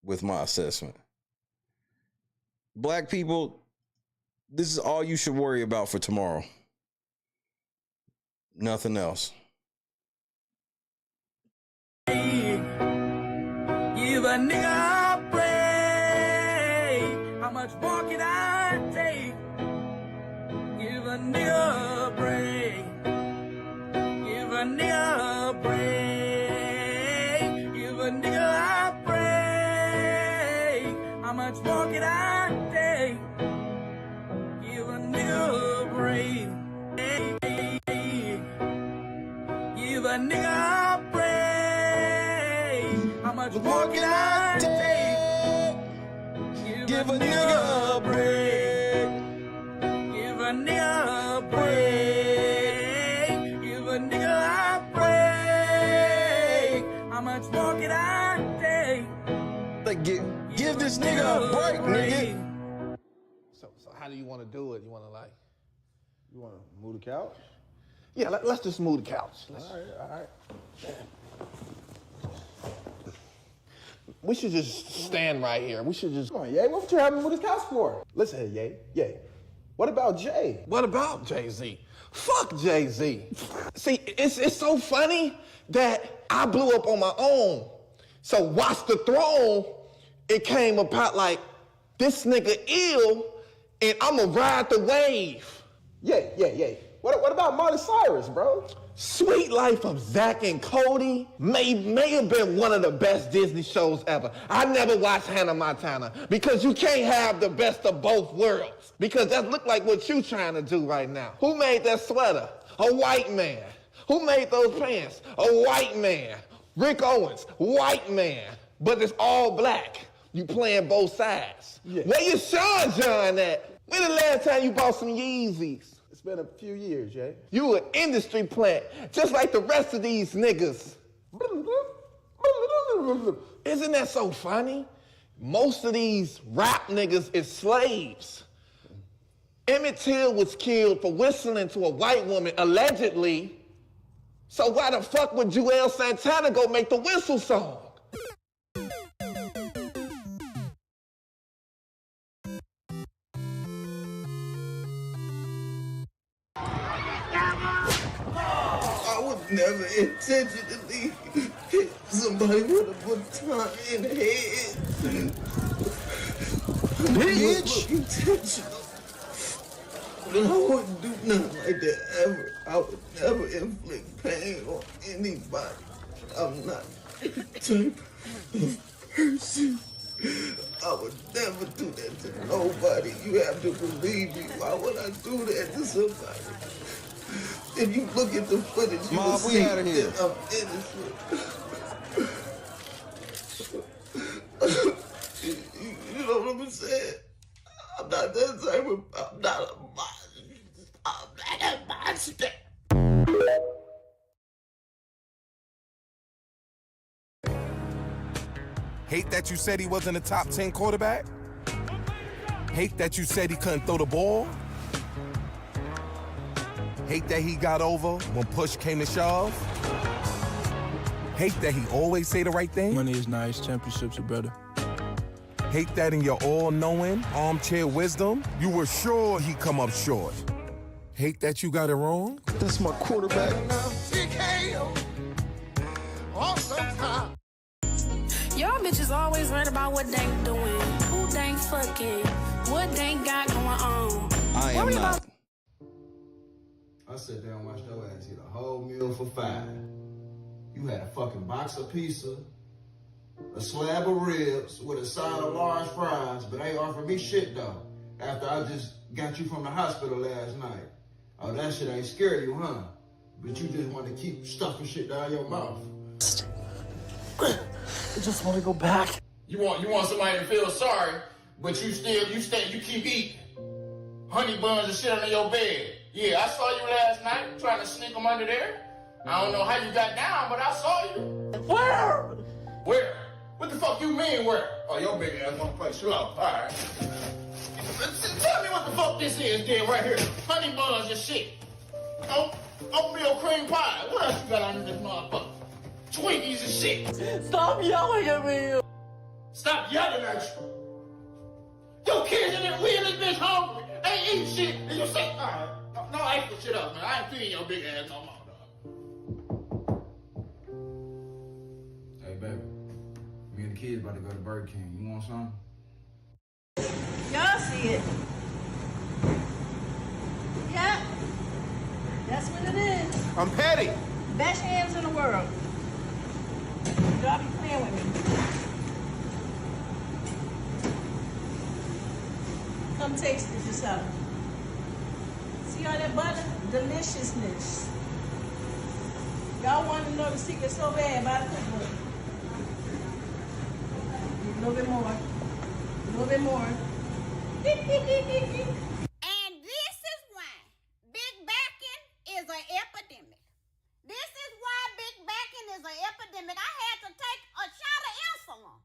with my assessment. Black people, this is all you should worry about for tomorrow. Nothing else. Give a nigga a break. How much more can I take? Give a nigga a break. Give a nigga a break. Give a nigga a break. How much more can I take? Give a nigga a break. Give a nigga a break. How much more can I take? Give a nigga a break. Give a nigga a break. Give a nigga a break. How much more can I take? Like, give this nigga a break, nigga. So how do you want to do it? You want to move the couch? Yeah, let's just move the couch. All right. We should just stand right here. We should just... Come on, Ye, what you having with this couch for? Listen here, Ye. What about Jay? What about Jay-Z? Fuck Jay-Z. See, it's so funny that I blew up on my own. So Watch the Throne, it came about like, this nigga ill, and I'ma ride the wave. Yeah. What about Miley Cyrus, bro? Sweet Life of Zack and Cody may have been one of the best Disney shows ever. I never watched Hannah Montana because you can't have the best of both worlds, because that look like what you trying to do right now. Who made that sweater? A white man. Who made those pants? A white man. Rick Owens, white man. But it's all black. You playing both sides. Yeah. Where you Sean John at? When the last time you bought some Yeezys? It's been a few years, Jay. You an industry plant, just like the rest of these niggas. Isn't that so funny? Most of these rap niggas is slaves. Emmett Till was killed for whistling to a white woman, allegedly. So why the fuck would Joel Santana go make the whistle song? would never intentionally hit somebody with a baton in the head. Bitch! Intentional. But I wouldn't do nothing like that ever. I would never inflict pain on anybody. I'm not the type of person. I would never do that to nobody. You have to believe me. Why would I do that to somebody? If you look at the footage, you will see that I'm innocent. You know what I'm saying? I'm not that type of. I'm not a monster. Hate that you said he wasn't a top 10 quarterback? Hate that you said he couldn't throw the ball? Hate that he got over when push came to shove? Hate that he always say the right thing? Money is nice, championships are better. Hate that in your all-knowing, armchair wisdom, you were sure he'd come up short. Hate that you got it wrong? That's my quarterback. Y'all bitches always worried about what they doing, who they fucking, what they got going on. I am not. I sat there and watched your ass eat a whole meal for $5. You had a fucking box of pizza, a slab of ribs with a side of large fries, but ain't offered me shit though. After I just got you from the hospital last night. Oh, that shit ain't scared you, huh? But you just want to keep stuffing shit down your mouth. I just want to go back. You want somebody to feel sorry, but you keep eating honey buns and shit under your bed. Yeah, I saw you last night trying to sneak them under there. I don't know how you got down, but I saw you. Where? Where? What the fuck you mean where? Oh, your big ass gonna play slow. All right. Tell me what the fuck this is, then, right here. Honey buns and shit. Oatmeal cream pie. What else you got under this motherfucker? Twinkies and shit. Stop yelling at me. Stop yelling at you. Your kids in there, we in this bitch hungry. Ain't eating shit. And you say, all right. No, I ain't put shit up, man. I ain't feeding your big ass no more, dog. Hey, baby. Me and the kids about to go to Burger King. You want something? Y'all see it. Yep. That's what it is. I'm petty. Best hands in the world. Y'all be playing with me. Come taste it yourself. See all that butter? Deliciousness. Y'all want to know the secret so bad about the cookbook. A little bit more. A little bit more. And this is why big backing is an epidemic. This is why big backing is an epidemic. I had to take a shot of insulin.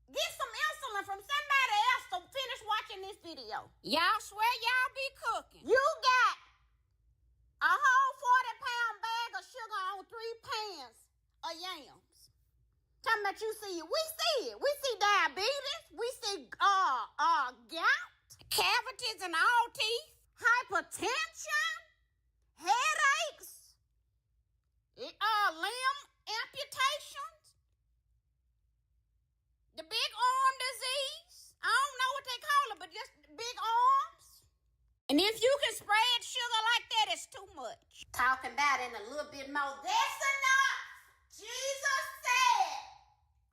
Get some insulin from somebody else to finish watching this video. Y'all swear y'all be cooking. You got a whole 40-pound bag of sugar on 3 pans of yams. Talking about you see it. We see it. We see diabetes. We see gout, cavities in all teeth, hypertension, headaches, limb amputations, the big arm disease. I don't know what they call it, but just big arms. And if you can spread sugar like that, it's too much. Talking about it in a little bit more. That's enough. Jesus said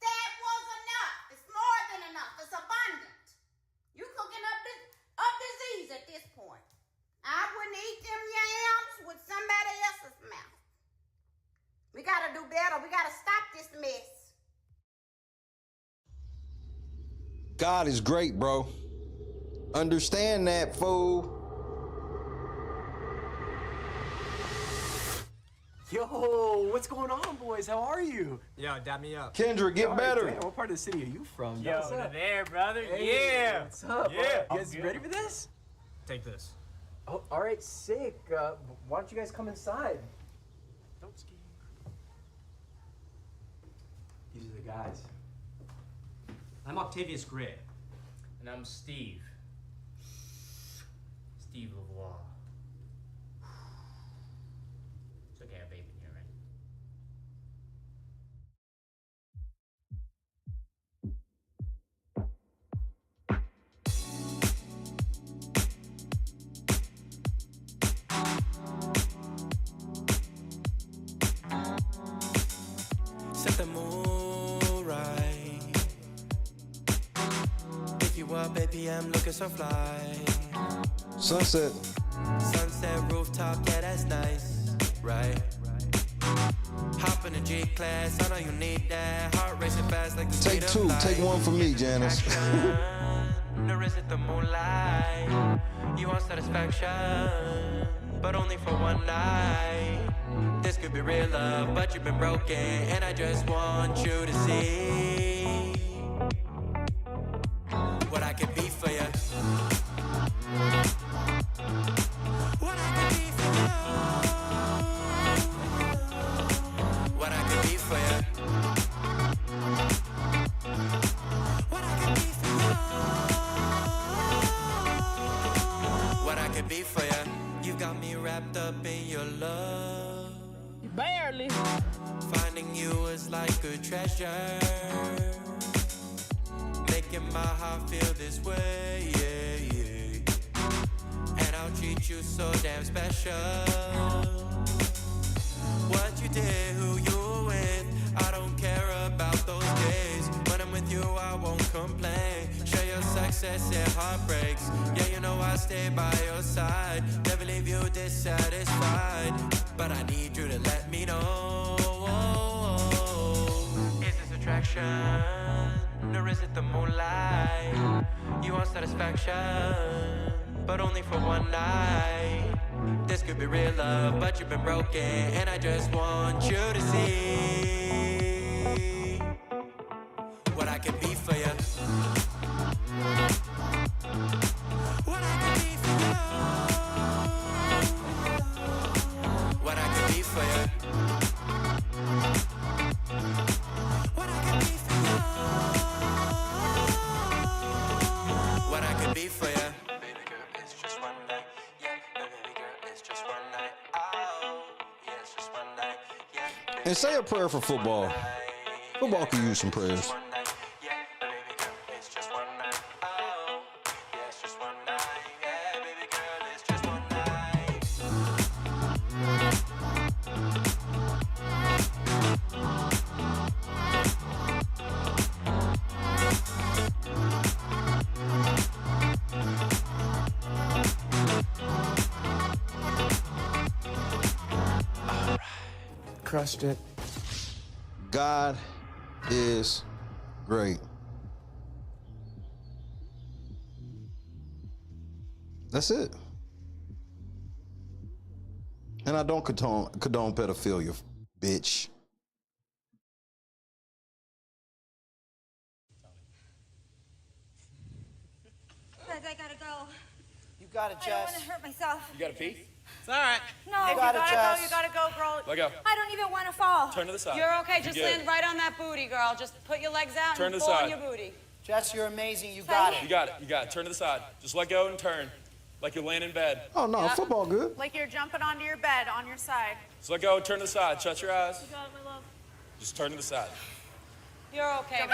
that was enough. It's more than enough. It's abundant. You cooking up disease at this point. I wouldn't eat them yams with somebody else's mouth. We gotta do better. We gotta stop this mess. God is great, bro. Understand that, fool. Yo, what's going on, boys? How are you? Yo, dap me up. Kendrick, get better. Damn, what part of the city are you from? Yo, what's up? there, brother. Hey, Yeah. What's up? Yeah. You guys ready for this? Take this. Oh, all right, sick. Why don't you guys come inside? Don't ski. These are the guys. I'm Octavius Gray. And I'm Steve. Steve LeVois. It's okay, I have baby in here, right? the mood right. Pick you up, baby, I'm looking so fly. Sunset. Sunset rooftop, yeah, that's nice, right? Hop in the G-class, I know you need that. Heart racing fast like the Take speed of two. light. Take one for me, Janice. Or is it the moonlight? You want satisfaction, but only for one night. This could be real love, but you've been broken, and I just want you to see what I can be for you. What I can be for you. What I can be for you. What I can be for you. What I can be for you. You got me wrapped up in your love. Barely. Finding you is like a treasure. Making my heart feel this way, yeah, yeah. And I'll treat you so damn special. What you did, who you were with, I don't care about those days. When I'm with you, I won't complain. Share your success and heartbreaks. Yeah, you know I stay by your side. Never leave you dissatisfied. But I need you to let me know. Is this attraction? Or is it the moonlight? You want satisfaction, but only for one night. This could be real love, but you've been broken, and I just want you to see what I can be for you. What I can be for you. What I can be for you. What I can be for you. What I can be for you. Baby girl, it's just one night. Yeah, baby girl, it's just one night. Oh, yeah, it's just one night. Yeah. And say a prayer for football. Football can use some prayers. Crushed it. God is great. That's it. And I don't condone pedophilia, bitch. Guys, I gotta go. You got it, Jess. I don't want to hurt myself. You got a pee? It's all right. No, You got it, Jess. You gotta go, girl. Let go. I don't even want to fall. Turn to the side. You're okay. You're Just good. land right on that booty, girl. Just put your legs out Turn and to the pull on side. your booty. Jess, you're amazing. You got it. You got it. You got it. Turn to the side. Just let go and turn. Like you're laying in bed. Oh, no, Yep. football good. Like you're jumping onto your bed on your side. Just let go and turn to the side. Shut your eyes. You got it, my love. Just turn to the side. You're okay.